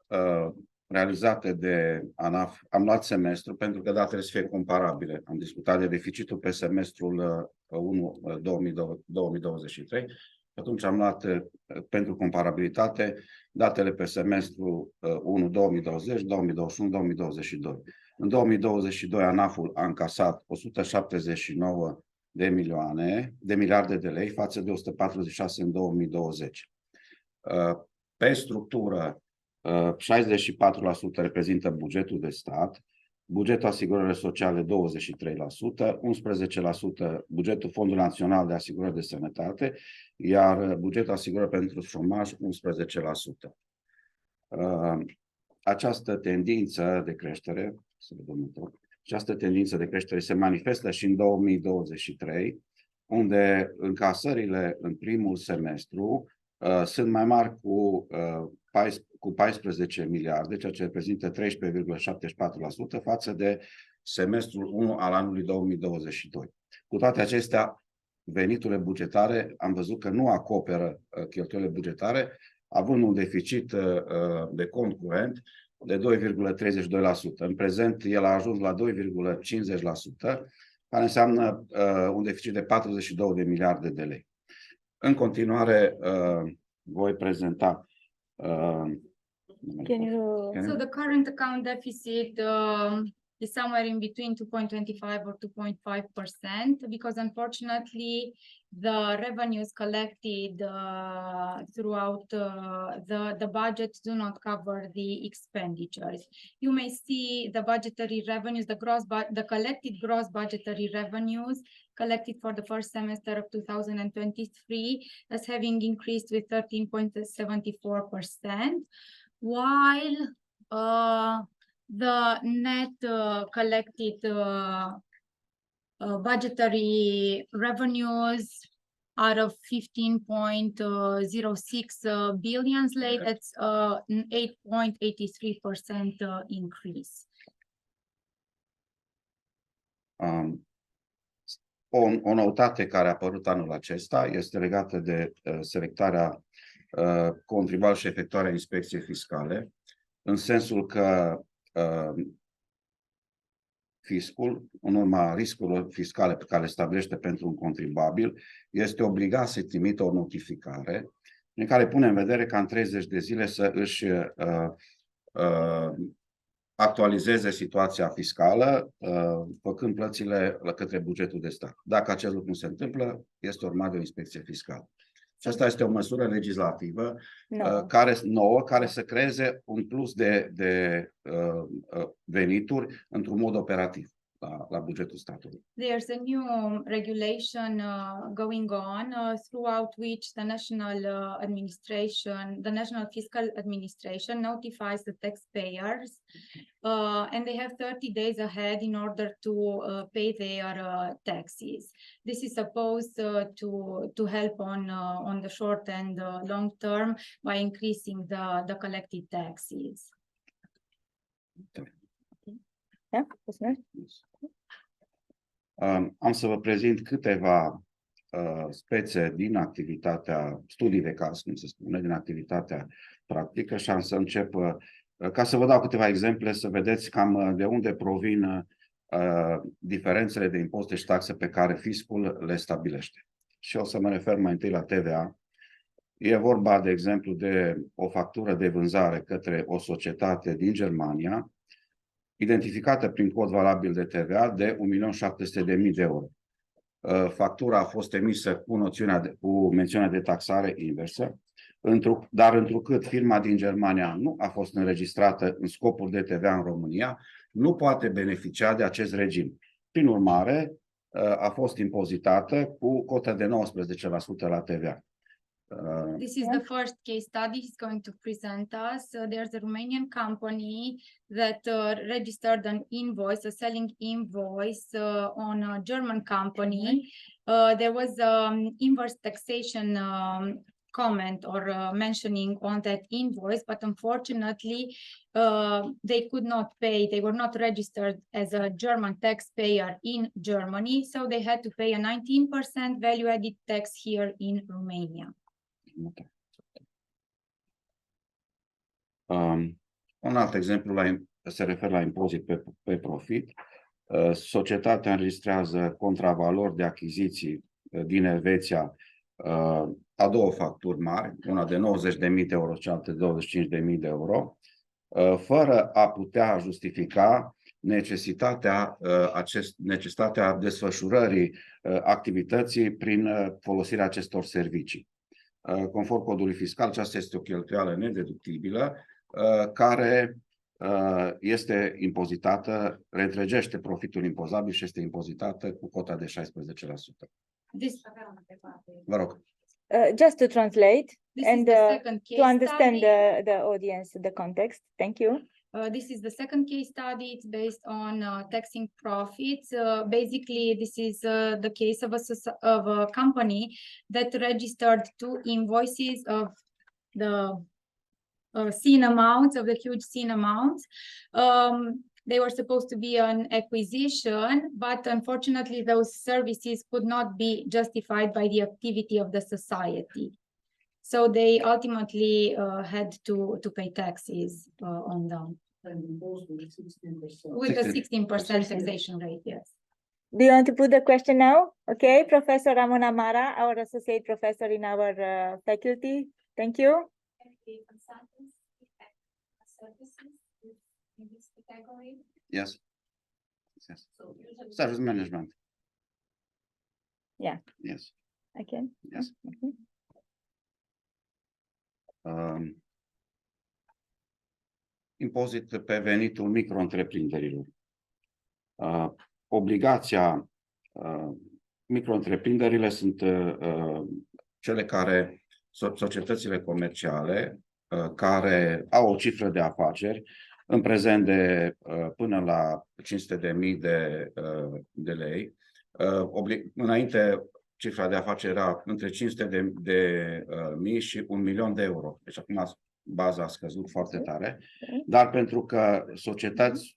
realizate de ANAF, am luat semestru pentru că datele să fie comparabile. Am discutat de deficitul pe semestrul 1 2023. Atunci am luat pentru comparabilitate datele pe semestru 1 2020, 2021, 2022. În 2022 ANAF-ul a încasat 179 de miliarde de lei față de 146 în 2020. Pe structură, 64% reprezintă bugetul de stat, bugetul asigurărilor sociale 23%, 11% bugetul Fondului Național de Asigurări de Sănătate, iar bugetul asigurări pentru șomaj 11%. Această tendință de creștere, se manifestă și în 2023, unde încasările în primul semestru sunt mai mari cu 14 miliarde, ceea ce reprezintă 13,74% față de semestrul 1 al anului 2022. Cu toate acestea, veniturile bugetare am văzut că nu acoperă cheltuielile bugetare, având un deficit de cont curent de 2,32%. În prezent, el a ajuns la 2,50%, care înseamnă un deficit de 42 de miliarde de lei. În continuare, voi prezenta. So the current account deficit is somewhere in between 2.25 or 2.5%, because unfortunately the revenues collected throughout the budget do not cover the expenditures. You may see the budgetary revenues, the collected gross budgetary revenues collected for the first semester of 2023 as having increased with 13.74%, while the net collected budgetary revenues out of 15.06 billion lei, that's an 8.83% increase. O noutate care a apărut anul acesta este legată de selectarea contribuabilor și efectuarea inspecției fiscale, în sensul că fiscul, în urma riscurilor fiscale pe care le stabilește pentru un contribuabil, este obligat să trimită o notificare în care pune în vedere ca în 30 de zile să își actualizeze situația fiscală, făcând plățile către bugetul de stat. Dacă acest lucru nu se întâmplă, este urmat de o inspecție fiscală. Și asta este o măsură legislativă care să creeze un plus de venituri într-un mod operativ la bugetul statului. There's a new regulation going on throughout which the National Fiscal Administration notifies the taxpayers and they have 30 days ahead in order to pay their taxes. This is supposed to help on the short and long term by increasing the collected taxes. Yeah, Am să vă prezint câteva spețe din activitatea, studii de caz, cum se spune, din activitatea practică și am să încep, ca să vă dau câteva exemple, să vedeți cam de unde provin diferențele de impozite și taxe pe care fiscul le stabilește. Și o să mă refer mai întâi la TVA. E vorba, de exemplu, de o factură de vânzare către o societate din Germania, identificată prin cod valabil de TVA de 1.700.000 de euro. Factura a fost emisă cu mențiunea de taxare inversă, dar întrucât firma din Germania nu a fost înregistrată în scopuri de TVA în România, nu poate beneficia de acest regim. Prin urmare, a fost impozitată cu cotă de 19% la TVA. This is the first case study he's going to present us. There's a Romanian company that registered an invoice, a selling invoice on a German company. There was inverse taxation comment or mentioning on that invoice, but unfortunately they could not pay. They were not registered as a German taxpayer in Germany, so they had to pay a 19% value-added tax here in Romania. Un alt exemplu se referă la impozit pe profit. Societatea înregistrează contravalori de achiziții din Elveția a două facturi mari, una de 90.000 de euro și alta de 25.000 de euro, fără a putea justifica necesitatea desfășurării activității prin folosirea acestor servicii. Conform codului fiscal, aceasta este o cheltuială nedeductibilă care este impozitată, reîntregește profitul impozabil și este impozitată cu cota de 16%. Vă rog. Just to translate and to understand study. the audience, the context. Thank you. This is the second case study. It's based on taxing profits. Basically, this is the case of a company that registered two invoices of the seen amounts, of the huge seen amounts. They were supposed to be an acquisition, but unfortunately, those services could not be justified by the activity of the society. So they ultimately had to pay taxes on them. With the 16% taxation rate, yes. Do you want to put the question now? Okay, Professor Ramon Amara, our associate professor in our faculty. Thank you. Yes. Yes. Service management. Yeah. Yes. I can. Yes. Okay. Impozit pe venitul micro-întreprinderilor. Obligația, micro-întreprinderile sunt cele care, societățile comerciale, care au o cifră de afaceri, în prezent de până la 500.000 de lei. Înainte, cifra de afaceri era între 500.000 și 1.000.000 de euro. Deci acum baza a scăzut foarte tare, dar pentru că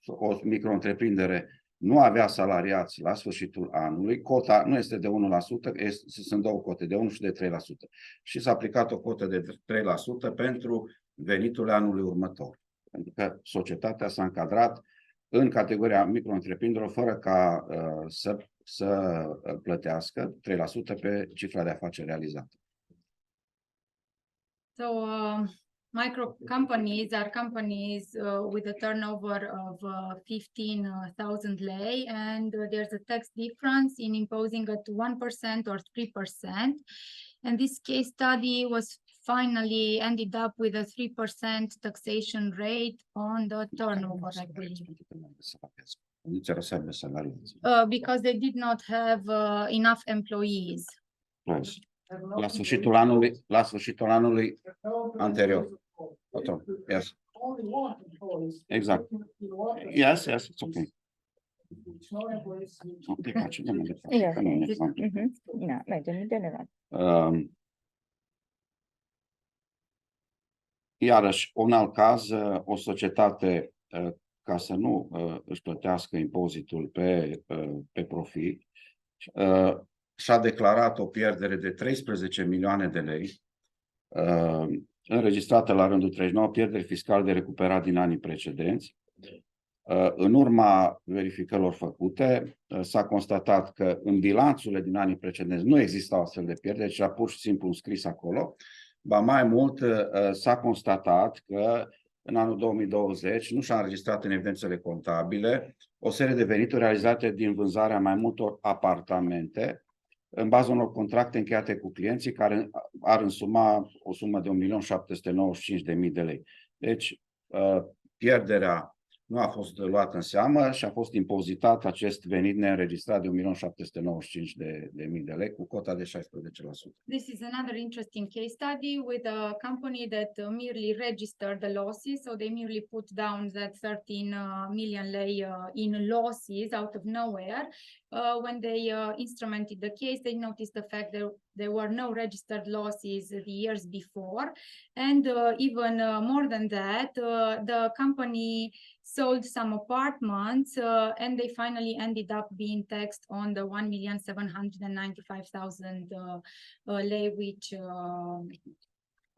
o micro-întreprindere nu avea salariați la sfârșitul anului, cota nu este de 1%, sunt două cote, de 1 și de 3%. Și s-a aplicat o cotă de 3% pentru veniturile anului următor. Pentru că societatea s-a încadrat în categoria micro-întreprinderilor fără ca să plătească 3% pe cifra de afaceri realizată. So micro companies are companies with a turnover of 15,000 lei, and there's a tax difference in imposing it 1% or 3%. And this case study was finally ended up with a 3% taxation rate on the turnover, I believe. Because they did not have enough employees. Yes. La sfârșitul anului anterior. Yes. Exact. Yes, yes, it's okay. Mergem în general. Iarăși, un alt caz, o societate, ca să nu își plătească impozitul pe profit, și-a declarat o pierdere de 13 milioane de lei, înregistrată la rândul 39, pierderi fiscale de recuperat din anii precedenți. În urma verificărilor făcute, s-a constatat că în bilanțurile din anii precedenți nu existau astfel de pierderi, ci era pur și simplu înscris acolo. Ba mai mult, s-a constatat că în anul 2020 nu și-a înregistrat în evidențele contabile o serie de venituri realizate din vânzarea mai multor apartamente în baza unor contracte încheiate cu clienții care ar însuma o sumă de 1.795.000 de lei. Deci, pierderea nu a fost luată în seamă și a fost impozitat acest venit neînregistrat de 1.795.000 de lei cu cota de 16%. This is another interesting case study with a company that merely registered the losses. So they merely put down that 13 million lei in losses out of nowhere. When they instrumented the case, they noticed the fact that there were no registered losses the years before. And even more than that, the company sold some apartments and they finally ended up being taxed on the 1,795,000 lei, which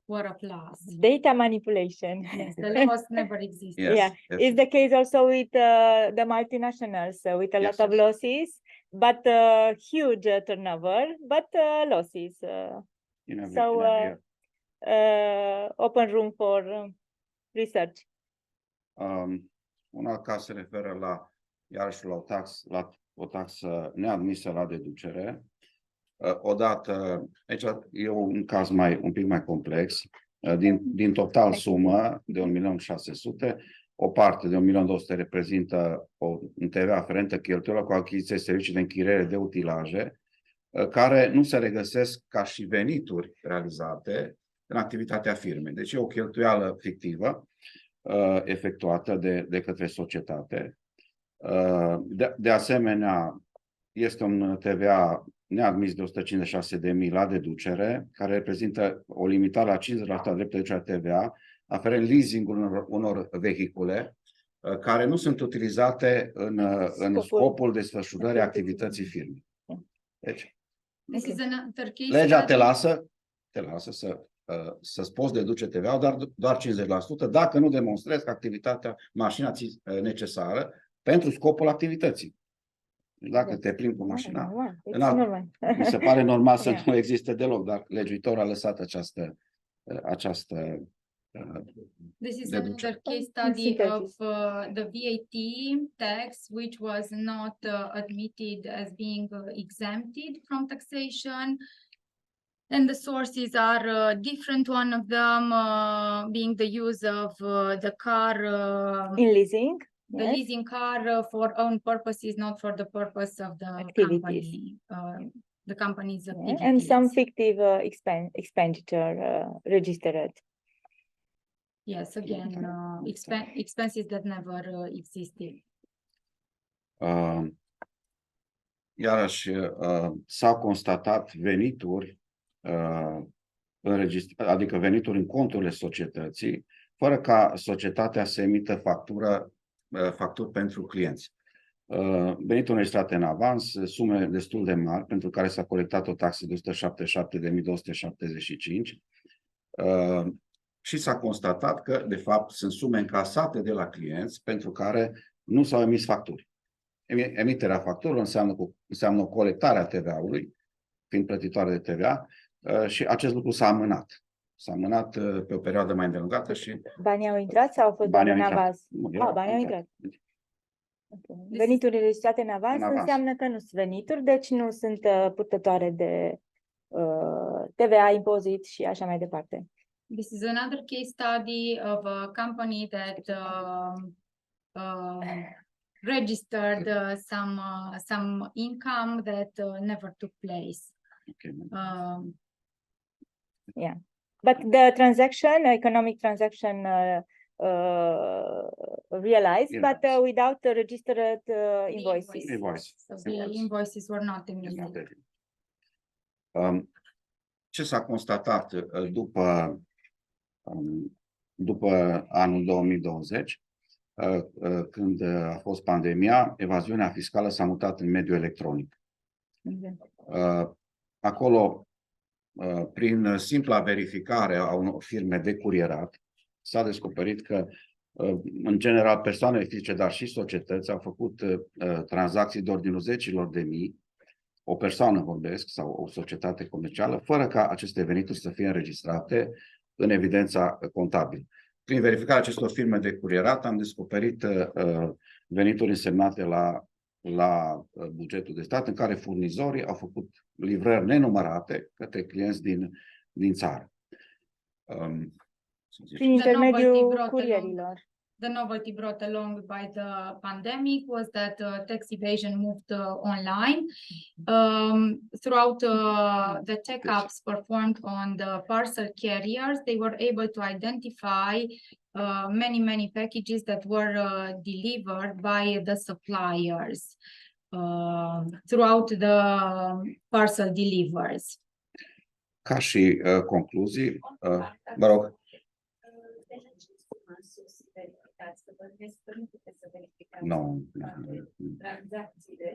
were a loss. Data manipulation. Yes, the loss never existed. Yes, Yeah, yes. is the case also with the multinationals with a Yes, lot of yes. losses, but huge turnover, but losses. In every So year. open room for research. Un alt caz se referă iarăși la o taxă neadmisă la deducere. Odată, aici e un caz un pic mai complex. Din total sumă de 1.600.000, o parte de 1.200.000 reprezintă un TVA aferentă cheltuielor cu achiziție servicii de închiriere de utilaje, care nu se regăsesc ca și venituri realizate în activitatea firmei. Deci e o cheltuială fictivă efectuată de către societate. De asemenea, este un TVA neadmis de 156.000 la deducere, care reprezintă o limitare la 50% a dreptului de deducere a TVA, aferent leasing-ul unor vehicule care nu sunt utilizate în scopul desfășurării activității firmei. Deci, This is another case legea study. te lasă să-ți poți deduce TVA, dar doar 50% dacă nu demonstrezi că activitatea, mașina ți necesară pentru scopul activității. Dacă te plimbi cu mașina, mi se pare normal să nu existe deloc, dar legiuitorul a lăsat această This is another case study of the VAT tax, which was not admitted as being exempted from taxation. And the sources are different. One of them being the use of the car in leasing. The leasing car for own purposes, not for the purpose of the company, the company's activities. And some fictive expenditure registered. Yes, again, expenses that never existed. Iarăși, s-au constatat venituri, adică venituri în conturile societății, fără ca societatea să emită facturi pentru clienți. Venituri înregistrate în avans, sume destul de mari, pentru care s-a colectat o taxă de 177.275 și s-a constatat că, de fapt, sunt sume încasate de la clienți pentru care nu s-au emis facturi. Emiterea facturilor înseamnă o colectare a TVA-ului, fiind plătitoare de TVA, și acest lucru s-a amânat. S-a amânat pe o perioadă mai îndelungată și... Banii au intrat sau au fost doar în avans? Banii au intrat. Okay. Veniturile registrate în avans înseamnă că nu sunt venituri, deci nu sunt purtătoare de TVA, impozit și așa mai departe. This is another case study of a company that registered some income that never took place. Okay. Yeah, but the transaction, economic transaction, realized, but without the registered invoices. So the invoices were not emitted. Ce s-a constatat după anul 2020, când a fost pandemia, evaziunea fiscală s-a mutat în mediul electronic. Acolo, prin simpla verificare a unor firme de curierat, s-a descoperit că, în general, persoanele fizice, dar și societăți au făcut tranzacții de ordinul zecilor de mii, o persoană vorbesc, sau o societate comercială, fără ca aceste venituri să fie înregistrate în evidența contabilă. Prin verificarea acestor firme de curierat am descoperit venituri însemnate la bugetul de stat, în care furnizorii au făcut livrări nenumărate către clienți din țară. Prin intermediul curierilor. The novelty brought along by the pandemic was that tax evasion moved online. Throughout the checkups performed on the parcel carriers, they were able to identify many packages that were delivered by the suppliers throughout the parcel deliveries. Ca și concluzii, vă rog.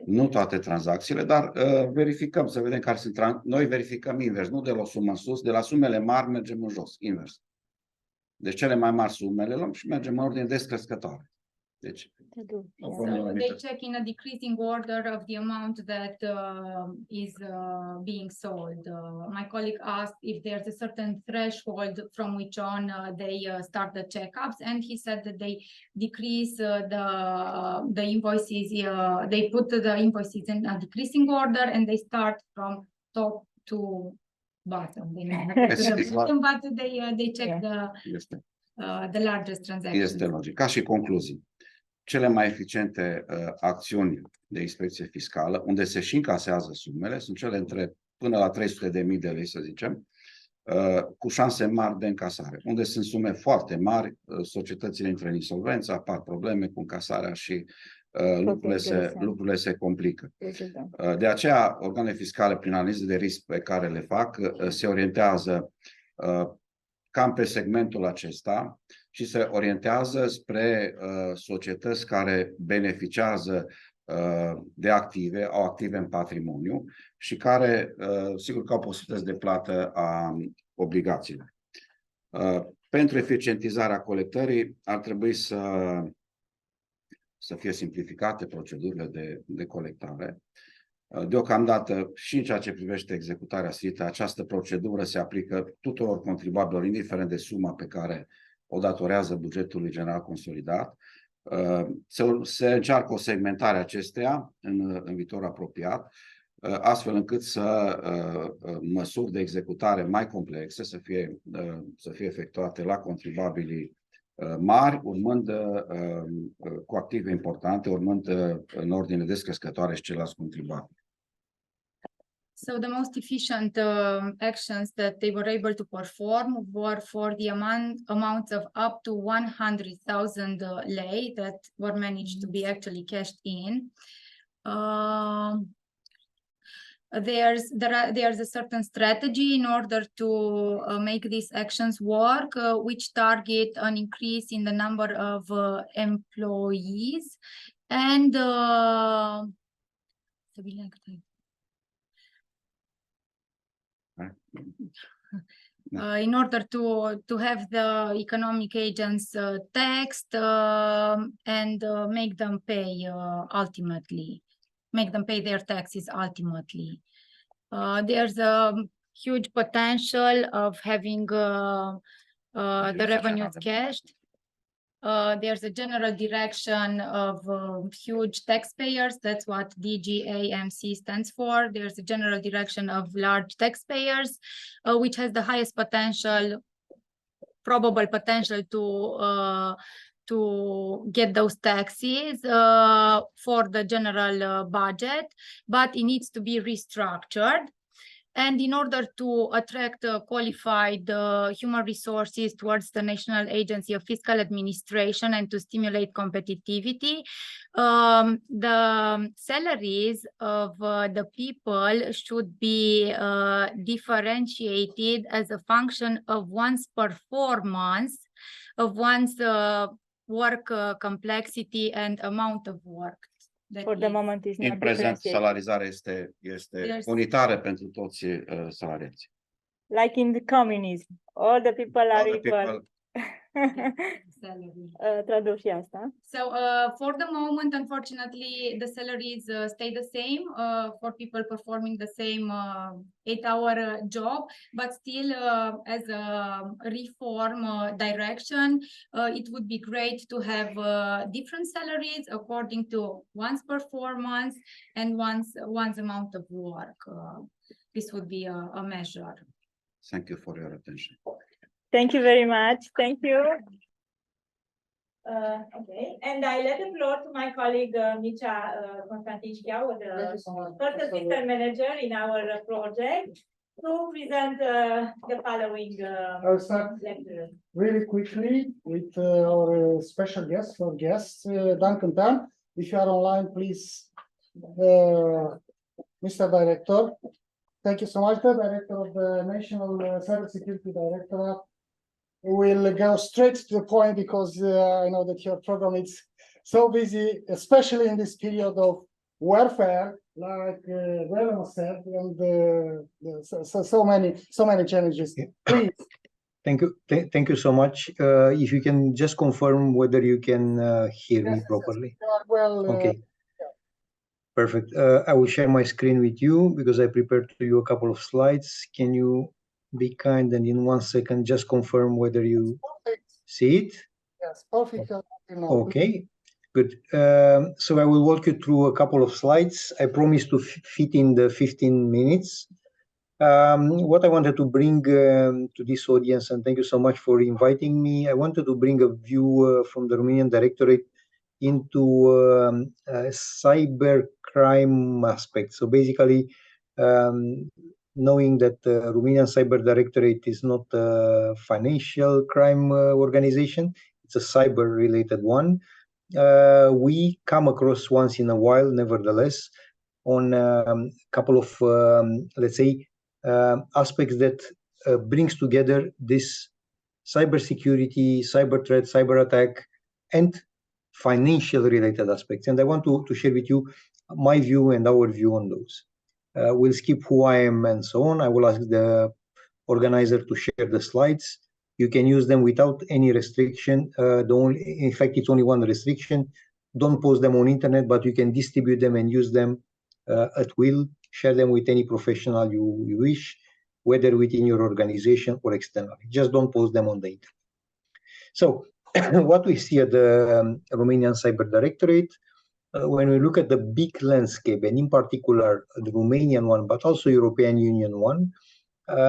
Nu toate tranzacțiile, dar verificăm să vedem care sunt. Noi verificăm invers, nu de la o sumă în sus, de la sumele mari mergem în jos, invers. Deci cele mai mari sume le luăm și mergem în ordine descrescătoare. Deci, so they check in a decreasing order of the amount that is being sold. My colleague asked if there's a certain threshold from which on they start the checkups, and he said that they decrease the invoices. They put the invoices in a decreasing order, and they start from top to bottom. They but they check the largest transactions. Este logic. Ca și concluzii. Cele mai eficiente acțiuni de inspecție fiscală, unde se și încasează sumele, sunt cele între până la 300.000 de lei, să zicem, cu șanse mari de încasare. Unde sunt sume foarte mari, societățile intră în insolvență, apar probleme cu încasarea și lucrurile se complică. De aceea, organele fiscale, prin analize de risc pe care le fac, se orientează cam pe segmentul acesta și se orientează spre societăți care beneficiază de active, au active în patrimoniu și care, sigur că au posibilități de plată a obligațiilor. Pentru eficientizarea colectării ar trebui să fie simplificate procedurile de colectare. Deocamdată, și în ceea ce privește executarea SRIT, această procedură se aplică tuturor contribuabililor, indiferent de suma pe care o datorează bugetului general consolidat. Se încearcă o segmentare acesteia în viitor apropiat, astfel încât măsuri de executare mai complexe să fie efectuate la contribuabilii mari, urmând cu active importante, urmând în ordine descrescătoare și ceilalți contribuabili. So the most efficient actions that they were able to perform were for the amounts of up to 100,000 lei that were managed to be actually cashed in. There's a certain strategy in order to make these actions work, which target an increase in the number of employees and in order to have the economic agents taxed and make them pay make them pay their taxes ultimately. There's a huge potential of having the revenues cashed. There's a general direction of huge taxpayers. That's what DGAMC stands for. There's a general direction of large taxpayers, which has the highest probable potential to get those taxes for the general budget, but it needs to be restructured. And in order to attract qualified human resources towards the National Agency of Fiscal Administration and to stimulate competitivity, the salaries of the people should be differentiated as a function of one's performance, of one's work complexity and amount of work. that For the is- moment, it's În not prezent, differentiated. salarizarea este Yes. unitară pentru toți salariații. Like in the communism, all the people are All the equal. people- salary. Traduc și asta. So for the moment, unfortunately, the salaries stay the same for people performing the same 8-hour job, but still as a reform direction, it would be great to have different salaries according to one's performance and one's amount of work. This would be a measure. Thank you for your attention. Thank you very much. Thank you. Okay, and I let the floor to my colleague Mircea Constantin-Șcheau, the first assistant manager in our project, to present the following I'll start lecture. really quickly with our special guest, Duncan Tan. If you are online, please, Mr. Director. Thank you so much, the Director of the National Cybersecurity Directorate. We'll go straight to the point because I know that your program is so busy, especially in this period of warfare, like Graham said, and so many challenges. Please. Thank you so much. If you can just confirm whether you can hear me properly. Well, okay. Perfect. I will share my screen with you because I prepared to you a couple of slides. Can you be kind and in 1 second just confirm whether you see it? Yes, perfect. Okay, good. So I will walk you through a couple of slides. I promise to fit in the 15 minutes. What I wanted to bring to this audience, and thank you so much for inviting me. I wanted to bring a view from the Romanian Directorate into cyber crime aspects. So basically, knowing that the Romanian Cyber Directorate is not a financial crime organization, it's a cyber-related one. We come across once in a while, nevertheless, on a couple of, let's say, aspects that brings together this cybersecurity, cyber threat, cyber attack, and financial related aspects. And I want to share with you my view and our view on those. We'll skip who I am and so on. I will ask the organizer to share the slides. You can use them without any restriction. In fact, it's only one restriction. Don't post them on internet, but you can distribute them and use them at will. Share them with any professional you wish, whether within your organization or externally. Just don't post them on the internet. So what we see at the Romanian Cyber Directorate, when we look at the big landscape, and in particular the Romanian one, but also European Union one,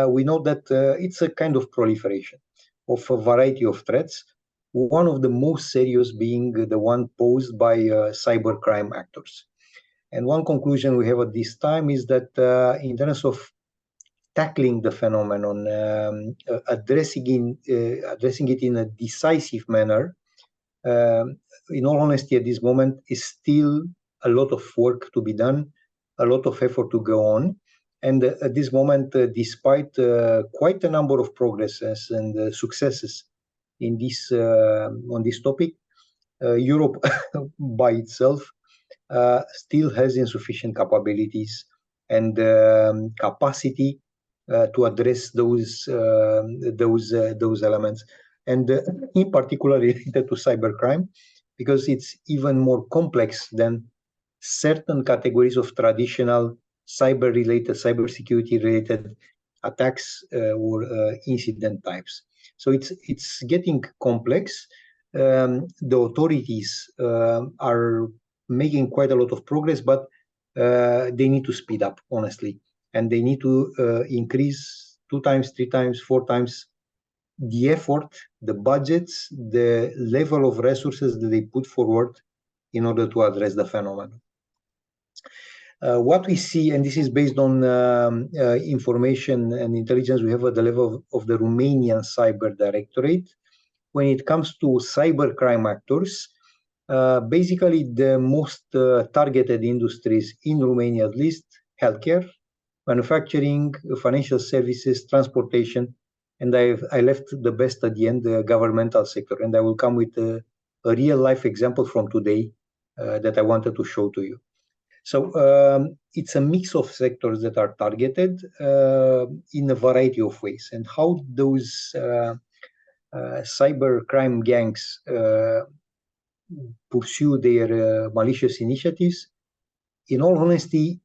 we know that it's a kind of proliferation of a variety of threats, one of the most serious being the one posed by cybercrime actors. And one conclusion we have at this time is that in terms of tackling the phenomenon, addressing it in a decisive manner, in all honesty, at this moment is still a lot of work to be done, a lot of effort to go on. And at this moment, despite quite a number of progresses and successes in this on this topic, Europe by itself still has insufficient capabilities and capacity to address those elements, and in particular related to cybercrime, because it's even more complex than certain categories of traditional cybersecurity-related attacks or incident types. So it's getting complex. The authorities are making quite a lot of progress, but they need to speed up, honestly, and they need to increase 2 times, 3 times, 4 times the effort, the budgets, the level of resources that they put forward in order to address the phenomenon. What we see, and this is based on information and intelligence we have at the level of the Romanian Cyber Directorate, when it comes to cybercrime actors, basically the most targeted industries in Romania, at least, healthcare, manufacturing, financial services, transportation, and I left the best at the end, the governmental sector. And I will come with a real life example from today that I wanted to show to you. So it's a mix of sectors that are targeted in a variety of ways, and how those cyber crime gangs pursue their malicious initiatives. In all honesty,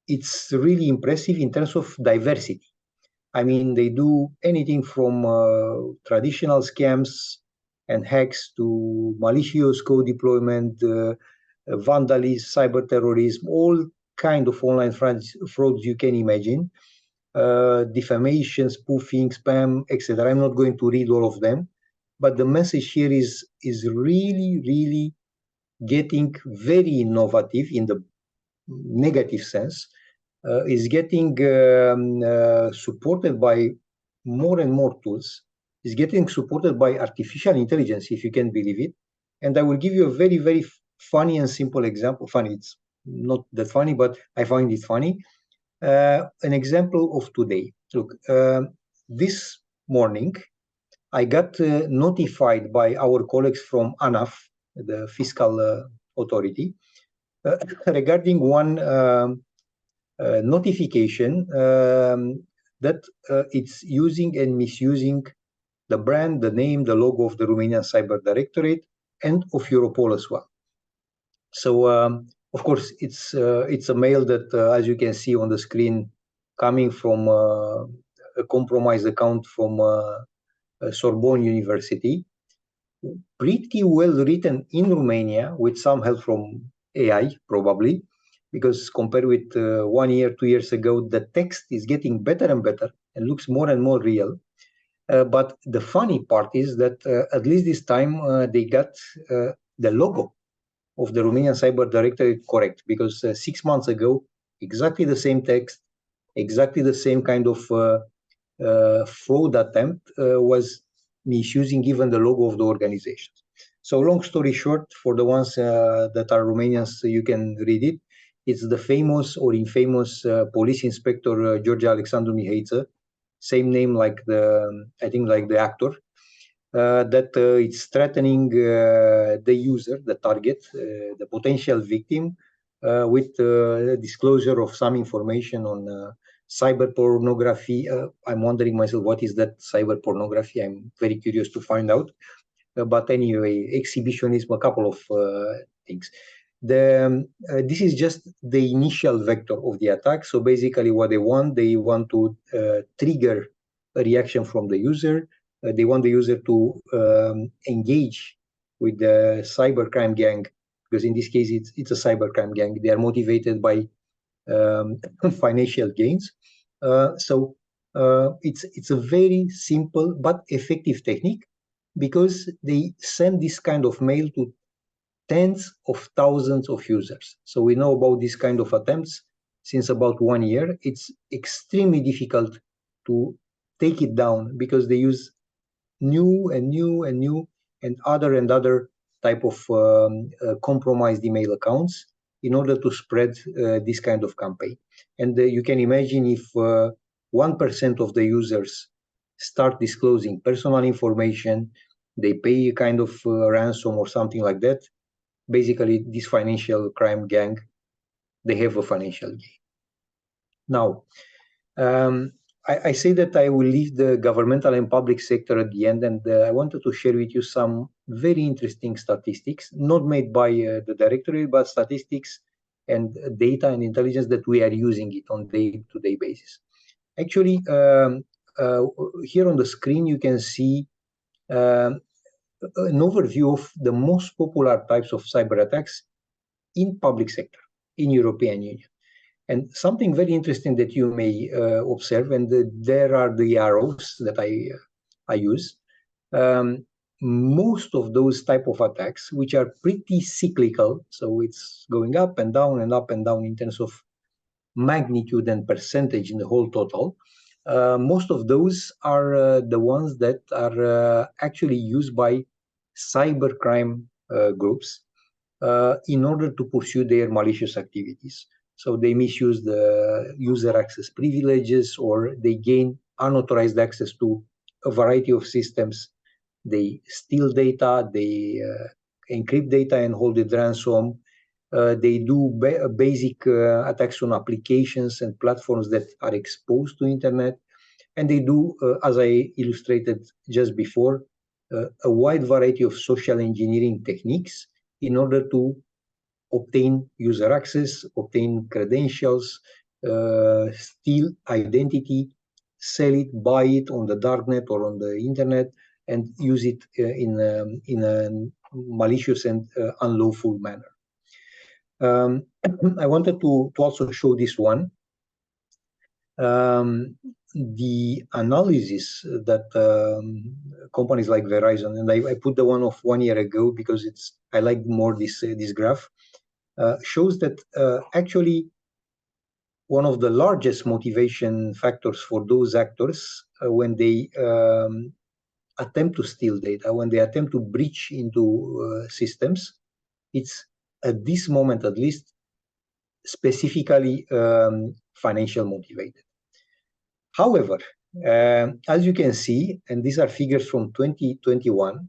it's really impressive in terms of diversity. I mean, they do anything from traditional scams and hacks to malicious code deployment, vandalism, cyber terrorism, all kind of online frauds you can imagine, defamation, spoofing, spam, etc. I'm not going to read all of them, but the message here is really, really getting very innovative in the negative sense, is getting supported by more and more tools, is getting supported by artificial intelligence, if you can believe it. And I will give you a very, very funny and simple example. Funny, it's not that funny, but I find it funny. An example of today. Look, this morning, I got notified by our colleagues from ANAF, the fiscal authority, regarding one notification that it's using and misusing the brand, the name, the logo of the Romanian Cyber Directorate and of Europol as well. So, of course, it's a mail that, as you can see on the screen, coming from a compromised account from Sorbonne University, pretty well written in Romania with some help from AI, probably, because compared with 1 year, 2 years ago, the text is getting better and better and looks more and more real. But the funny part is that at least this time they got the logo of the Romanian Cyber Directorate correct, because 6 months ago, exactly the same text, exactly the same kind of fraud attempt was misusing even the logo of the organization. So long story short, for the ones that are Romanians, you can read it. It's the famous or infamous police inspector George Alexandru Mihaiță, same name like I think like the actor, that it's threatening the user, the target, the potential victim, with disclosure of some information on cyber pornography. I'm wondering myself, what is that cyber pornography? I'm very curious to find out. But anyway, exhibitionism, a couple of things. This is just the initial vector of the attack. So basically what they want to trigger a reaction from the user. They want the user to engage with the cybercrime gang, because in this case, it's a cybercrime gang. They are motivated by financial gains. So it's a very simple but effective technique, because they send this kind of mail to tens of thousands of users. So we know about this kind of attempts since about 1 year. It's extremely difficult to take it down, because they use new and other type of compromised email accounts in order to spread this kind of campaign. And you can imagine if 1% of the users start disclosing personal information, they pay a kind of ransom or something like that. Basically, this financial crime gang, they have a financial gain. Now, I say that I will leave the governmental and public sector at the end, and I wanted to share with you some very interesting statistics, not made by the directorate, but statistics and data and intelligence that we are using it on day-to-day basis. Actually, here on the screen, you can see an overview of the most popular types of cyber attacks in public sector, in European Union. And something very interesting that you may observe, and there are the arrows that I use. Most of those type of attacks, which are pretty cyclical, so it's going up and down and up and down in terms of magnitude and percentage in the whole total, most of those are the ones that are actually used by cybercrime groups in order to pursue their malicious activities. So they misuse the user access privileges, or they gain unauthorized access to a variety of systems. They steal data, they encrypt data and hold it ransom. They do basic attacks on applications and platforms that are exposed to internet. And they do, as I illustrated just before, a wide variety of social engineering techniques in order to obtain user access, obtain credentials, steal identity, sell it, buy it on the darknet or on the internet, and use it in a malicious and unlawful manner. I wanted to also show this one. The analysis that companies like Verizon, and I put the one of 1 year ago because I like more this graph, shows that actually one of the largest motivation factors for those actors when they attempt to steal data, when they attempt to breach into systems, it's at this moment at least specifically financial motivated. However, as you can see, and these are figures from 2021,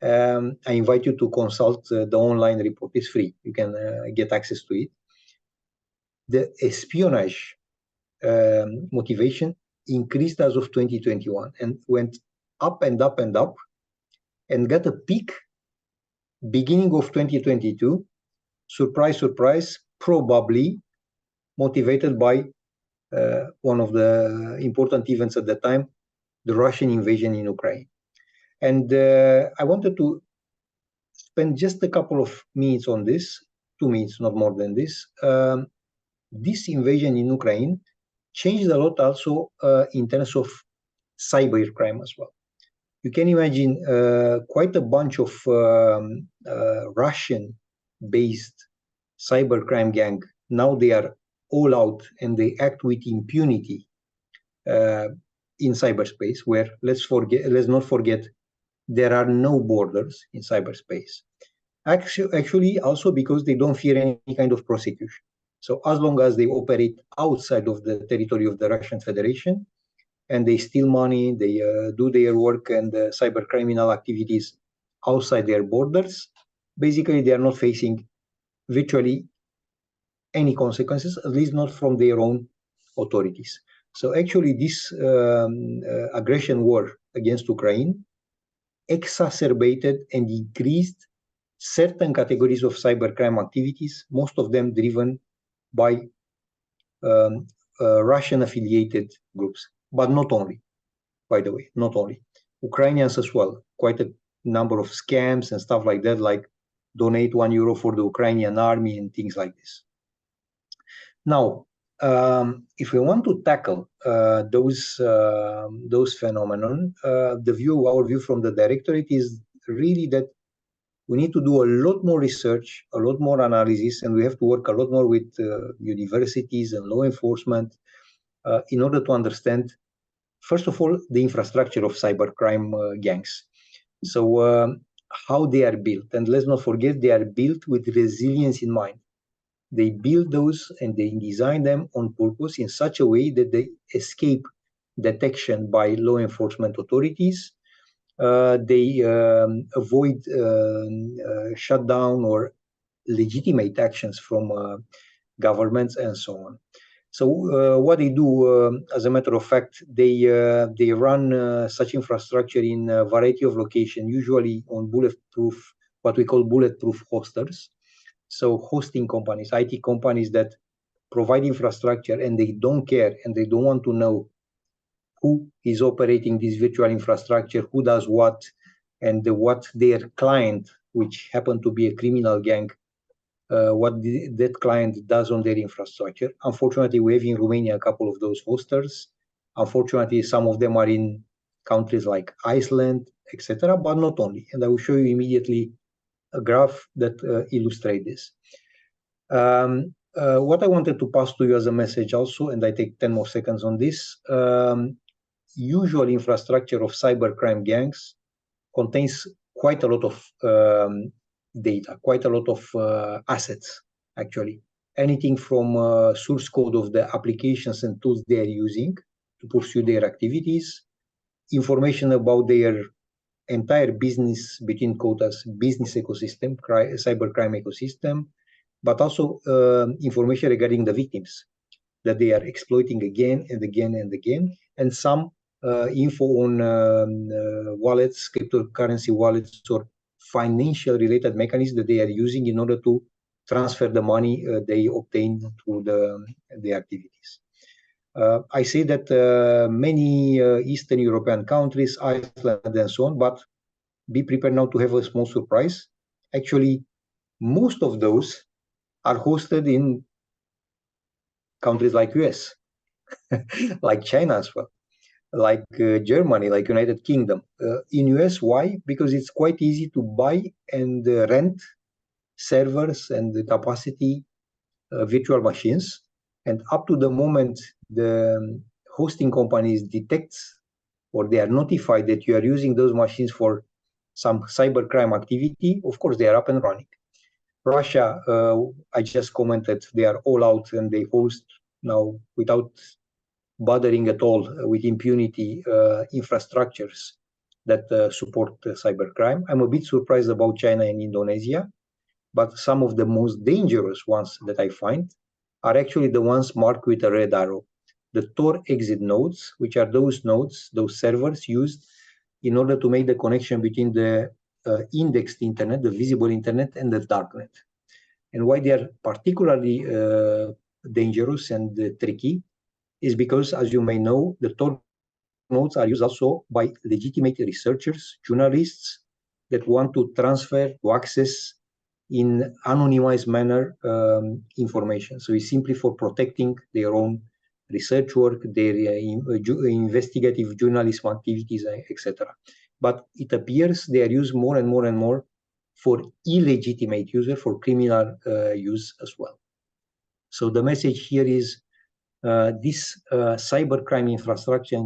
I invite you to consult the online report. It's free. You can get access to it. The espionage motivation increased as of 2021 and went up and up and up and got a peak beginning of 2022. Surprise, surprise, probably motivated by one of the important events at the time, the Russian invasion in Ukraine. And I wanted to spend just a couple of minutes on this, 2 minutes, not more than this. This invasion in Ukraine changed a lot also in terms of cybercrime as well. You can imagine quite a bunch of Russian-based cybercrime gang. Now they are all out and they act with impunity in cyberspace, where let's not forget there are no borders in cyberspace. Actually, also because they don't fear any kind of prosecution. So as long as they operate outside of the territory of the Russian Federation and they steal money, they do their work and cyber criminal activities outside their borders, basically they are not facing virtually any consequences, at least not from their own authorities. So actually this aggression war against Ukraine exacerbated and increased certain categories of cybercrime activities, most of them driven by Russian-affiliated groups, but not only, by the way, not only. Ukrainians as well, quite a number of scams and stuff like that, like donate €1 for the Ukrainian army and things like this. Now, if we want to tackle those phenomenon, our view from the directorate is really that we need to do a lot more research, a lot more analysis, and we have to work a lot more with universities and law enforcement in order to understand, first of all, the infrastructure of cybercrime gangs. So how they are built. And let's not forget, they are built with resilience in mind. They build those and they design them on purpose in such a way that they escape detection by law enforcement authorities. They avoid shutdown or legitimate actions from governments and so on. So what they do, as a matter of fact, they run such infrastructure in a variety of locations, usually on bulletproof, what we call bulletproof hosters. So hosting companies, IT companies that provide infrastructure and they don't care and they don't want to know who is operating this virtual infrastructure, who does what, and what their client, which happened to be a criminal gang, what that client does on their infrastructure. Unfortunately, we have in Romania a couple of those hosters. Unfortunately, some of them are in countries like Iceland, etc., but not only. And I will show you immediately a graph that illustrates this. What I wanted to pass to you as a message also, and I take 10 more seconds on this, usual infrastructure of cybercrime gangs contains quite a lot of data, quite a lot of assets, actually. Anything from source code of the applications and tools they are using to pursue their activities, information about their entire business, between quotas, business ecosystem, cybercrime ecosystem, but also information regarding the victims that they are exploiting again and again and again, and some info on wallets, cryptocurrency wallets, or financial related mechanisms that they are using in order to transfer the money they obtain through the activities. I say that many Eastern European countries, Iceland and so on, but be prepared now to have a small surprise. Actually, most of those are hosted in countries like US, like China as well, like Germany, like United Kingdom. In US, why? Because it's quite easy to buy and rent servers and the capacity virtual machines. And up to the moment the hosting companies detects or they are notified that you are using those machines for some cybercrime activity, of course, they are up and running. Russia, I just commented, they are all out and they host now without bothering at all with impunity infrastructures that support cybercrime. I'm a bit surprised about China and Indonesia, but some of the most dangerous ones that I find are actually the ones marked with a red arrow. The Tor exit nodes, which are those nodes, those servers used in order to make the connection between the indexed internet, the visible internet, and the darknet. And why they are particularly dangerous and tricky is because, as you may know, the Tor nodes are used also by legitimate researchers, journalists that want to transfer, to access in anonymized manner information. So it's simply for protecting their own research work, their investigative journalism activities, etc. But it appears they are used more and more and more for illegitimate use, for criminal use as well. So the message here is this cybercrime infrastructure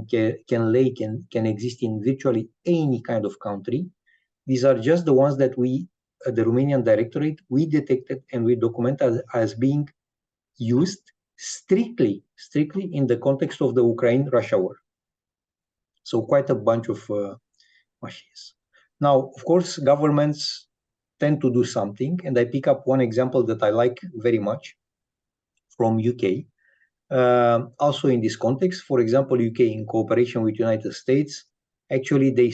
can exist in virtually any kind of country. These are just the ones that we, the Romanian Directorate, we detected and we documented as being used strictly in the context of the Ukraine-Russia war. So quite a bunch of machines. Now, of course, governments tend to do something, and I pick up one example that I like very much from UK. Also in this context, for example, UK in cooperation with United States, actually they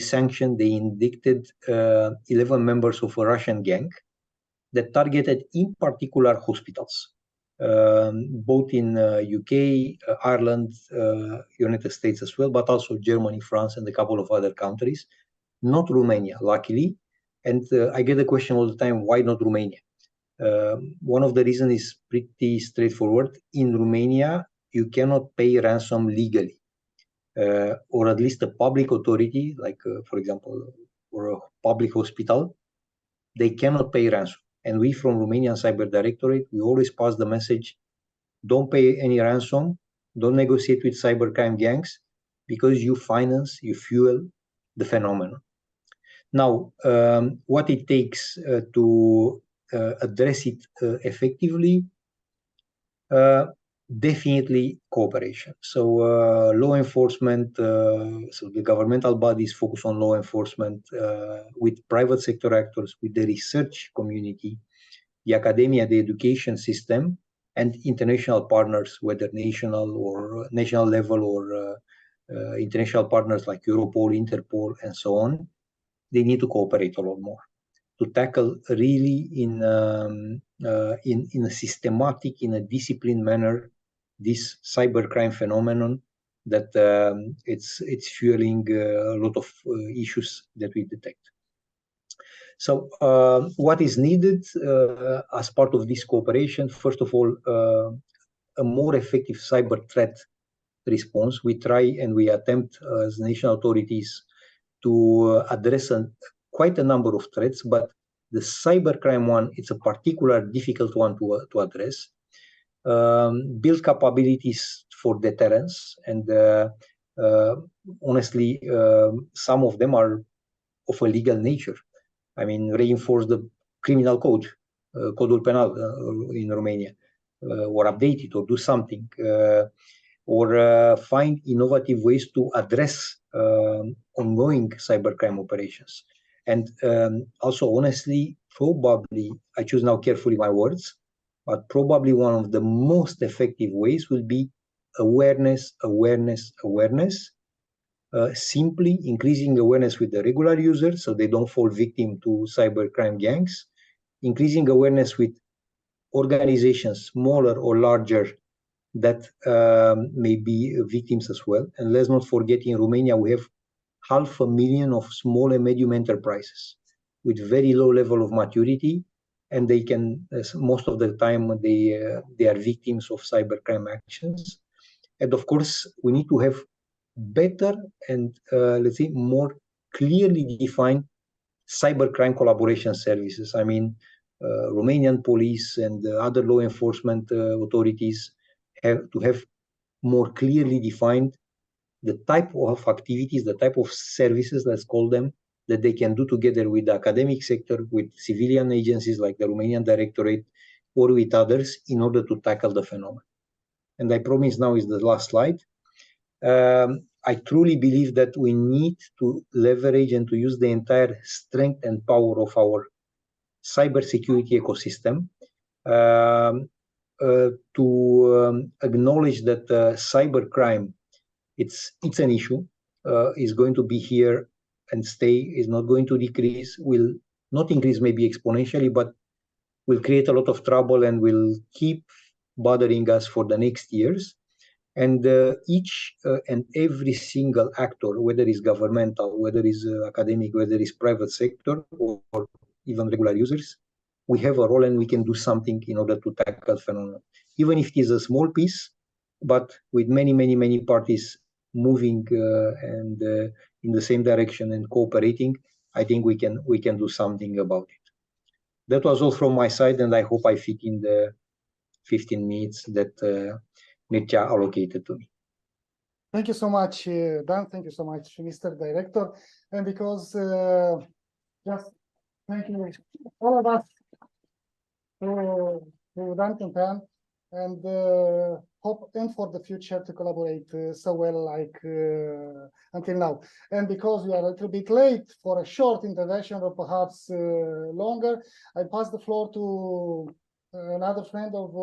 indicted 11 members of a Russian gang that targeted in particular hospitals, both in UK, Ireland, United States as well, but also Germany, France, and a couple of other countries, not Romania, luckily. And I get the question all the time, why not Romania? One of the reasons is pretty straightforward. In Romania, you cannot pay ransom legally, or at least a public authority, like for example, or a public hospital, they cannot pay ransom. And we from Romanian Cyber Directorate, we always pass the message, don't pay any ransom, don't negotiate with cybercrime gangs, because you finance, you fuel the phenomenon. Now, what it takes to address it effectively, definitely cooperation. So law enforcement, so the governmental bodies focus on law enforcement with private sector actors, with the research community, the academia, the education system, and international partners, whether national level or international partners like Europol, Interpol, and so on. They need to cooperate a lot more to tackle really in a systematic, in a disciplined manner, this cybercrime phenomenon that it's fueling a lot of issues that we detect. So what is needed as part of this cooperation? First of all, a more effective cyber threat response. We try and we attempt as national authorities to address quite a number of threats, but the cybercrime one, it's a particular difficult one to address. Build capabilities for deterrence, and honestly, some of them are of a legal nature. I mean, reinforce the criminal code, Codul Penal in Romania, or update it or do something, or find innovative ways to address ongoing cybercrime operations. And also, honestly, probably, I choose now carefully my words, but probably one of the most effective ways will be awareness, simply increasing awareness with the regular users so they don't fall victim to cybercrime gangs, increasing awareness with organizations, smaller or larger, that may be victims as well. And let's not forget, in Romania, we have 500,000 of small and medium enterprises with very low level of maturity, and they can, most of the time, they are victims of cybercrime actions. And of course, we need to have better and let's say more clearly defined cybercrime collaboration services. I mean, Romanian police and other law enforcement authorities have to have more clearly defined the type of activities, the type of services, let's call them, that they can do together with the academic sector, with civilian agencies like the Romanian Directorate, or with others in order to tackle the phenomenon. And I promise now is the last slide. I truly believe that we need to leverage and to use the entire strength and power of our cybersecurity ecosystem to acknowledge that cybercrime, it's an issue, is going to be here and stay, is not going to decrease, will not increase maybe exponentially, but will create a lot of trouble and will keep bothering us for the next years. And each and every single actor, whether it's governmental, whether it's academic, whether it's private sector, or even regular users, we have a role and we can do something in order to tackle the phenomenon. Even if it is a small piece, but with many parties moving and in the same direction and cooperating, I think we can do something about it. That was all from my side, and I hope I fit in the 15 minutes that Mircea allocated to me. Thank you so much, Dan. Thank you so much, Mr. Director. And because just thank you all of us who Dan campaign, and hope and for the future to collaborate so well like until now. And because we are a little bit late for a short intervention or perhaps longer, I pass the floor to another friend of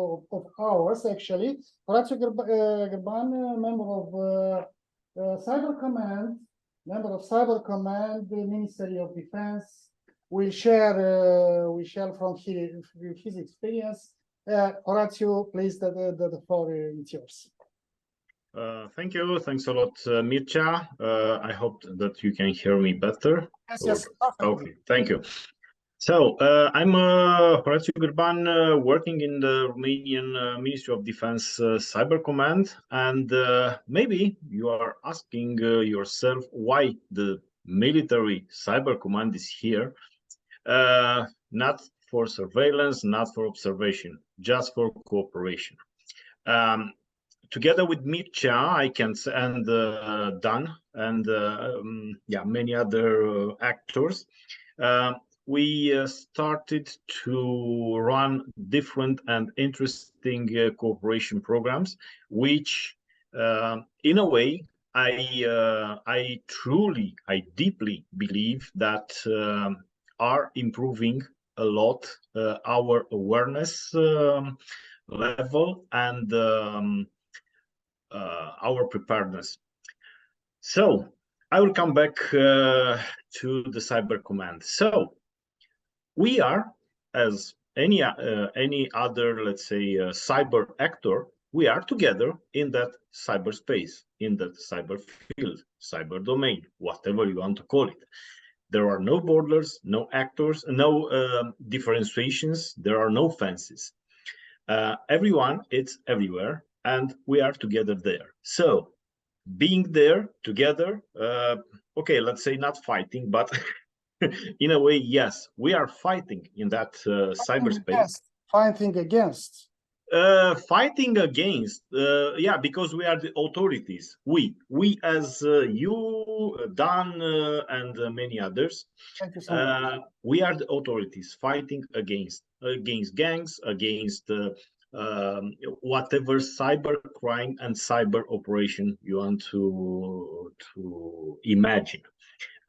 ours, actually, Horatiu Gârban, member of Cyber Command, the Ministry of Defense, will share from his experience. Horatiu, please, the floor is yours. Thank you. Thanks a lot, Mircea. I hope that you can hear me better. Yes. Okay, thank you. So I'm Horatiu Gârban, working in the Romanian Ministry of Defense Cyber Command, and maybe you are asking yourself why the military cyber command is here, not for surveillance, not for observation, just for cooperation. Together with Mircea, I can say, and Dan, and many other actors, we started to run different and interesting cooperation programs, which, in a way, I deeply believe that are improving a lot our awareness level and our preparedness. So I will come back to the Cyber Command. So we are, as any other, let's say, cyber actor, we are together in that cyberspace, in that cyber field, cyber domain, whatever you want to call it. There are no borders, no actors, no differentiations. There are no fences. Everyone is everywhere, and we are together there. So being there together, okay, let's say not fighting, but in a way, yes, we are fighting in that cyberspace. Fighting against. Yeah, because we are the authorities. We as you, Dan, and many others. Thank you so much. We are the authorities fighting against gangs, against whatever cyber crime and cyber operation you want to imagine.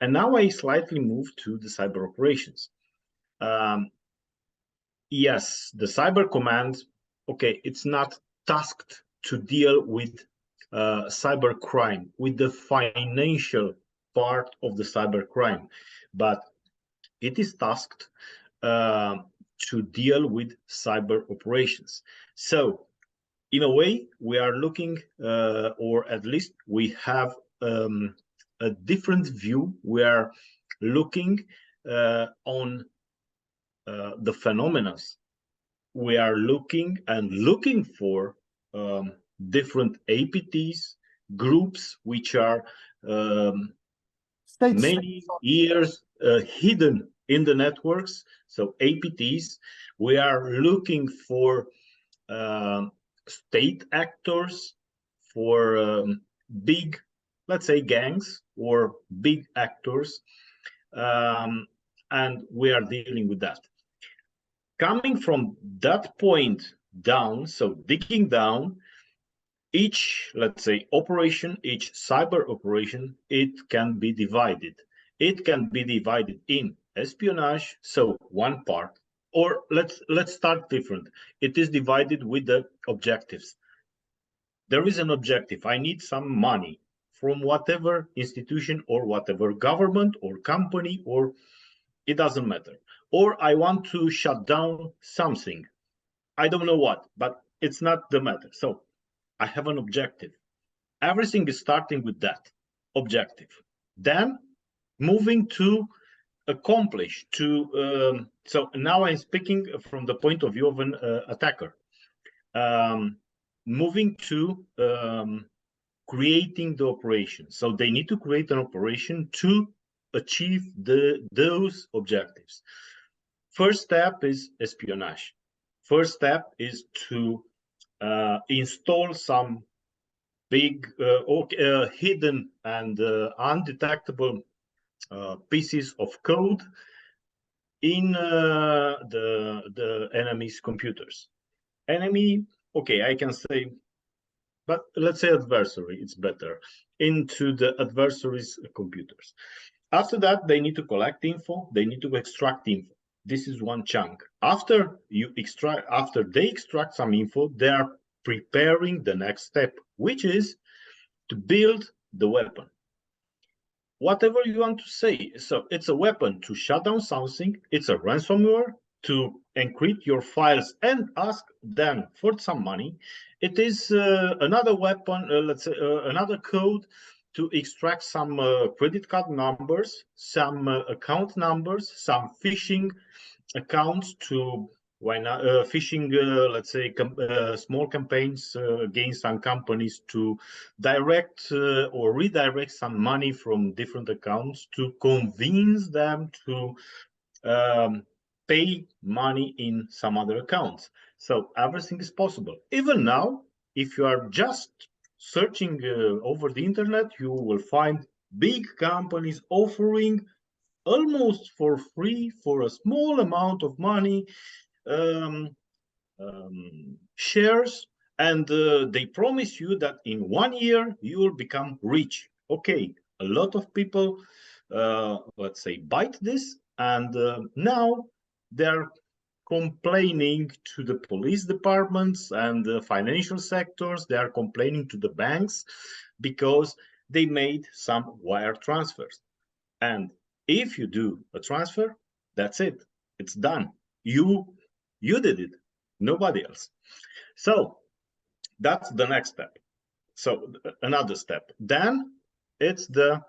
And now I slightly move to the cyber operations. yes, the Cyber Command, okay, it's not tasked to deal with cyber crime, with the financial part of the cyber crime, but it is tasked to deal with cyber operations. So in a way, we are looking, or at least we have a different view. We are looking on the phenomena. We are looking for different APTs, groups which are many years hidden in the networks. So APTs, we are looking for state actors, for big, let's say, gangs or big actors, and we are dealing with that. Coming from that point down, so digging down, each, let's say, operation, each cyber operation, it can be divided. It can be divided in espionage, so one part, or let's start different. It is divided with the objectives. There is an objective. I need some money from whatever institution or whatever government or company, or it doesn't matter. Or I want to shut down something. I don't know what, but it's not the matter. So I have an objective. Everything is starting with that objective. Then moving to accomplish, to so now I'm speaking from the point of view of an attacker. Moving to creating the operation. So they need to create an operation to achieve those objectives. First step is espionage. First step is to install some big hidden and undetectable pieces of code in the enemy's computers. Enemy, okay, I can say, but let's say adversary, it's better, into the adversary's computers. After that, they need to collect info, they need to extract info. This is one chunk. After they extract some info, they are preparing the next step, which is to build the weapon. Whatever you want to say. So it's a weapon to shut down something, it's a ransomware to encrypt your files and ask them for some money. It is another weapon, let's say another code to extract some credit card numbers, some account numbers, some phishing accounts to phishing, let's say, small campaigns against some companies to direct or redirect some money from different accounts to convince them to pay money in some other accounts. So everything is possible. Even now, if you are just searching over the internet, you will find big companies offering almost for free, for a small amount of money, shares, and they promise you that in 1 year you will become rich. Okay, a lot of people, let's say, bite this, and now they're complaining to the police departments and the financial sectors. They are complaining to the banks because they made some wire transfers. And if you do a transfer, that's it. It's done. You did it, nobody else. So that's the next step. So another step. Then it's the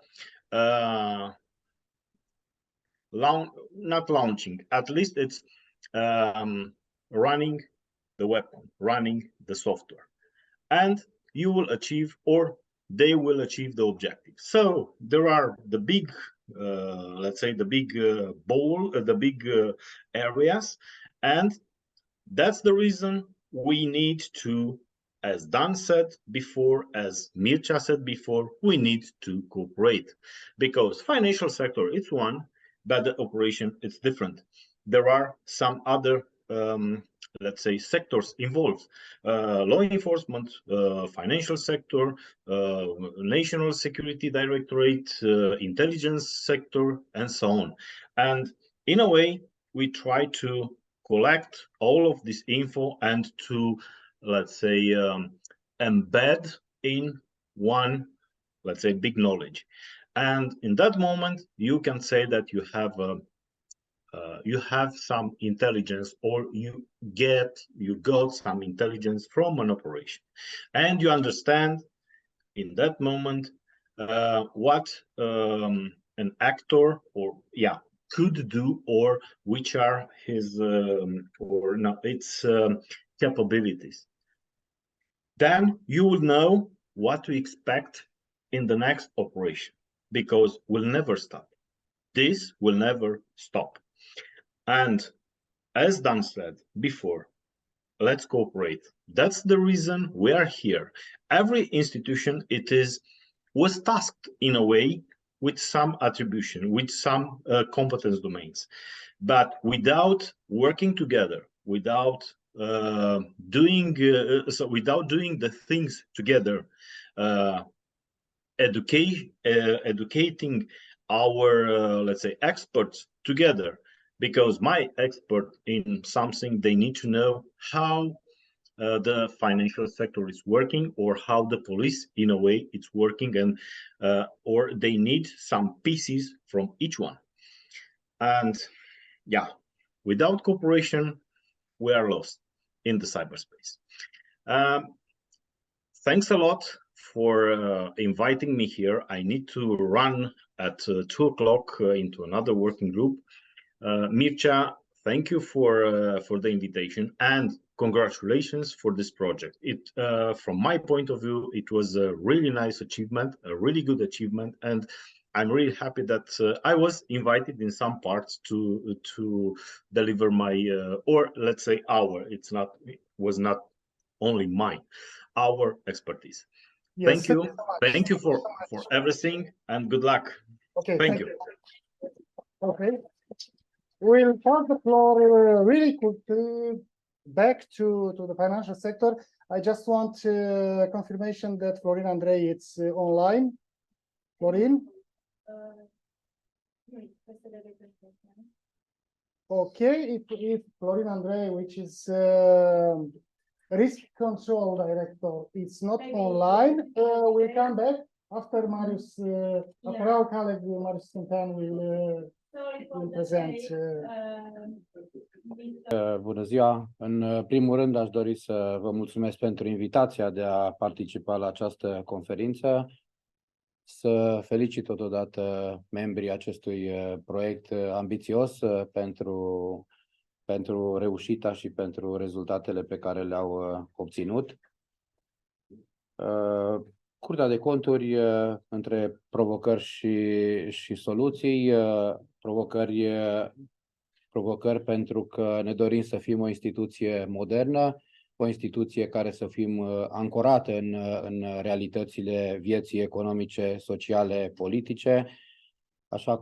not launching. At least it's running the weapon, running the software, and you will achieve, or they will achieve, the objective. So there are the big, let's say, the big the big areas, and that's the reason we need to, as Dan said before, as Mircea said before, we need to cooperate, because financial sector it's one, but the operation is different. There are some other let's say sectors involved: law enforcement, financial sector, national security directorate, intelligence sector, and so on. And in a way, we try to collect all of this info and to, let's say, embed in one, let's say, big knowledge. And in that moment, you can say that you have some intelligence, or you got some intelligence from an operation, and you understand in that moment what an actor could do, or which are his its capabilities. Then you will know what to expect in the next operation, because we'll never stop. This will never stop. And as Dan said before, let's cooperate. That's the reason we are here. Every institution was tasked in a way with some attribution, with some competence domains, but without working together, without doing the things together, educating our let's say experts together, because my expert in something, they need to know how the financial sector is working, or how the police in a way it's working, and or they need some pieces from each one. And yeah, without cooperation we are lost in the cyberspace. Thanks a lot for inviting me here. I need to run at 2 o'clock into another working group. Mircea, thank you for the invitation, and congratulations for this project. From my point of view, it was a really nice achievement, a really good achievement, and I'm really happy that I was invited in some parts to deliver my or let's say it was not only mine, our expertise. Yes, thank you for everything, and good luck. Okay, thank you. Okay, we'll pass the floor really quickly back to the financial sector. I just want confirmation that Florin Andrei is online. Florin? Okay, if Florin Andrei, which is risk control director, is not online, we'll come back after Marius, after our colleague Marius Stâncan will present. Bună ziua! În primul rând aș dori să vă mulțumesc pentru invitația de a participa la această conferință, să felicit totodată membrii acestui proiect ambițios pentru reușita și pentru rezultatele pe care le-au obținut. Curtea de Conturi, între provocări și soluții, provocări pentru că ne dorim să fim o instituție modernă, o instituție care să fim ancorate în realitățile vieții economice, sociale, politice. Așa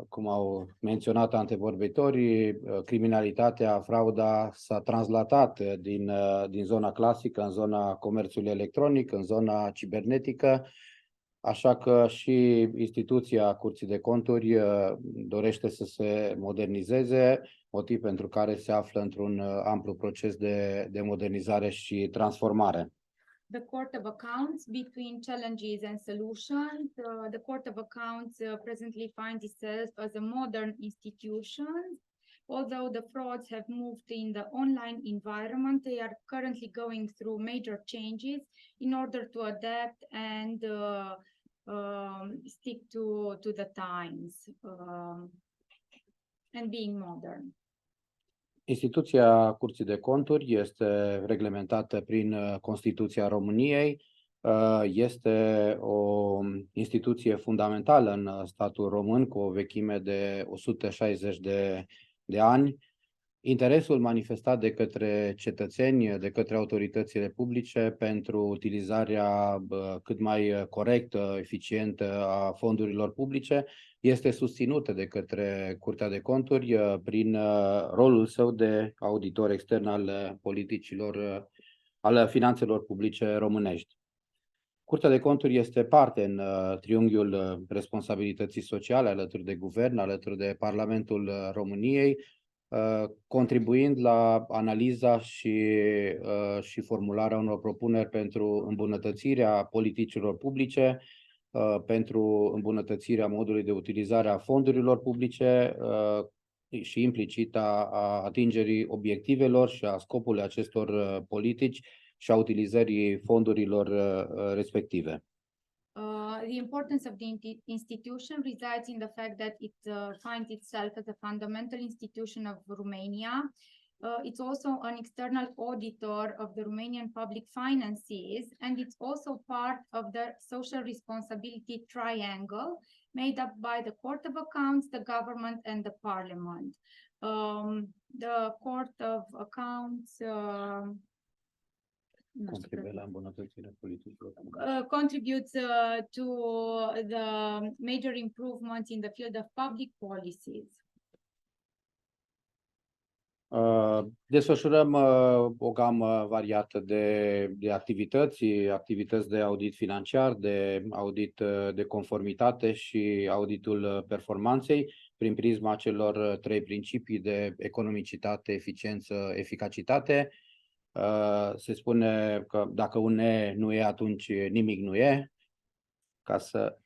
cum au menționat antevorbitorii, criminalitatea, frauda s-a translatat din zona clasică în zona comerțului electronic, în zona cibernetică, așa că și instituția Curții de Conturi dorește să se modernizeze, motiv pentru care se află într-un amplu proces de modernizare și transformare. The Court of Accounts, between challenges and solutions, the Court of Accounts presently finds itself as a modern institution. Although the frauds have moved in the online environment, they are currently going through major changes in order to adapt and stick to the times and being modern. Instituția Curții de Conturi este reglementată prin Constituția României. Este o instituție fundamentală în statul român cu o vechime de 160 de ani. Interesul manifestat de către cetățeni, de către autoritățile publice pentru utilizarea cât mai corectă, eficientă a fondurilor publice este susținută de către Curtea de Conturi prin rolul său de auditor extern al politicilor, al finanțelor publice românești. Curtea de Conturi este parte în triunghiul responsabilității sociale alături de guvern, alături de Parlamentul României, contribuind la analiza și formularea unor propuneri pentru îmbunătățirea politicilor publice, pentru îmbunătățirea modului de utilizare a fondurilor publice și implicit a atingerii obiectivelor și a scopului acestor politici și a utilizării fondurilor respective. The importance of the institution resides in the fact that it finds itself as a fundamental institution of Romania. It's also an external auditor of the Romanian public finances, and it's also part of the social responsibility triangle made up by the Court of Accounts, the government, and the Parliament. The Court of Accounts Contribuie la îmbunătățirea politicilor. Contributes to the major improvements in the field of public policies. Desfășurăm o gamă variată de activități de audit financiar, de audit de conformitate și auditul performanței prin prisma celor trei principii de economicitate, eficiență, eficacitate. Se spune că dacă un E nu e, atunci nimic nu e. Ca să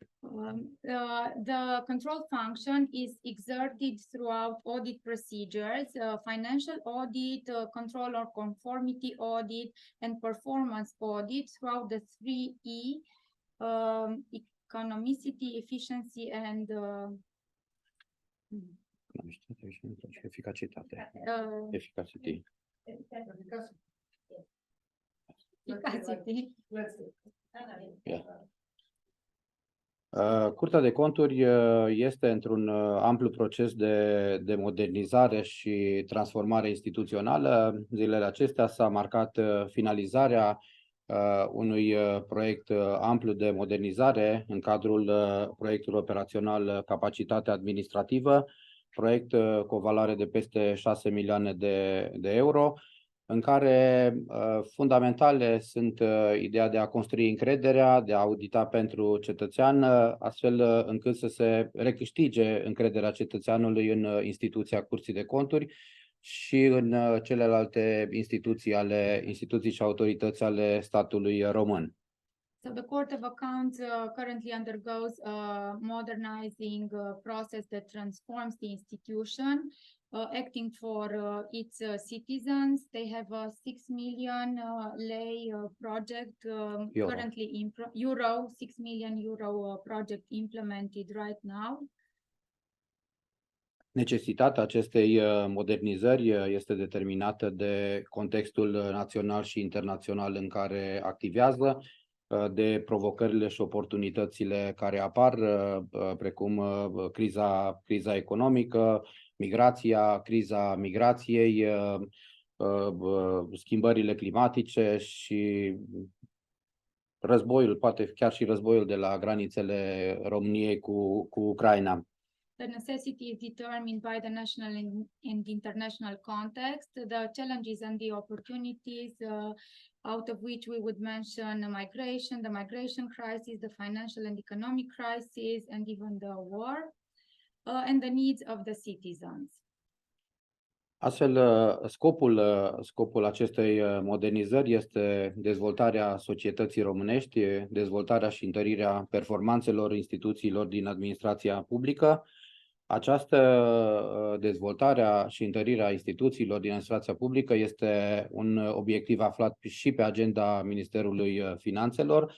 The control function is exerted throughout audit procedures, financial audit, control or conformity audit, and performance audit throughout the 3E, economicity, efficiency, and eficacitate. Efficacity. Curtea de Conturi este într-un amplu proces de modernizare și transformare instituțională. Zilele acestea s-a marcat finalizarea unui proiect amplu de modernizare în cadrul proiectului operațional Capacitate Administrativă, proiect cu o valoare de peste 6 milioane de euro, în care fundamentale sunt ideea de a construi încrederea, de a audita pentru cetățean, astfel încât să se recâștige încrederea cetățeanului în instituția Curții de Conturi și în celelalte instituții și autorități ale statului român. So the Court of Accounts currently undergoes a modernizing process that transforms the institution, acting for its citizens. They have a 6 million lei project currently euro 6 million euro project implemented right now. Necesitatea acestei modernizări este determinată de contextul național și internațional în care activează, de provocările și oportunitățile care apar, precum criza economică, migrația, criza migrației, schimbările climatice și războiul, poate chiar și războiul de la granițele României cu Ucraina. The necessity is determined by the national and international context, the challenges and the opportunities, out of which we would mention the migration crisis, the financial and economic crisis, and even the war, and the needs of the citizens. Astfel, scopul acestei modernizări este dezvoltarea societății românești, dezvoltarea și întărirea performanțelor instituțiilor din administrația publică. Această dezvoltare și întărirea instituțiilor din administrația publică este un obiectiv aflat și pe agenda Ministerului Finanțelor,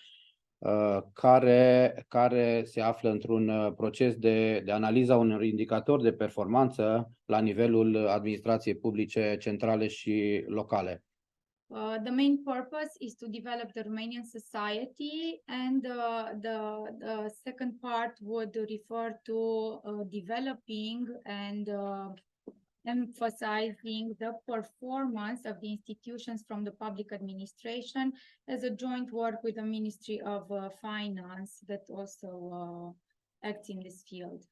care se află într-un proces de analiză a unor indicatori de performanță la nivelul administrației publice centrale și locale. The main purpose is to develop the Romanian society, and the second part would refer to developing and emphasizing the performance of the institutions from the public administration as a joint work with the Ministry of Finance that also acts in this field.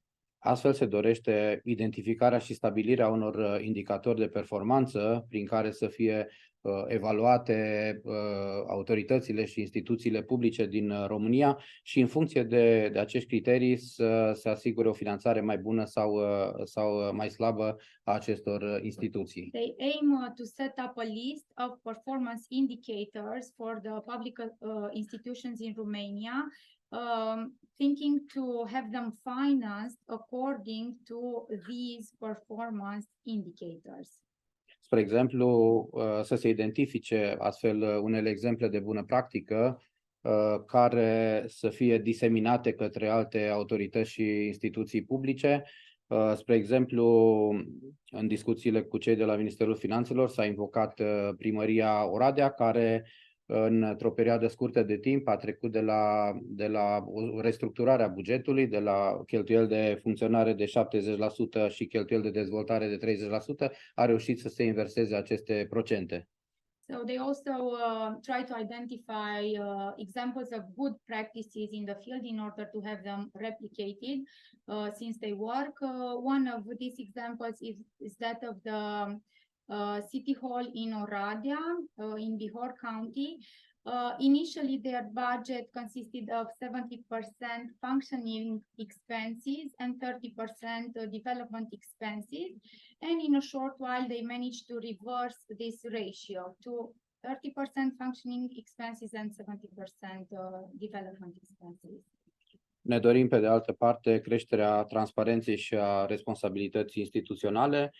Astfel se dorește identificarea și stabilirea unor indicatori de performanță prin care să fie evaluate autoritățile și instituțiile publice din România și în funcție de acești criterii să se asigure o finanțare mai bună sau mai slabă a acestor instituții. They aim to set up a list of performance indicators for the public institutions in Romania, thinking to have them financed according to these performance indicators. Spre exemplu, să se identifice astfel unele exemple de bună practică care să fie diseminate către alte autorități și instituții publice. Spre exemplu, în discuțiile cu cei de la Ministerul Finanțelor s-a invocat primăria Oradea, care într-o perioadă scurtă de timp a trecut de la restructurarea bugetului, de la cheltuieli de funcționare de 70% și cheltuieli de dezvoltare de 30%, a reușit să se inverseze aceste procente. So they also try to identify examples of good practices in the field in order to have them replicated since they work. One of these examples is that of the City Hall in Oradea, in Bihor County. Initially, their budget consisted of 70% functioning expenses and 30% development expenses. And in a short while, they managed to reverse this ratio to 30% functioning expenses and 70% development expenses. Ne dorim, pe de altă parte, creșterea transparenței și a responsabilității instituționale,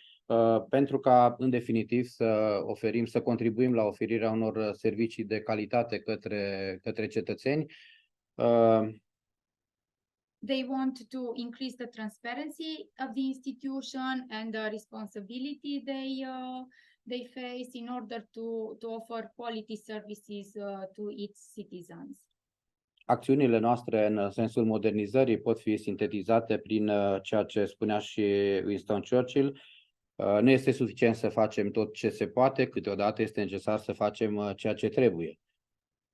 pentru ca, în definitiv, să contribuim la oferirea unor servicii de calitate către cetățeni. They want to increase the transparency of the institution and the responsibility they face in order to offer quality services to its citizens. Acțiunile noastre în sensul modernizării pot fi sintetizate prin ceea ce spunea și Winston Churchill. Nu este suficient să facem tot ce se poate, câteodată este necesar să facem ceea ce trebuie.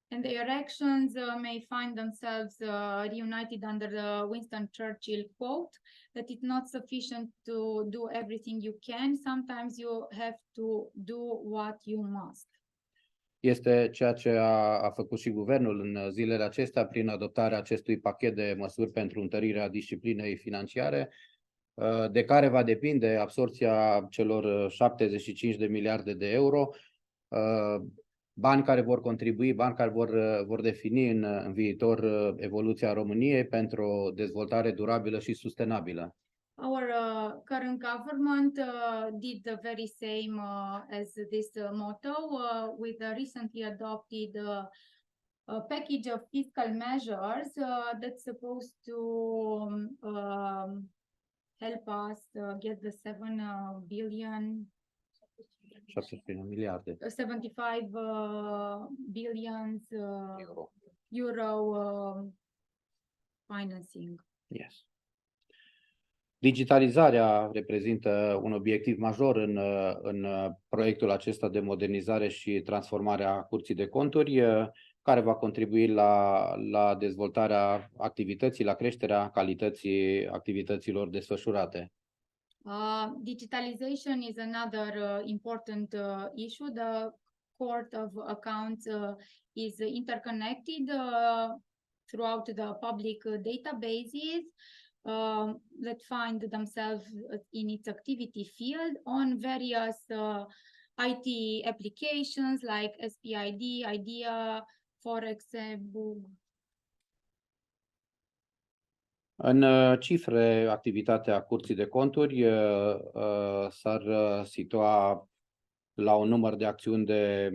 And their actions may find themselves reunited under the Winston Churchill quote that it's not sufficient to do everything you can. Sometimes you have to do what you must. Este ceea ce a făcut și guvernul în zilele acestea prin adoptarea acestui pachet de măsuri pentru întărirea disciplinei financiare, de care va depinde absorbția celor 75 de miliarde de euro, bani care vor contribui, bani care vor defini în viitor evoluția României pentru o dezvoltare durabilă și sustenabilă. Our current government did the very same as this motto with the recently adopted package of fiscal measures that's supposed to help us get the 75 billions euro financing. Yes. Digitalizarea reprezintă un obiectiv major în proiectul acesta de modernizare și transformare a Curții de Conturi, care va contribui la dezvoltarea activității, la creșterea calității activităților desfășurate. Digitalization is another important issue. The Court of Accounts is interconnected throughout the public databases that find themselves in its activity field on various IT applications like SPID, IDEA, Forex, În cifre, activitatea Curții de Conturi s-ar situa la un număr de acțiuni de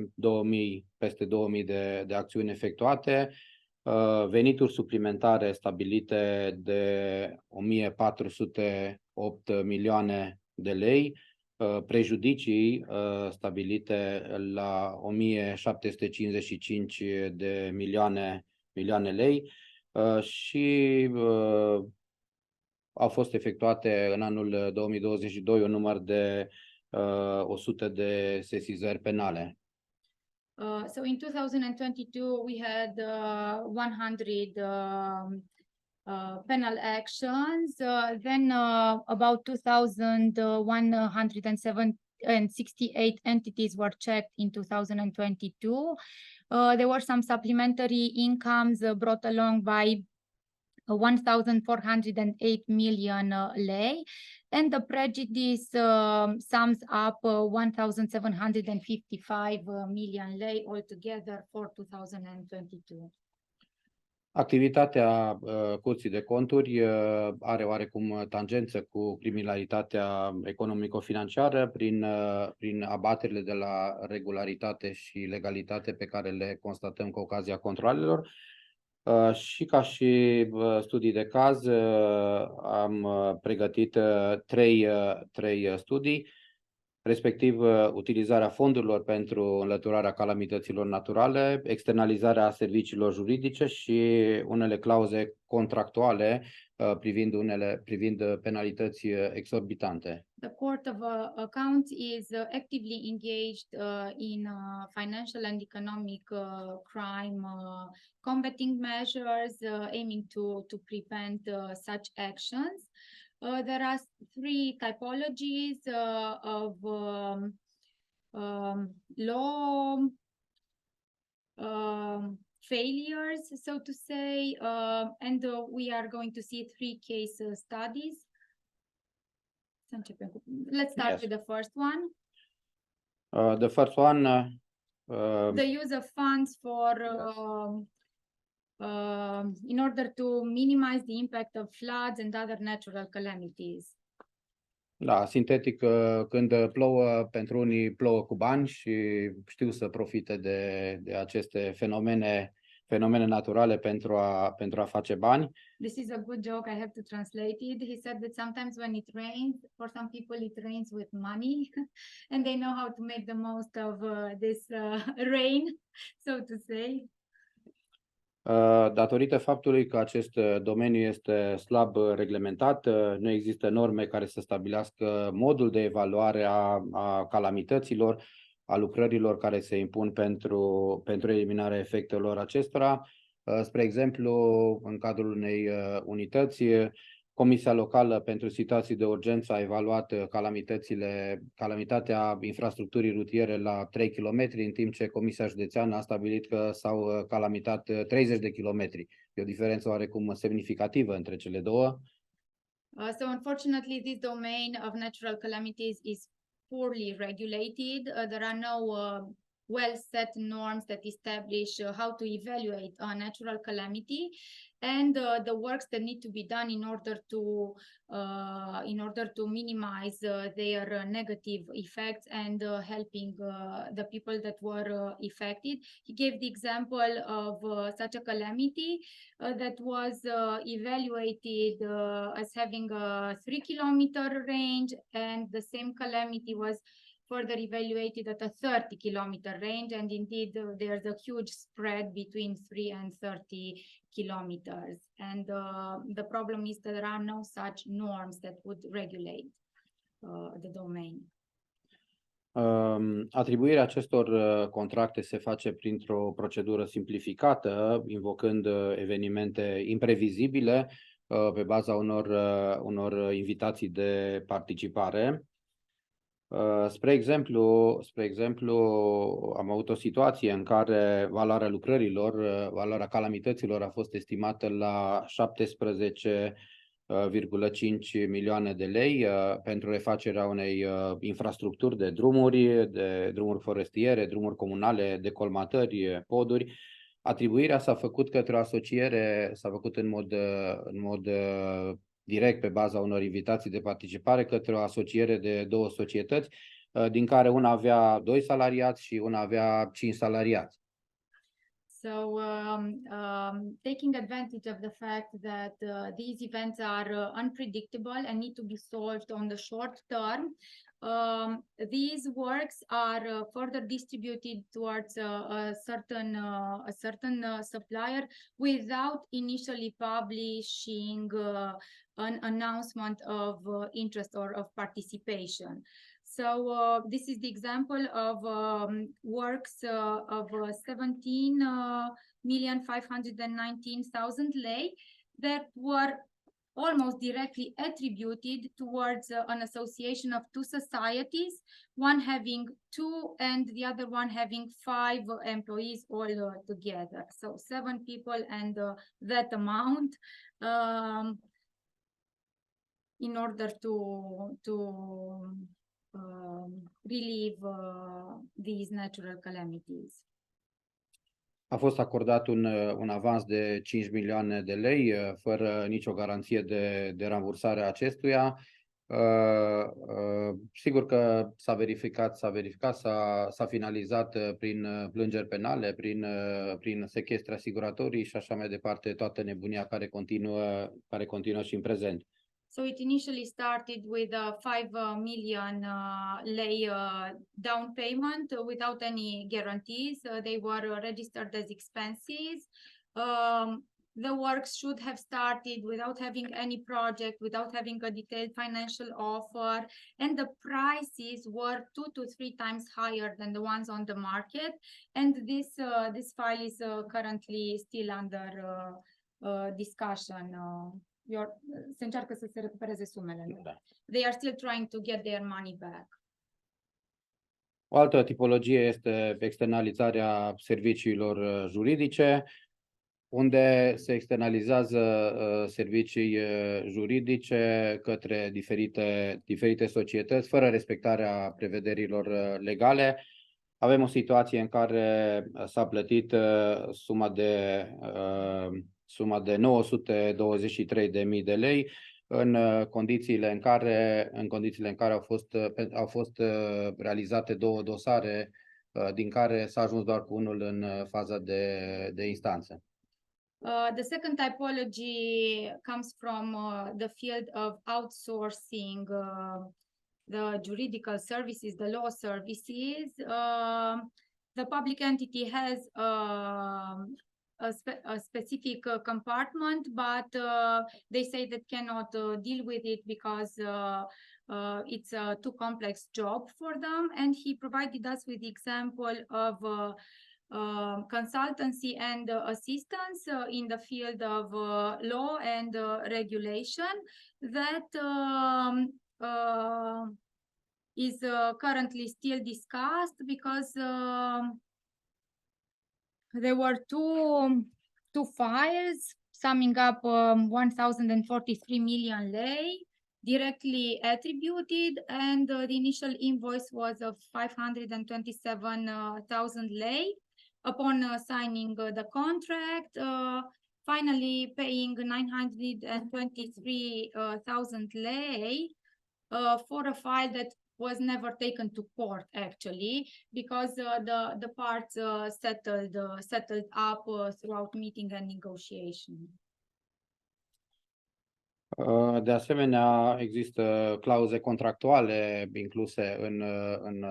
peste 2000 de acțiuni efectuate, venituri suplimentare stabilite de 1408 milioane de lei, prejudicii stabilite la 1755 de milioane lei și au fost efectuate în anul 2022 un număr de 100 de sesizări penale. So in 2022, we had 100 penal actions. Then about 2,168 entities were checked in 2022. There were some supplementary incomes brought along by 1,408 million lei, and the prejudice sums up 1,755 million lei altogether for 2022. Activitatea Curții de Conturi are oarecum tangență cu criminalitatea economico-financiară prin abaterile de la regularitate și legalitate pe care le constatăm cu ocazia controalelor. Și ca și studii de caz am pregătit trei studii, respectiv utilizarea fondurilor pentru înlăturarea calamităților naturale, externalizarea serviciilor juridice și unele clauze contractuale privind penalități exorbitante. The Court of Accounts is actively engaged in financial and economic crime combating measures aiming to prevent such actions. There are three typologies of law failures, so to say, and we are going to see three case studies. Let's start with the first one. The first one. The use of funds for in order to minimize the impact of floods and other natural calamities. Da, sintetic, când plouă, pentru unii plouă cu bani și știu să profite de aceste fenomene naturale pentru a face bani. This is a good joke, I have to translate it. He said that sometimes when it rains, for some people it rains with money and they know how to make the most of this rain, so to say. Datorită faptului că acest domeniu este slab reglementat, nu există norme care să stabilească modul de evaluare a calamităților, a lucrărilor care se impun pentru eliminarea efectelor acestora. Spre exemplu, în cadrul unei unități, Comisia Locală pentru Situații de Urgență a evaluat calamitatea infrastructurii rutiere la 3 km, în timp ce Comisia Județeană a stabilit că s-au calamitat 30 de kilometri. E o diferență oarecum semnificativă între cele două. So unfortunately, this domain of natural calamities is poorly regulated. There are no well-set norms that establish how to evaluate a natural calamity, and the works that need to be done in order to minimize their negative effects and helping the people that were affected. He gave the example of such a calamity that was evaluated as having a 3-kilometer range, and the same calamity was further evaluated at a 30-kilometer range, and indeed there's a huge spread between 3 and 30 kilometers. And the problem is that there are no such norms that would regulate the domain. Atribuirea acestor contracte se face printr-o procedură simplificată, invocând evenimente imprevizibile pe baza unor invitații de participare. Spre exemplu, am avut o situație în care valoarea lucrărilor, valoarea calamităților a fost estimată la 17,5 milioane de lei pentru refacerea unei infrastructuri de drumuri forestiere, drumuri comunale, decolmatări, poduri. Atribuirea s-a făcut către o asociere, s-a făcut în mod direct pe baza unor invitații de participare către o asociere de două societăți, din care una avea 2 salariați și una avea 5 salariați. So taking advantage of the fact that these events are unpredictable and need to be solved on the short term, these works are further distributed towards a certain supplier without initially publishing an announcement of interest or of participation. So this is the example of works of 17,519,000 lei that were almost directly attributed towards an association of two societies, one having 2 and the other one having 5 employees all together. So 7 people and that amount in order to relieve these natural calamities. A fost acordat un avans de 5 milioane de lei, fără nicio garanție de rambursare a acestuia. Sigur că s-a finalizat prin plângeri penale, prin sechestre asiguratorii și așa mai departe, toată nebunia care continuă și în prezent. So it initially started with a 5 million lei down payment without any guarantees. They were registered as expenses. The works should have started without having any project, without having a detailed financial offer, and the prices were 2 to 3 times higher than the ones on the market. And this file is currently still under discussion. Se încearcă să se recupereze sumele. Da. They are still trying to get their money back. O altă tipologie este externalizarea serviciilor juridice, unde se externalizează servicii juridice către diferite societăți, fără respectarea prevederilor legale. Avem o situație în care s-a plătit suma de 923.000 de lei în condițiile în care au fost realizate 2 dosare, din care s-a ajuns doar cu unul în faza de instanță. The second typology comes from the field of outsourcing the juridical services, the law services. The public entity has a specific compartment, but they say that cannot deal with it because it's a too complex job for them. And he provided us with the example of consultancy and assistance in the field of law and regulation that is currently still discussed because there were two files summing up 1,043 million lei directly attributed, and the initial invoice was of 527,000 lei. Upon signing the contract, finally paying 923,000 lei for a file that was never taken to court, actually, because the parts settled up throughout meeting and negotiation. De asemenea, există clauze contractuale incluse în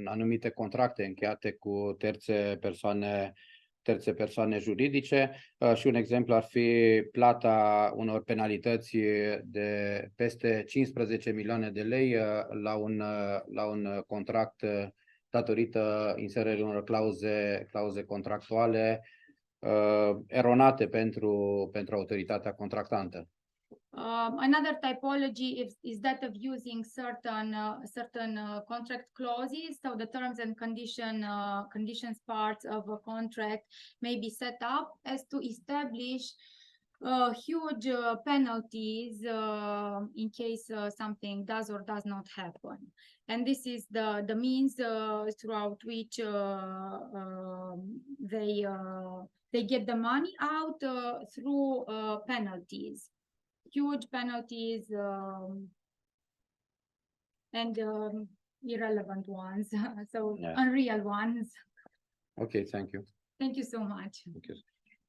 anumite contracte încheiate cu terțe persoane juridice și un exemplu ar fi plata unor penalități de peste 15 milioane de lei la un contract datorită inserării unor clauze contractuale eronate pentru autoritatea contractantă. Another typology is that of using certain contract clauses. So the terms and conditions parts of a contract may be set up as to establish huge penalties in case something does or does not happen. And this is the means throughout which they get the money out through penalties. Huge penalties and irrelevant ones, so yeah. Unreal ones. Okay, thank you. Thank you so much. Thank you.